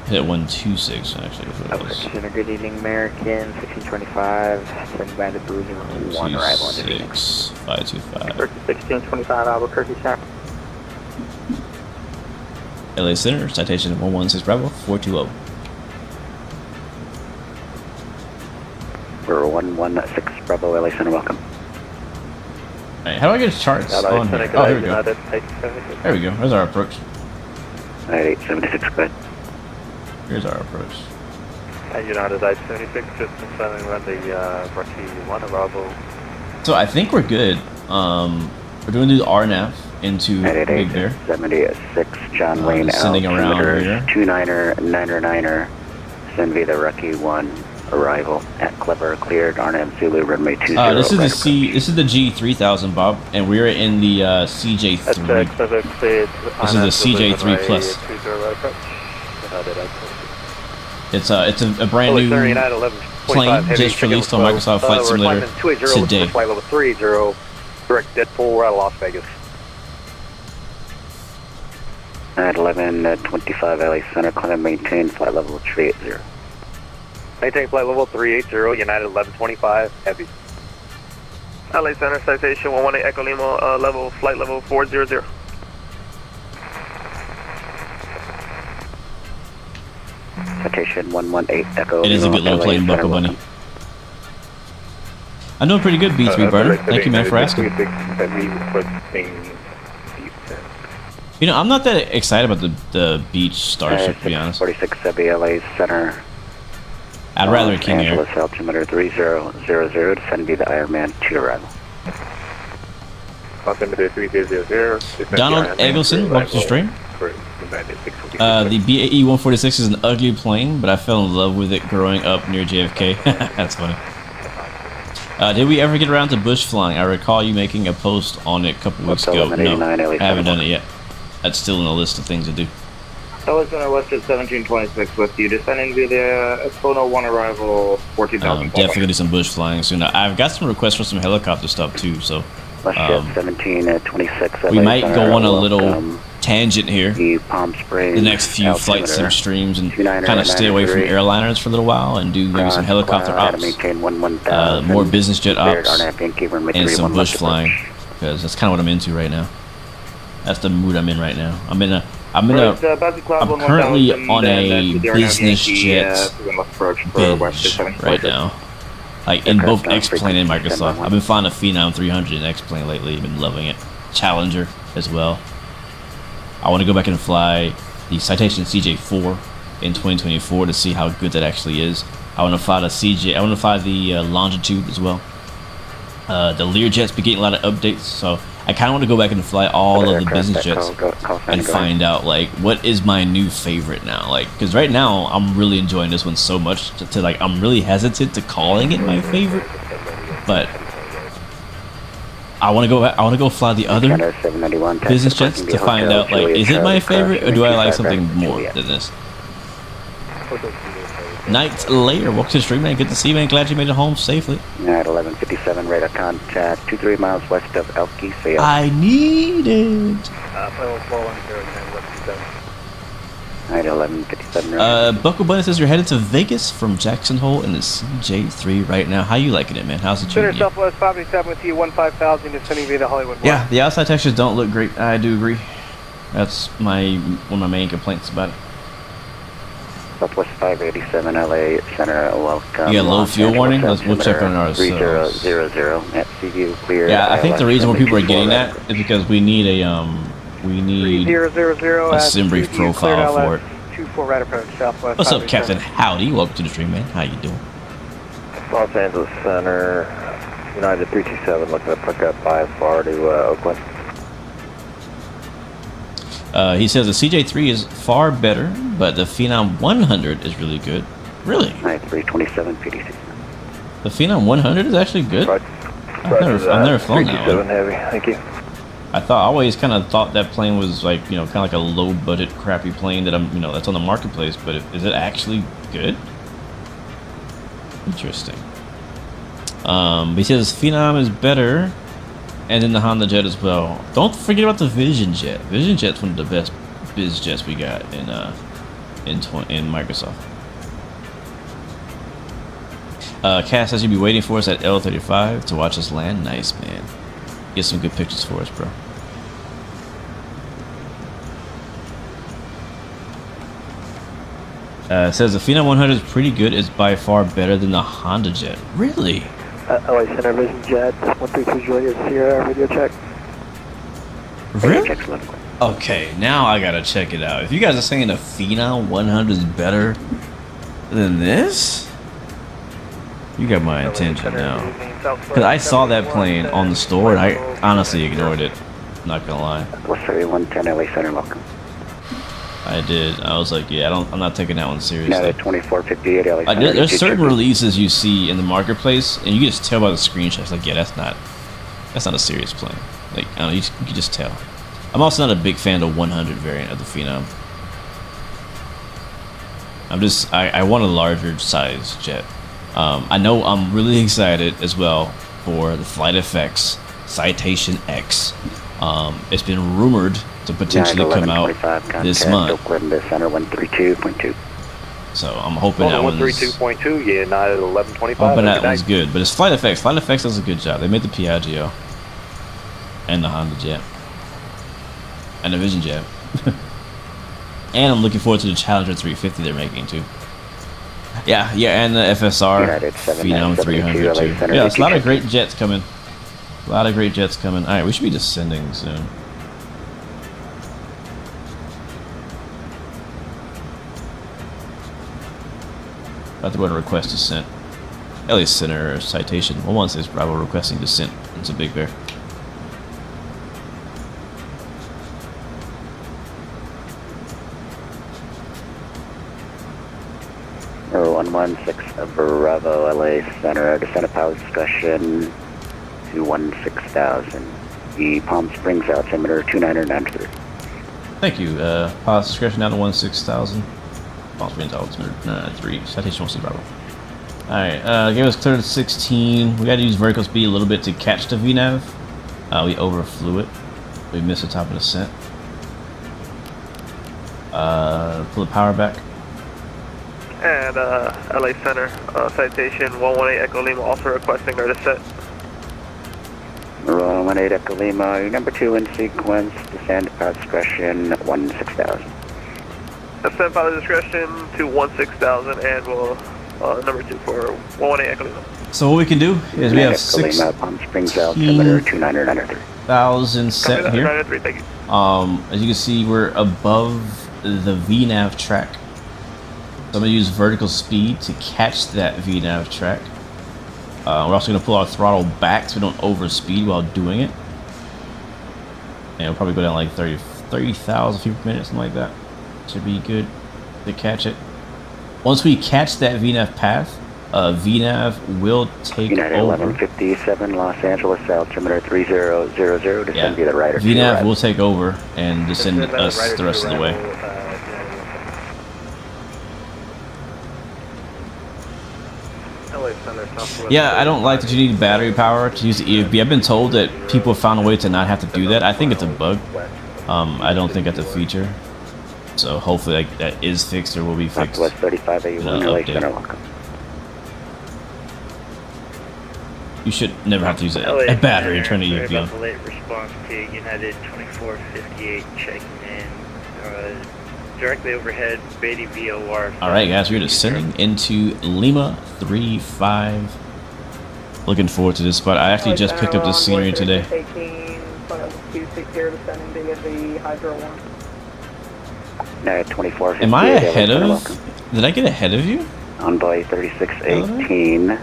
Speaker 1: Hit 126 actually.
Speaker 3: Center, good evening, American 1625, send by the Bruiser 1 arrival in Phoenix.
Speaker 1: 525.
Speaker 3: 1625 Albuquerque Center.
Speaker 1: LA Center, citation 116 Bravo, 420.
Speaker 4: We're 116 Bravo, LA Center, welcome.
Speaker 1: Alright, how do I get charts on here? Oh, here we go. There we go. There's our approach.
Speaker 4: 876, go ahead.
Speaker 1: Here's our approach.
Speaker 5: United 876, just confirming run the Rocky 1 arrival.
Speaker 1: So I think we're good. We're doing the RNAV into Big Bear.
Speaker 4: 76, John Lane,
Speaker 1: sending around here.
Speaker 4: 29er, 9er, send via the Rocky 1 arrival at Clever, cleared, RNAV Zulu, runway 20.
Speaker 1: This is the G3000, Bob, and we're in the CJ3. This is the CJ3 Plus. It's a brand new plane just released on Microsoft Flight Simulator today.
Speaker 5: Flight level 30, direct Deadpool, we're out of Las Vegas.
Speaker 4: At 11:25 LA Center, climb and maintain flight level 380.
Speaker 5: Maintain flight level 380, United 1125, heavy.
Speaker 2: LA Center, citation 118 Echo Lima, flight level 400.
Speaker 4: Citation 118 Echo.
Speaker 1: It is a good little plane, Buckle Bunny. I'm doing pretty good, B3 Burner. Thank you, man, for asking. You know, I'm not that excited about the beach Starship, to be honest.
Speaker 4: 46 LA Center.
Speaker 1: I'd rather King Air.
Speaker 4: Los Angeles altimeter 3000, descend via the Ironman to arrival.
Speaker 5: Altimeter 3000.
Speaker 1: Donald Eggleston, welcome to the stream. The BAE 146 is an ugly plane, but I fell in love with it growing up near JFK. That's funny. Did we ever get around to bush flying? I recall you making a post on it a couple weeks ago. No, I haven't done it yet. That's still in the list of things to do.
Speaker 3: LA Center West at 1726 with you, descending via the Expo 1 arrival 14,000.
Speaker 1: Definitely gonna do some bush flying soon. I've got some requests for some helicopter stuff too, so
Speaker 4: 1726.
Speaker 1: We might go on a little tangent here
Speaker 4: Palm Springs,
Speaker 1: the next few flight sim streams and kind of stay away from airliners for a little while and do maybe some helicopter ops, more business jet ops, and some bush flying, because that's kind of what I'm into right now. That's the mood I'm in right now. I'm currently on a business jet binge right now. Like in both X-Plane and Microsoft. I've been flying a Phenom 300 in X-Plane lately. I've been loving it. Challenger as well. I want to go back and fly the Citation CJ4 in 2024 to see how good that actually is. I want to fly the CJ. I want to fly the Longitude as well. The Learjet's been getting a lot of updates, so I kind of want to go back and fly all of the business jets and find out like what is my new favorite now. Like, because right now I'm really enjoying this one so much to like I'm really hesitant to calling it my favorite, but I want to go fly the other business jets to find out like is it my favorite or do I like something more than this. Night later, welcome to the stream, man. Good to see you, man. Glad you made it home safely.
Speaker 4: At 11:57, radar contact 23 miles west of Elkie. See ya.
Speaker 1: I need it.
Speaker 4: At 11:57.
Speaker 1: Buckle Bunny says you're headed to Vegas from Jackson Hole in the CJ3 right now. How you liking it, man? How's it treating you?
Speaker 2: Southwest 587 with you, 15,000, descending via the Hollywood.
Speaker 1: Yeah, the outside textures don't look great. I do agree. That's one of my main complaints about it.
Speaker 4: Southwest 587, LA Center, welcome.
Speaker 1: You got low fuel warning? We'll check on ours.
Speaker 4: 3000 at CView clear.
Speaker 1: Yeah, I think the reason why people are getting that is because we need a sim brief profile for it.
Speaker 2: 24 right approach, Southwest.
Speaker 1: What's up, Captain Howdy? Welcome to the stream, man. How you doing?
Speaker 5: Los Angeles Center, United 327, looking to pick up by far to Oakland.
Speaker 1: He says the CJ3 is far better, but the Phenom 100 is really good. Really?
Speaker 4: 327 PDC.
Speaker 1: The Phenom 100 is actually good? I've never flown that one.
Speaker 5: Heavy. Thank you.
Speaker 1: I always kind of thought that plane was like, kind of like a low budget crappy plane that that's on the marketplace, but is it actually good? Interesting. He says Phenom is better, and then the Honda Jet as well. Don't forget about the Vision Jet. Vision Jet's one of the best biz jets we got in Microsoft. Cass says you'll be waiting for us at L35 to watch us land. Nice, man. Get some good pictures for us, bro. Says the Phenom 100 is pretty good. It's by far better than the Honda Jet. Really?
Speaker 5: LA Center Vision Jet, 132 Juliet Sierra, radio check.
Speaker 1: Really? Okay, now I gotta check it out. If you guys are saying the Phenom 100 is better than this, you got my attention now. Because I saw that plane on the store and I honestly ignored it. Not gonna lie.
Speaker 4: West 3110 LA Center, welcome.
Speaker 1: I did. I was like, yeah, I'm not taking that one seriously.
Speaker 4: Now at 2458 LA Center.
Speaker 1: There's certain releases you see in the marketplace, and you can just tell by the screenshots. Like, yeah, that's not a serious plane. Like, I don't know, you can just tell. I'm also not a big fan of the 100 variant of the Phenom. I want a larger size jet. I know I'm really excited as well for the Flight FX Citation X. It's been rumored to potentially come out this month.
Speaker 4: Oakland Center 132.2.
Speaker 1: So I'm hoping that one's
Speaker 5: 132.2, yeah, United 1125.
Speaker 1: Hoping that one's good, but it's Flight FX. Flight FX does a good job. They made the Piaggio and the Honda Jet and the Vision Jet. And I'm looking forward to the Challenger 350 they're making too. Yeah, and the FSR Phenom 300 too. Yeah, there's a lot of great jets coming. A lot of great jets coming. All right, we should be descending soon. About to go and request descent. LA Center Citation 116 Bravo requesting descent. It's a Big Bear.
Speaker 4: Or 116 Bravo LA Center, descent of power discussion to 16,000. The Palm Springs altimeter 2993.
Speaker 1: Thank you. Pause discretion down to 16,000. Palm Springs altimeter 993. Citation 116 Bravo. Alright, gave us clear to 16. We got to use vertical speed a little bit to catch the VNAV. We overflew it. We missed the top of the descent. Pull the power back.
Speaker 2: And LA Center, Citation 118 Echo Lima also requesting our descent.
Speaker 4: 118 Echo Lima, your number 2 in sequence, descend power discretion 16,000.
Speaker 2: Descent power discretion to 16,000 and we'll number 2 for 118 Echo Lima.
Speaker 1: So what we can do is we have
Speaker 4: 16,000
Speaker 1: set here. As you can see, we're above the VNAV track. So I'm going to use vertical speed to catch that VNAV track. We're also going to pull our throttle back so we don't overspeed while doing it. And it'll probably go down like 30,000 feet per minute, something like that. Should be good to catch it. Once we catch that VNAV path, VNAV will take
Speaker 4: United
Speaker 1: over.
Speaker 4: 1157 Los Angeles, altimeter 3000, descend via the right or to the
Speaker 1: VNAV
Speaker 4: right.
Speaker 1: will take over and descend us the rest of the way. Yeah, I don't like that you need battery power to use the EFB. I've been told that people have found a way to not have to do that. I think it's a bug. I don't think it's a feature. So hopefully like, that is fixed or will be fixed.
Speaker 4: Southwest 3581, LA Center, welcome.
Speaker 6: You
Speaker 1: should never have to use a battery and turn the EFB on.
Speaker 6: Late response to United 2458 checking in. Directly overhead, Beatty VOR.
Speaker 1: Alright guys, we're descending into Lima 35. Looking forward to this spot. I actually just picked up this scenery today. Am I ahead of? Did I get ahead of you?
Speaker 4: Envoy 3618,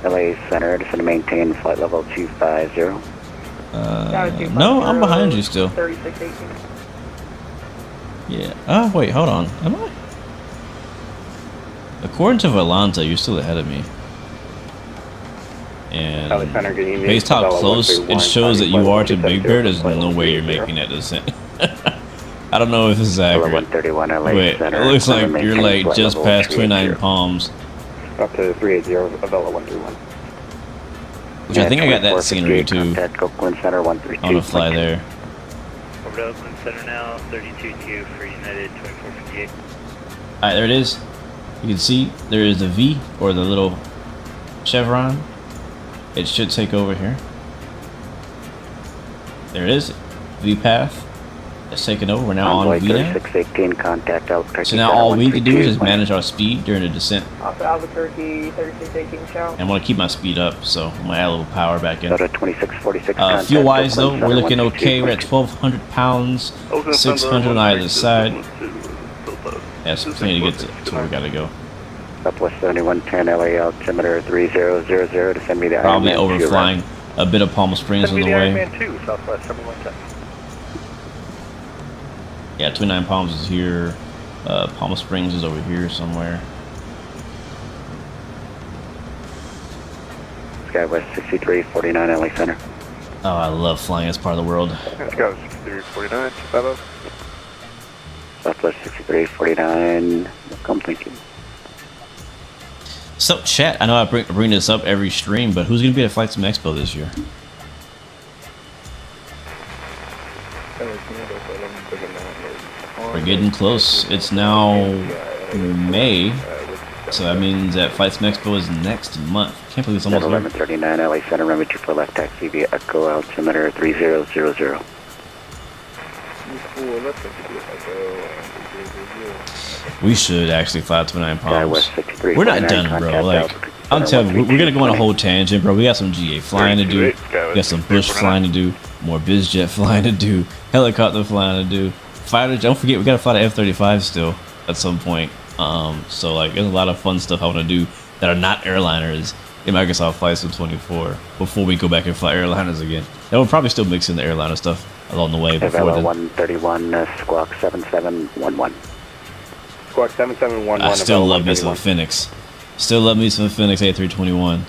Speaker 4: LA Center, descend to maintain flight level 250.
Speaker 1: No, I'm behind you still.
Speaker 7: 3618.
Speaker 1: Yeah. Oh, wait, hold on. Am I? According to Volanta, you're still ahead of me. And based how close it shows that you are to Big Bear, there's no way you're making that descent. I don't know if this is accurate.
Speaker 4: 131 LA
Speaker 1: Wait,
Speaker 4: Center,
Speaker 1: it looks like you're like
Speaker 4: flight
Speaker 1: just
Speaker 4: level
Speaker 1: past 29
Speaker 4: 380.
Speaker 1: Palms.
Speaker 5: Up to 380 Avella 131.
Speaker 1: Which I think I got that scenery too.
Speaker 4: Contact Oakland Center 132.
Speaker 1: On the fly there.
Speaker 6: Over to Oakland Center now, 32-2 for United 2458.
Speaker 1: Alright, there it is. You can see there is the V or the little chevron. It should take over here. There it is. V path. It's taken over. We're now on VNAV.
Speaker 4: 3618, contact Albuquerque.
Speaker 1: So now all we need to do is just manage our speed during the descent.
Speaker 7: Off Albuquerque, 3618 show.
Speaker 1: And I want to keep my speed up, so I'm going to add a little power back in.
Speaker 4: 2646,
Speaker 1: Fuel wise though, we're looking okay. We're at 1,200 pounds, 600 on either side. Yeah, so plenty to get to where we gotta go.
Speaker 4: Southwest 7110, LA altimeter 3000, descend me the
Speaker 1: Probably
Speaker 4: Ironman 2
Speaker 1: overflying a bit of Palm Springs on the way.
Speaker 5: Ironman 2, Southwest 7110.
Speaker 1: Yeah, 29 Palms is here. Palm Springs is over here somewhere.
Speaker 4: Skywest 6349, LA Center.
Speaker 1: Oh, I love flying this part of the world.
Speaker 5: Skywest 6349, Chicago.
Speaker 4: Southwest 6349, welcome, thank you.
Speaker 1: So, chat, I know I bring this up every stream, but who's going to be at Flight Sim Expo this year? We're getting close. It's now May, so that means that Flight Sim Expo is next month. Can't believe it's almost there.
Speaker 4: 1139, LA Center, runway 24 left taxi via Echo altimeter 3000.
Speaker 1: We should actually fly 29 Palms.
Speaker 4: Skywest 6349,
Speaker 1: We're not done, bro. Like, I'm telling you, we're gonna go on a whole tangent, bro. We got some GA flying to do. We got some bush flying to do. More BizJet flying to do. Helicopter flying to do. Fighter. Don't forget, we gotta fly the F-35 still at some point. So like, there's a lot of fun stuff I want to do that are not airliners in Microsoft Flight Sim 24 before we go back and fly airliners again. And we'll probably still mix in the airliner stuff along the way before
Speaker 4: Avella
Speaker 1: then.
Speaker 4: 131, Squawk 7711.
Speaker 5: Squawk 7711.
Speaker 1: I still love me some Phoenix. Still love me some Phoenix A321.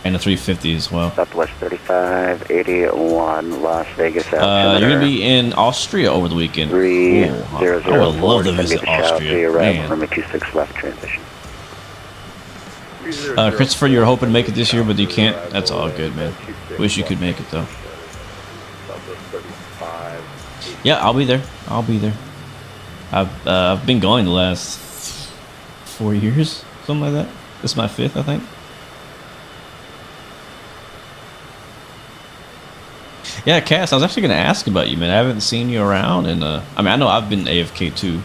Speaker 1: And the 350 as well.
Speaker 4: Southwest 3581, Las Vegas.
Speaker 1: You're gonna be in Austria over the weekend.
Speaker 4: 3004.
Speaker 1: I would love to visit Austria. Man.
Speaker 4: Runway 26 left transition.
Speaker 1: Christopher, you were hoping to make it this year, but you can't. That's all good, man. Wish you could make it though. Yeah, I'll be there. I'll be there. I've been going the last 4 years, something like that. This is my 5th, I think. Yeah, Cass, I was actually gonna ask about you, man. I haven't seen you around, and I mean, I know I've been AFK too,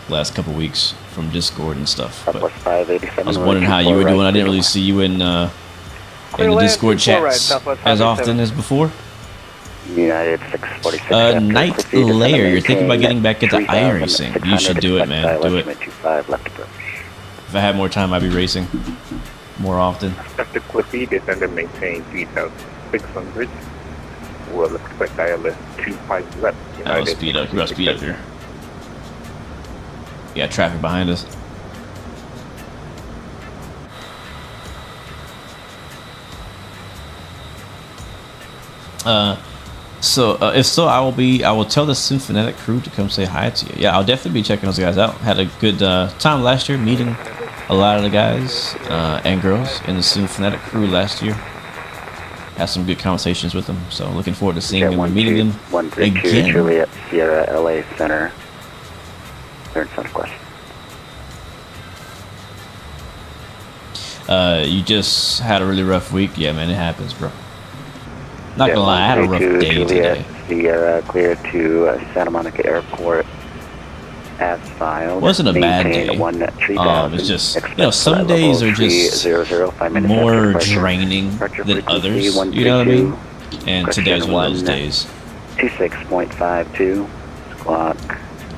Speaker 1: last couple weeks from Discord and stuff. But
Speaker 4: Southwest 587.
Speaker 1: I was wondering how you were doing. I didn't really see you in the Discord chats as often as before.
Speaker 4: United 646.
Speaker 1: Night Layer, you're thinking about getting back into iRacing. You should do it, man. Do it.
Speaker 4: 25 left approach.
Speaker 1: If I had more time, I'd be racing more often.
Speaker 5: Expected quickly, descend and maintain 3,600. Well, looks like ILS 25 left.
Speaker 1: I'll speed up. We'll speed up here. Yeah, traffic behind us. If so, I will tell the Symphonetic crew to come say hi to you. Yeah, I'll definitely be checking those guys out. Had a good time last year meeting a lot of the guys and girls in the Symphonetic crew last year. Had some good conversations with them, so looking forward to seeing them and meeting them
Speaker 4: 132
Speaker 1: again.
Speaker 4: Juliet Sierra LA Center. Third Southwest.
Speaker 1: You just had a really rough week. Yeah, man, it happens, bro. Not gonna lie, I had a rough day
Speaker 4: Juliet
Speaker 1: today.
Speaker 4: Sierra clear to Santa Monica Airport. As filed.
Speaker 1: Wasn't a bad day. It's just, you know, some days are just more draining than others. You know what I mean? And today was one of those days.
Speaker 4: 26.52 squawk.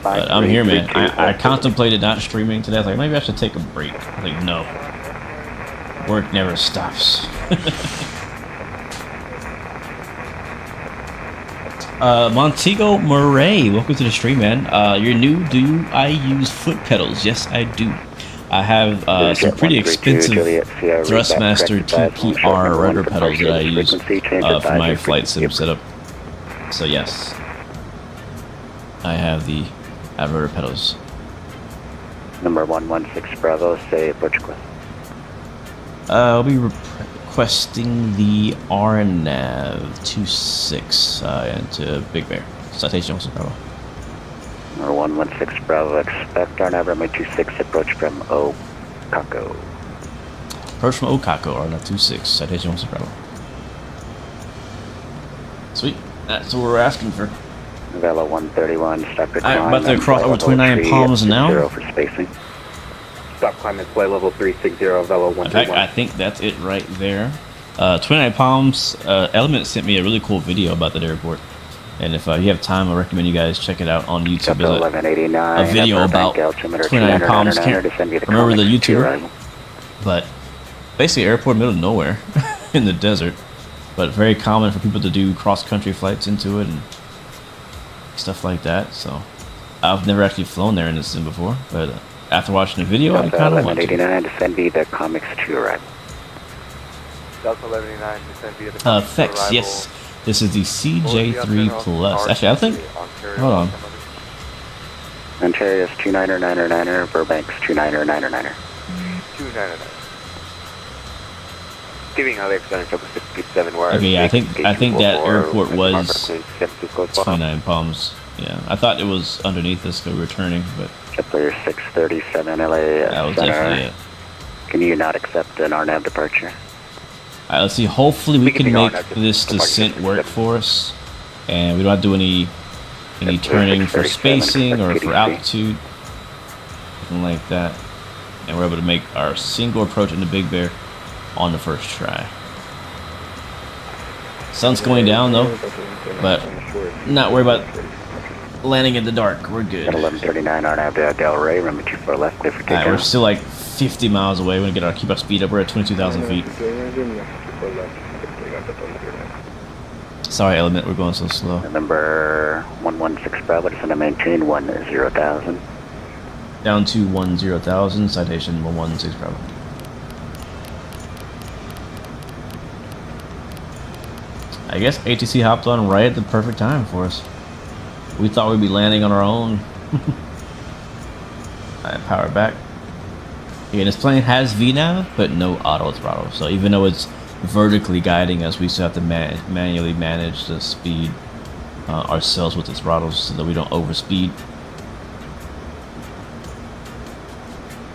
Speaker 1: But I'm here, man. I contemplated not streaming today. I was like, maybe I should take a break. I was like, no. Work never stops. Montego Murray, welcome to the stream, man. You're new. Do I use foot pedals? Yes, I do. I have some pretty expensive Thrustmaster 2PR rudder pedals that I use for my flight sim setup. So yes, I have the rudder pedals.
Speaker 4: Number 116 Bravo, say approach request.
Speaker 1: I'll be requesting the RNAV 26 into Big Bear. Citation also Bravo.
Speaker 4: Number 116 Bravo, expect RNAV runway 26 approach from Okako.
Speaker 1: Approach from Okako, RNAV 26, Citation also Bravo. Sweet, that's what we're asking for.
Speaker 4: Velo 131, stop your climb.
Speaker 1: I'm about to cross over 29 Palms now.
Speaker 4: Zero for spacing.
Speaker 5: Stop climbing flight level 360, Velo 131.
Speaker 1: In fact, I think that's it right there. 29 Palms, Element sent me a really cool video about that airport. And if you have time, I recommend you guys check it out on YouTube. There's a video about 29 Palms. Can't remember the YouTuber. But basically airport in the middle of nowhere in the desert. But very common for people to do cross-country flights into it and stuff like that. So I've never actually flown there in the sim before. But after watching the video, I kind of want to.
Speaker 4: 1189, descend via the comics to arrival.
Speaker 5: Delta 1189, descend via the comics to
Speaker 1: Fex,
Speaker 5: arrival.
Speaker 1: yes. This is the CJ3 Plus. Actually, I think. Hold on.
Speaker 4: Ontario's 299er, Burbank's 299er.
Speaker 5: 299. Giving Alexander 657 wire.
Speaker 1: Okay, yeah, I think that airport was 29 Palms. Yeah, I thought it was underneath us because we were turning, but
Speaker 4: JetBlue 637 LA
Speaker 1: that was definitely it.
Speaker 4: Can you not accept an RNAV departure?
Speaker 1: Alright, let's see. Hopefully we can make this descent work for us, and we don't have to do any turning for spacing or for altitude, anything like that. And we're able to make our single approach into Big Bear on the first try. Sun's going down though, but not worried about landing in the dark. We're good.
Speaker 4: At 1139 RNAV to Del Rey, runway 24 left, clear for takeoff.
Speaker 1: We're still like 50 miles away. We're gonna keep our speed up. We're at 22,000 feet. Sorry, Element, we're going so slow.
Speaker 4: Number 116 Bravo, descend to maintain 10,000.
Speaker 1: Down to 10,000, citation 116 Bravo. I guess ATC hopped on right at the perfect time for us. We thought we'd be landing on our own. Alright, power back. Again, this plane has VNAV, but no auto throttle. So even though it's vertically guiding us, we still have to manually manage the speed ourselves with the throttles so that we don't overspeed.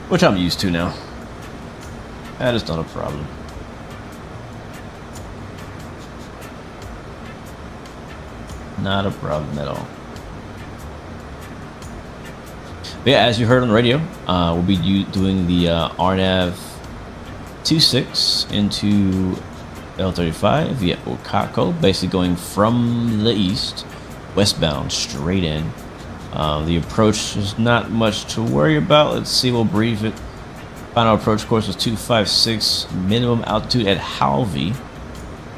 Speaker 1: Which I'm used to now. That is not a problem. Not a problem at all. But yeah, as you heard on the radio, we'll be doing the RNAV 26 into L35 via Okako, basically going from the east, westbound, straight in. The approach is not much to worry about. Let's see, we'll brief it. Final approach course was 256, minimum altitude at Halvey.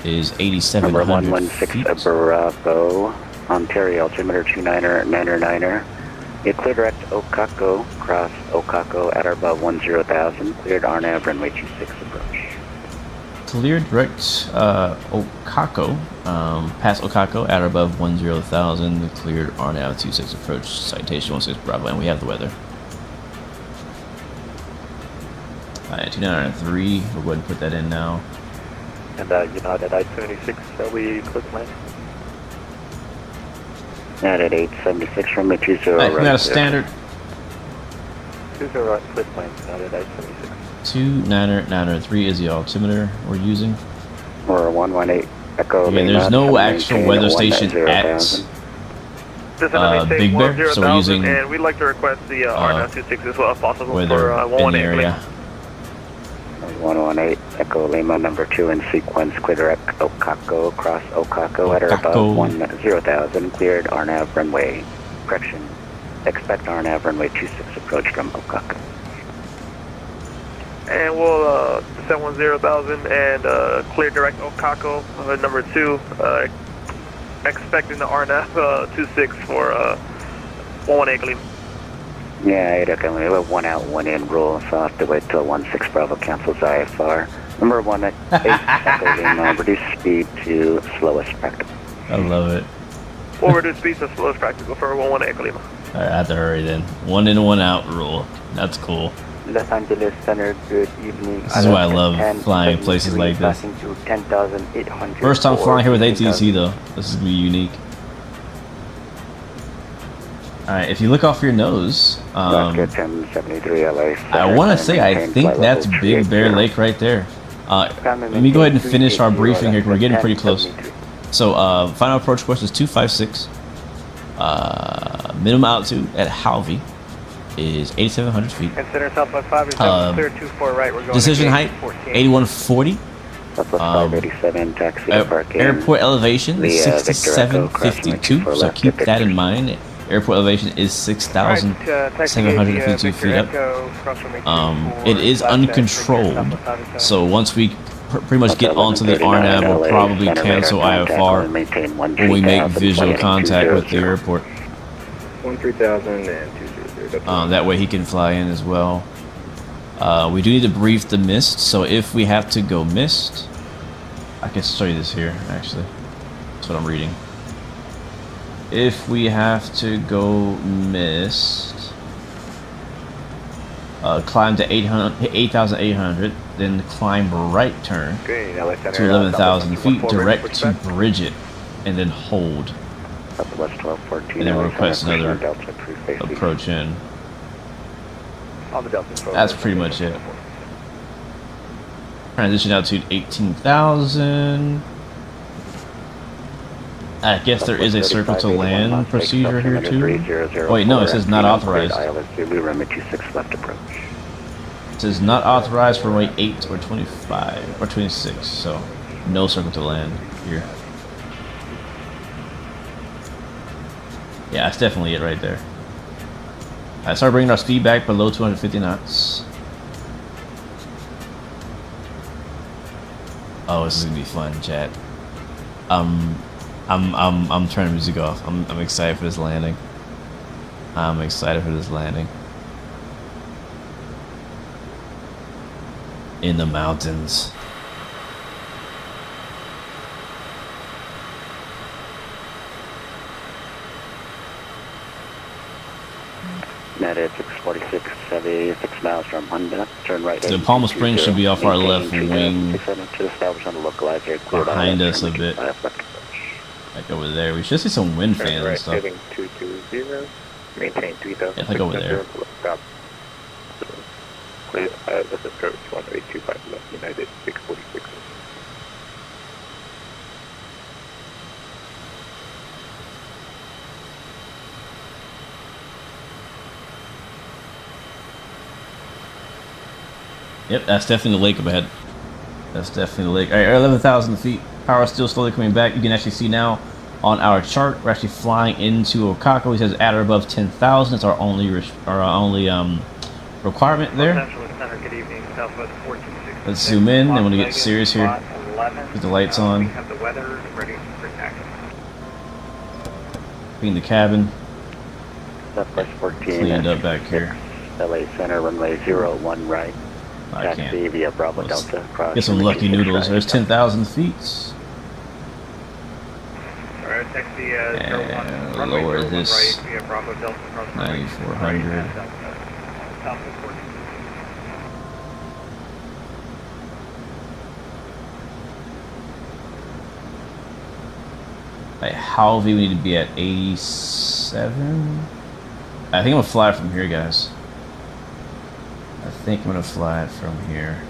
Speaker 1: is
Speaker 4: Number
Speaker 1: 8,700
Speaker 4: 116
Speaker 1: feet.
Speaker 4: Bravo, Ontario, altimeter 29er. It cleared direct Okako, cross Okako at or above 10,000. Cleared RNAV, runway 26 approach.
Speaker 1: Cleared direct Okako, past Okako at or above 10,000. Cleared RNAV 26 approach. Citation 16 Bravo, and we have the weather. Alright, 293. We'll go ahead and put that in now.
Speaker 5: And United I-76, shall we click land?
Speaker 4: United 876 from the 20
Speaker 1: Alright, we
Speaker 4: right.
Speaker 1: got a standard
Speaker 5: 20 right, click land, United I-76.
Speaker 1: 2993 is the altimeter we're using.
Speaker 4: Or 118 Echo.
Speaker 1: Again, there's no actual weather station at Big Bear, so we're using
Speaker 2: and we'd like to request the R926 as well if possible
Speaker 1: weather
Speaker 2: for
Speaker 1: in the
Speaker 2: 118
Speaker 1: area.
Speaker 4: 118 Echo Lima number 2 in sequence. Clear direct Okako, cross Okako at or above 10,000. Cleared RNAV runway. Correction. Expect RNAV runway 26 approach from Okako.
Speaker 2: And we'll descend 10,000 and clear direct Okako, number 2, expecting the RNAV 26 for 118 Lima.
Speaker 4: Yeah, it okay. We have 1 out, 1 in rule, so I'll have to wait till 16 Bravo cancels IFR. Number 18 Echo Lima, reduce speed to slowest practical.
Speaker 1: I love it.
Speaker 2: We'll reduce speed to slowest practical for 118 Lima.
Speaker 1: Alright, I have to hurry then. 1 in, 1 out rule. That's cool.
Speaker 3: Los Angeles Center, good evening.
Speaker 1: This is why I love flying places like this.
Speaker 3: To 10,800.
Speaker 1: First time flying here with ATC though. This is gonna be unique. Alright, if you look off your nose, I want to say I think that's Big Bear Lake right there. Let me go ahead and finish our briefing here. We're getting pretty close. So, final approach course is 256. Minimum altitude at Halvey is 8,700 feet.
Speaker 2: And center southwest 5 is clear 24 right. We're going
Speaker 1: Decision height 8140. Airport elevation is 6752. So keep that in mind. Airport elevation is 6,752 feet up. It is uncontrolled, so once we pretty much get onto the RNAV, we'll probably cancel IFR when we make visual contact with the airport.
Speaker 5: 13,000 and 200.
Speaker 1: That way he can fly in as well. We do need to brief the mist, so if we have to go mist, I can show you this here actually. That's what I'm reading. If we have to go mist, climb to 8,800, then climb right turn to 11,000 feet, direct to Bridget, and then hold. And then request another approach in. That's pretty much it. Transition altitude 18,000. I guess there is a circle to land procedure here too. Oh wait, no, it says not authorized. It says not authorized for runway 8 or 25 or 26, so no circle to land here. Yeah, that's definitely it right there. Alright, start bringing our speed back below 250 knots. Oh, this is gonna be fun, chat. I'm turning music off. I'm excited for this landing. I'm excited for this landing. In the mountains.
Speaker 4: United 646, 76 miles from Honda. Turn right.
Speaker 1: The Palm Springs should be off our left wing, behind us a bit. Like over there. We should see some wind fans and stuff.
Speaker 5: Maintain 3,000.
Speaker 1: Yeah, like over there.
Speaker 5: Please, this is approach 1825 left, United 646.
Speaker 1: Yep, that's definitely the lake up ahead. That's definitely the lake. Alright, 11,000 feet. Power still slowly coming back. You can actually see now on our chart, we're actually flying into Okako. He says at or above 10,000. It's our only requirement there. Let's zoom in, and when we get serious here.
Speaker 6: 11.
Speaker 1: Put the lights on.
Speaker 6: We have the weather ready for taxi.
Speaker 1: Clean the cabin.
Speaker 4: Southwest 14.
Speaker 1: Cleaned up back here.
Speaker 4: LA Center, runway 01 right.
Speaker 1: I
Speaker 4: Taxi
Speaker 1: can't.
Speaker 4: via Bravo
Speaker 1: Let's
Speaker 4: Delta. Cross
Speaker 1: get some
Speaker 4: runway
Speaker 1: lucky
Speaker 4: 26
Speaker 1: noodles.
Speaker 4: right.
Speaker 1: There's 10,000 feet.
Speaker 6: Alright, taxi
Speaker 1: And
Speaker 6: 01, runway
Speaker 1: lower
Speaker 6: 01
Speaker 1: this
Speaker 6: right via Bravo Delta cross runway
Speaker 1: 9400.
Speaker 6: right at Delta. Southwest 14.
Speaker 1: Like, how we need to be at 87? I think I'm gonna fly it from here, guys. I think I'm gonna fly it from here.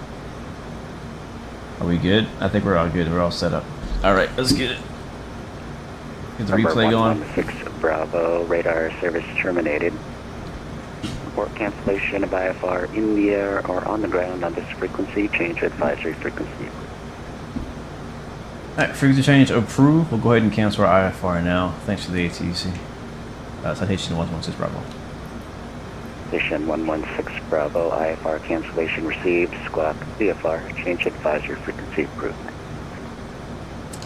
Speaker 1: Are we good? I think we're all good. We're all set up. Alright, let's get it. Get the replay going.
Speaker 4: 116 Bravo, radar service terminated. Report cancellation of IFR in the air or on the ground on this frequency. Change advisory frequency.
Speaker 1: Alright, frequency change approved. We'll go ahead and cancel our IFR now. Thanks for the ATC. Citation 116 Bravo.
Speaker 4: Citation 116 Bravo, IFR cancellation received. Squawk VFR, change advisory frequency approved.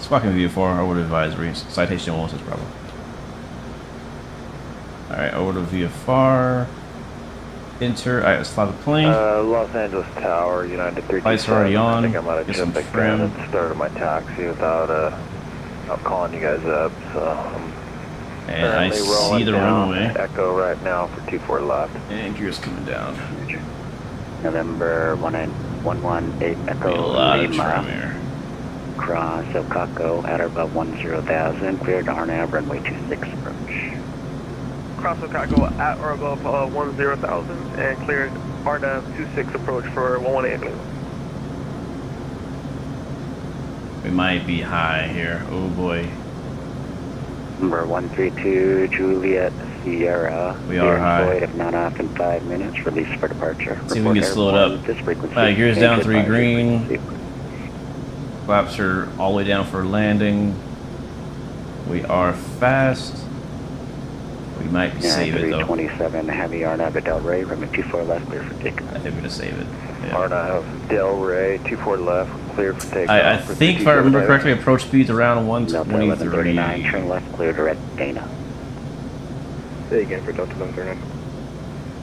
Speaker 1: Squawking VFR, over to advisory. Citation 116 Bravo. Alright, over to VFR. Enter. Alright, let's fly the plane.
Speaker 5: Los Angeles Tower, United 327.
Speaker 1: Lights are already on.
Speaker 5: I think I might have
Speaker 1: Get some
Speaker 5: jumped back
Speaker 1: trim.
Speaker 5: down and started my taxi without calling you guys up. So I'm
Speaker 1: And I
Speaker 5: currently
Speaker 1: see
Speaker 5: rolling
Speaker 1: the
Speaker 5: down
Speaker 1: runway.
Speaker 5: Echo right now for 24 left.
Speaker 1: And gear's coming down.
Speaker 4: November 118
Speaker 1: Be a
Speaker 4: Echo
Speaker 1: lot of trim
Speaker 4: Lima.
Speaker 1: here.
Speaker 4: Cross Ocaco at or above 10,000. Cleared RNAV runway 26 approach.
Speaker 2: Cross Chicago at or above 10,000 and cleared RNAV 26 approach for 118.
Speaker 1: We might be high here. Oh boy.
Speaker 4: Number 132 Juliet Sierra.
Speaker 1: We are high.
Speaker 4: Employed if not off in 5 minutes. Release for departure.
Speaker 1: See if we can slow it up.
Speaker 4: This frequency.
Speaker 1: Alright, gears down,
Speaker 4: change
Speaker 1: 3
Speaker 4: advisory
Speaker 1: green.
Speaker 4: frequency.
Speaker 1: Flaps are all the way down for landing. We are fast. We might save it though.
Speaker 4: 327 Heavy RNAV at Del Rey. Runway 24 left. Clear for takeoff.
Speaker 1: I think we're gonna save it. Yeah.
Speaker 5: Arnav, Del Rey, 24 left, clear for takeoff.
Speaker 1: I think if I remember correctly, approach speed's around
Speaker 4: Delta 1139.
Speaker 1: 123.
Speaker 4: Turn left. Clear direct Dana.
Speaker 5: Say again for Delta 139.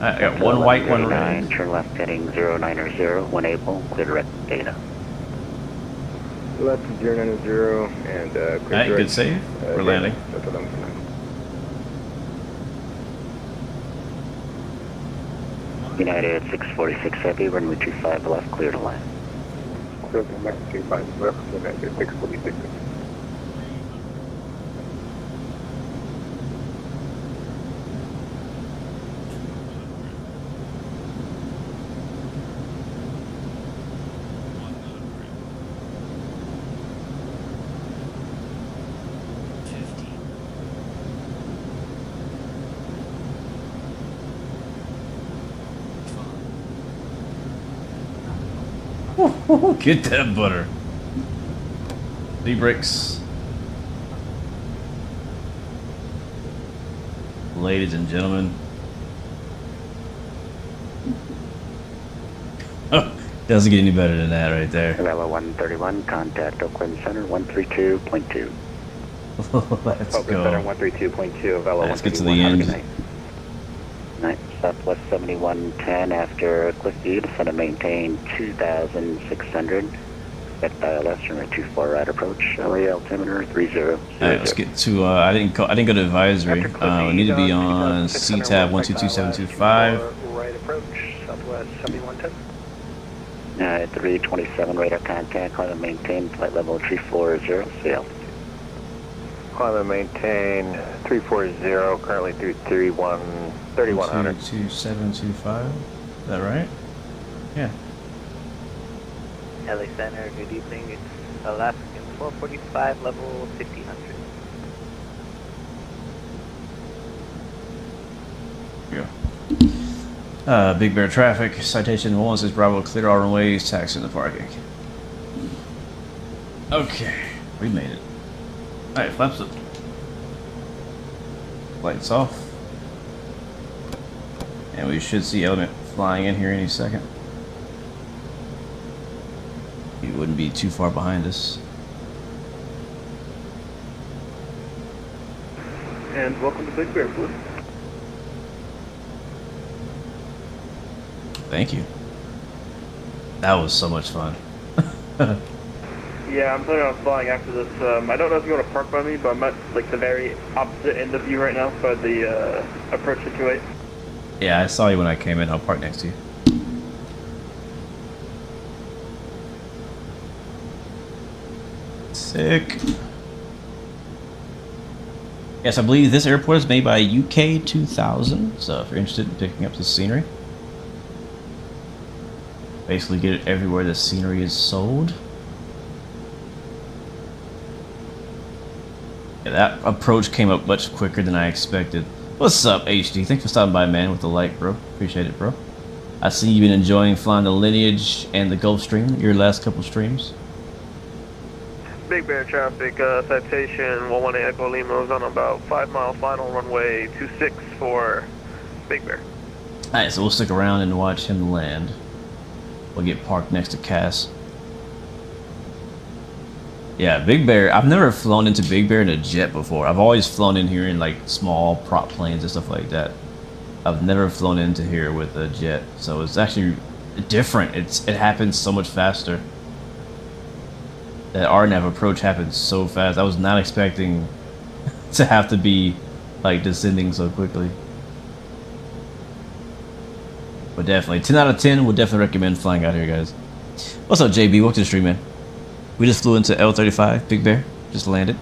Speaker 1: I got one white, one red.
Speaker 4: 1139. Turn left heading 090. 1 April. Clear direct Dana.
Speaker 5: Left 090 and clear
Speaker 1: Alright, good
Speaker 5: direct,
Speaker 1: save. We're landing.
Speaker 5: Delta 139.
Speaker 4: United 646 Heavy. Runway 25 left. Clear to land.
Speaker 5: Delta 125 left, United 646.
Speaker 1: Get that butter. D-brakes. Ladies and gentlemen. Oh, doesn't get any better than that right there.
Speaker 4: Vela 131. Contact Oakland Center 132.2.
Speaker 1: Let's
Speaker 5: Center
Speaker 1: go.
Speaker 5: 132.2, Vela
Speaker 1: Let's get to
Speaker 5: 131.
Speaker 1: the
Speaker 4: Have a
Speaker 1: end.
Speaker 4: good night. Night. Southwest 7110 after Cliffy. Descend and maintain 2,600. Expect ILS from a 24 right approach. LA altimeter 30.
Speaker 1: Alright, let's get to I didn't go to advisory. We need to be on CTAB 122725.
Speaker 6: Right approach, Southwest 7110.
Speaker 4: 327 radar contact. Climb and maintain flight level 340. Stay altitude.
Speaker 5: Climb and maintain 340, currently through 3100.
Speaker 1: 2725. Is that right? Yeah.
Speaker 6: LA Center, good evening. It's Alaskan 1245, level 1500.
Speaker 1: Here we go. Big Bear traffic. Citation 116 Bravo. Clear all runways. Taxi in the parking. Okay. We made it. Alright, flaps up. Lights off. And we should see Element flying in here any second. You wouldn't be too far behind us.
Speaker 5: And welcome to Big Bear, Blue.
Speaker 1: Thank you. That was so much fun.
Speaker 5: Yeah, I'm planning on flying after this. I don't know if you want to park by me, but I'm at like the very opposite end of you right now by the approach to 28.
Speaker 1: Yeah, I saw you when I came in. I'll park next to you. Sick. Yes, I believe this airport is made by UK 2000. So if you're interested in picking up the scenery, basically get it everywhere the scenery is sold. Yeah, that approach came up much quicker than I expected. What's up, HD? Thanks for stopping by, man, with the like, bro. Appreciate it, bro. I see you've been enjoying flying the Lineage and the Gulfstream, your last couple streams.
Speaker 2: Big Bear traffic, citation 118 Echo Lima is on about 5 mile final runway 26 for Big Bear.
Speaker 1: Alright, so we'll stick around and watch him land. We'll get parked next to Cass. Yeah, Big Bear. I've never flown into Big Bear in a jet before. I've always flown in here in like small prop planes and stuff like that. I've never flown into here with a jet, so it's actually different. It happens so much faster. That RNAV approach happens so fast. I was not expecting to have to be like descending so quickly. But definitely, 10 out of 10 would definitely recommend flying out here, guys. What's up, JB? Welcome to the stream, man. We just flew into L35, Big Bear. Just landed.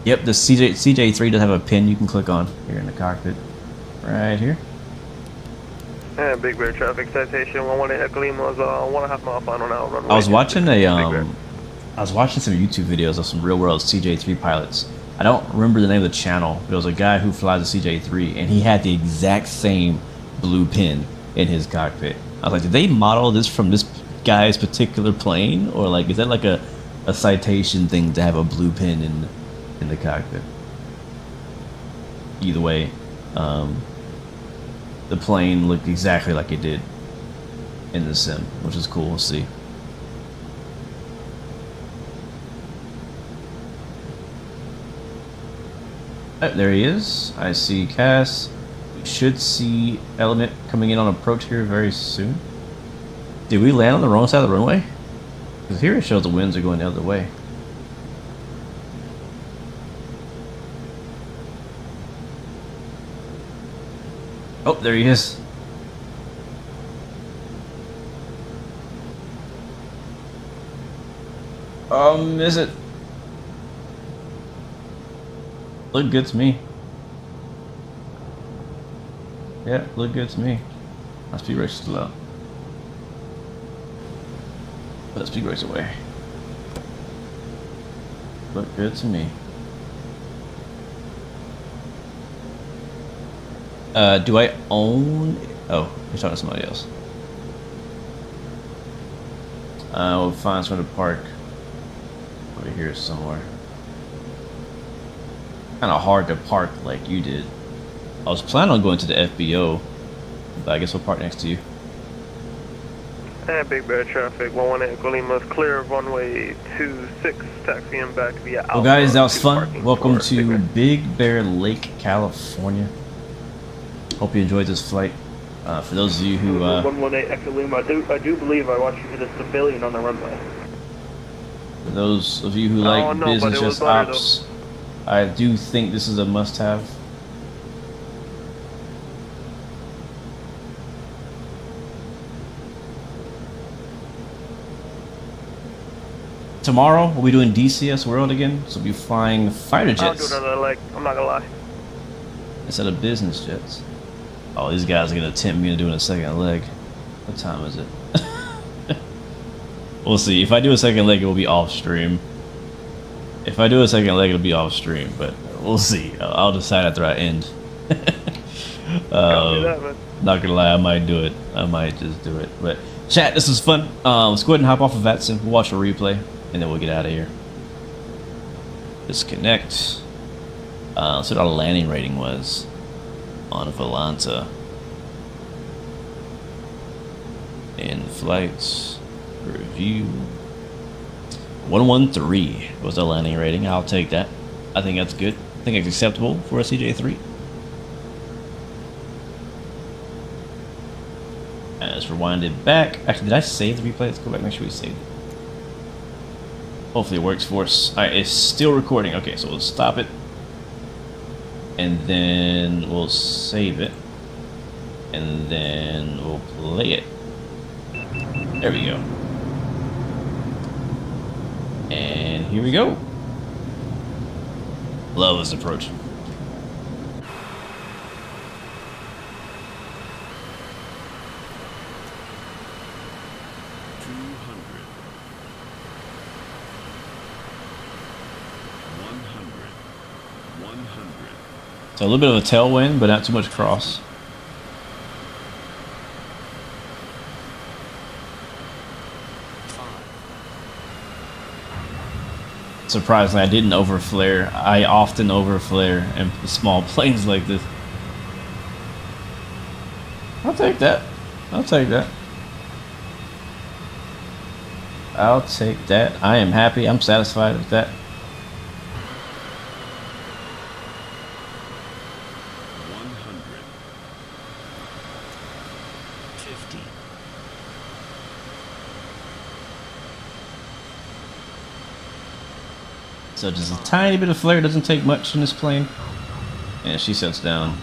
Speaker 1: Yep, the CJ3 does have a pin you can click on here in the cockpit. Right here.
Speaker 2: And Big Bear traffic, citation 118 Echo Lima is 1.5 mile final now runway.
Speaker 1: I was watching some YouTube videos of some real world CJ3 pilots. I don't remember the name of the channel, but it was a guy who flies a CJ3 and he had the exact same blue pin in his cockpit. I was like, did they model this from this guy's particular plane, or like is that like a Citation thing to have a blue pin in the cockpit? Either way, the plane looked exactly like it did in the sim, which is cool to see. Oh, there he is. I see Cass. We should see Element coming in on approach here very soon. Did we land on the wrong side of the runway? Because here it shows the winds are going the other way. Oh, there he is. Is it? Look good to me. Yeah, look good to me. My speed race is low. Put speed race away. Look good to me. Do I own? Oh, you're talking to somebody else. We'll find somewhere to park over here somewhere. Kind of hard to park like you did. I was planning on going to the FBO, but I guess we'll park next to you.
Speaker 2: And Big Bear traffic 118 Echo Lima is clear of runway 26, taxiing back via Alpha.
Speaker 1: Well, guys, that was fun.
Speaker 2: parking
Speaker 1: Welcome
Speaker 2: for
Speaker 1: to
Speaker 2: Big
Speaker 1: Big Bear Lake, California. Hope you enjoyed this flight. For those of you who
Speaker 5: 118 Echo Lima, I do believe I watched you hit a civilian on the runway.
Speaker 1: for those of you who like
Speaker 2: no, but it
Speaker 1: business
Speaker 2: was
Speaker 1: just
Speaker 2: better,
Speaker 1: ops, I do think this is a must-have. Tomorrow we'll be doing DCS World again, so we'll be flying fighter
Speaker 2: I'll do
Speaker 1: jets
Speaker 2: another leg, I'm not gonna lie.
Speaker 1: instead of business jets. Oh, these guys are gonna tempt me into doing a second leg. What time is it? We'll see. If I do a second leg, it will be off stream. If I do a second leg, it'll be off stream, but we'll see. I'll decide after I end. Not gonna lie, I might do it. I might just do it. But chat, this was fun. Let's go ahead and hop off of Vatson. We'll watch a replay, and then we'll get out of here. Disconnect. So what our landing rating was on Volanta. In flights, review. 113 was the landing rating. I'll take that. I think that's good. I think it's acceptable for a CJ3. And let's rewind it back. Actually, did I save the replay? Let's go back and make sure we saved it. Hopefully it works for us. Alright, it's still recording. Okay, so we'll stop it. And then we'll save it. And then we'll play it. There we go. And here we go. Love this approach. So a little bit of a tailwind, but not too much cross. Surprisingly, I didn't overflare. I often overflare in small planes like this. I'll take that. I'll take that. I'll take that. I am happy. I'm satisfied with that. So just a tiny bit of flare, doesn't take much in this plane. And she sets down.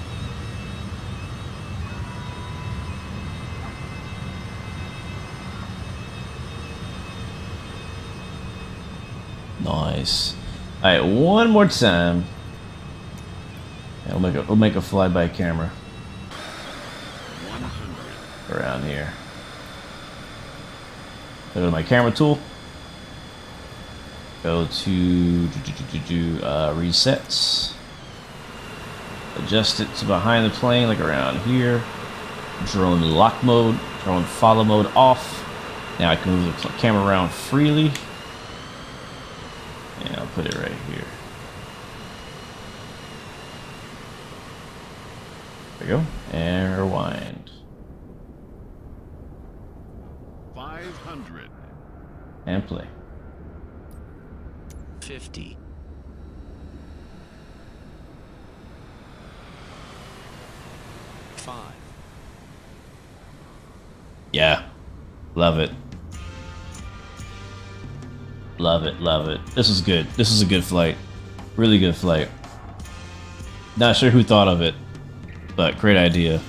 Speaker 1: Nice. Alright, one more time. And we'll make a flyby camera. Around here. Go to my camera tool. Go to resets. Adjust it to behind the plane, like around here. Drone lock mode, drone follow mode off. Now I can move the camera around freely. And I'll put it right here. There we go. And rewind.
Speaker 8: 500.
Speaker 1: And play.
Speaker 8: 50. 5.
Speaker 1: Yeah. Love it. Love it, love it. This is good. This is a good flight. Really good flight. Not sure who thought of it, but great idea.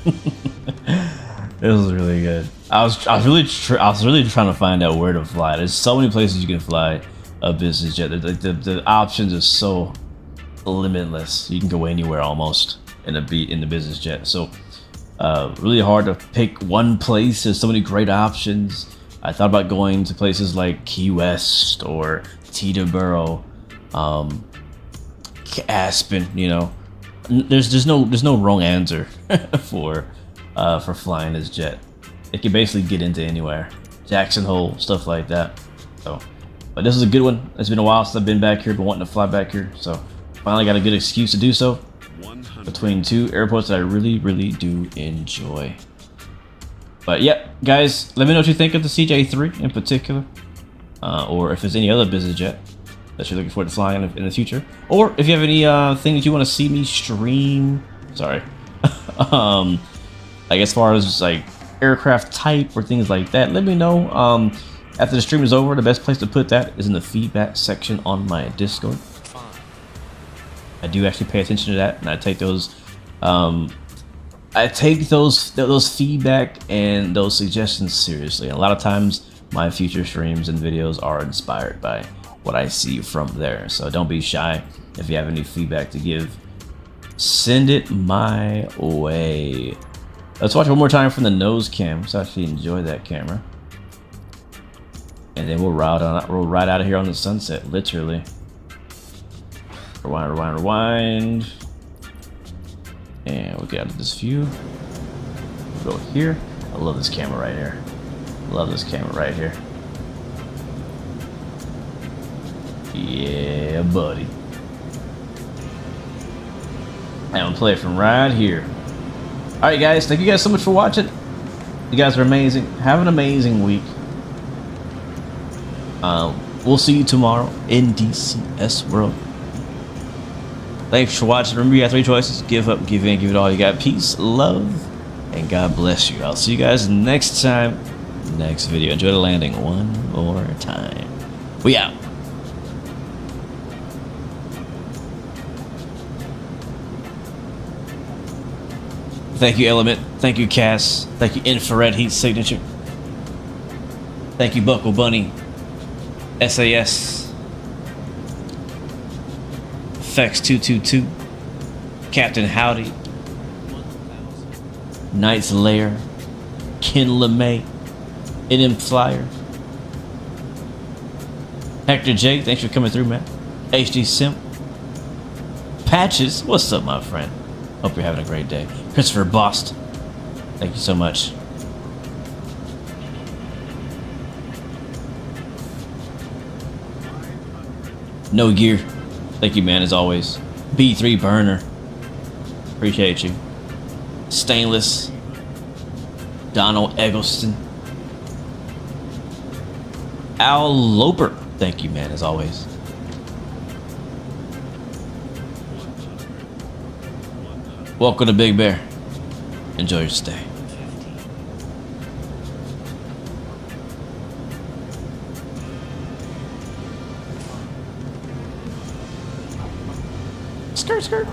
Speaker 1: This was really good. I was really trying to find out where to fly. There's so many places you can fly a business jet. The options are so limitless. You can go anywhere almost in the business jet. So really hard to pick one place. There's so many great options. I thought about going to places like Key West or Teterboro, Aspen. You know, there's no wrong answer for flying this jet. It can basically get into anywhere. Jackson Hole, stuff like that. So, but this is a good one. It's been a while since I've been back here, been wanting to fly back here. So finally got a good excuse to do so. Between two airports that I really, really do enjoy. But yeah, guys, let me know what you think of the CJ3 in particular. Or if there's any other business jet that you're looking forward to flying in the future. Or if you have any things you want to see me stream. Sorry. Like as far as like aircraft type or things like that, let me know. After the stream is over, the best place to put that is in the feedback section on my Discord. I do actually pay attention to that, and I take those feedback and those suggestions seriously. And a lot of times my future streams and videos are inspired by what I see from there. So don't be shy. If you have any feedback to give, send it my way. Let's watch one more time from the nose cam. Let's actually enjoy that camera. And then we'll ride out of here on the sunset, literally. Rewind, rewind, rewind. And we'll get out of this view. We'll go here. I love this camera right here. Love this camera right here. Yeah, buddy. And we'll play it from right here. Alright guys, thank you guys so much for watching. You guys are amazing. Have an amazing week. We'll see you tomorrow in DCS World. Thanks for watching. Remember, you have 3 choices. Give up, give in, give it all you got. Peace, love, and God bless you. I'll see you guys next time. Next video. Enjoy the landing one more time. We out. Thank you, Element. Thank you, Cass. Thank you, Infrared Heat Signature. Thank you, Buckle Bunny. SAS. Fex222. Captain Howdy. Knight's Lair. Ken LeMay. NM Flyer. Hector J, thanks for coming through, man. HD Simp. Patches, what's up, my friend? Hope you're having a great day. Christopher Bost, thank you so much. No Gear, thank you, man, as always. B3 Burner, appreciate you. Stainless. Donald Eggleston. Al Loper, thank you, man, as always. Welcome to Big Bear. Enjoy your stay. Skirt, skirt.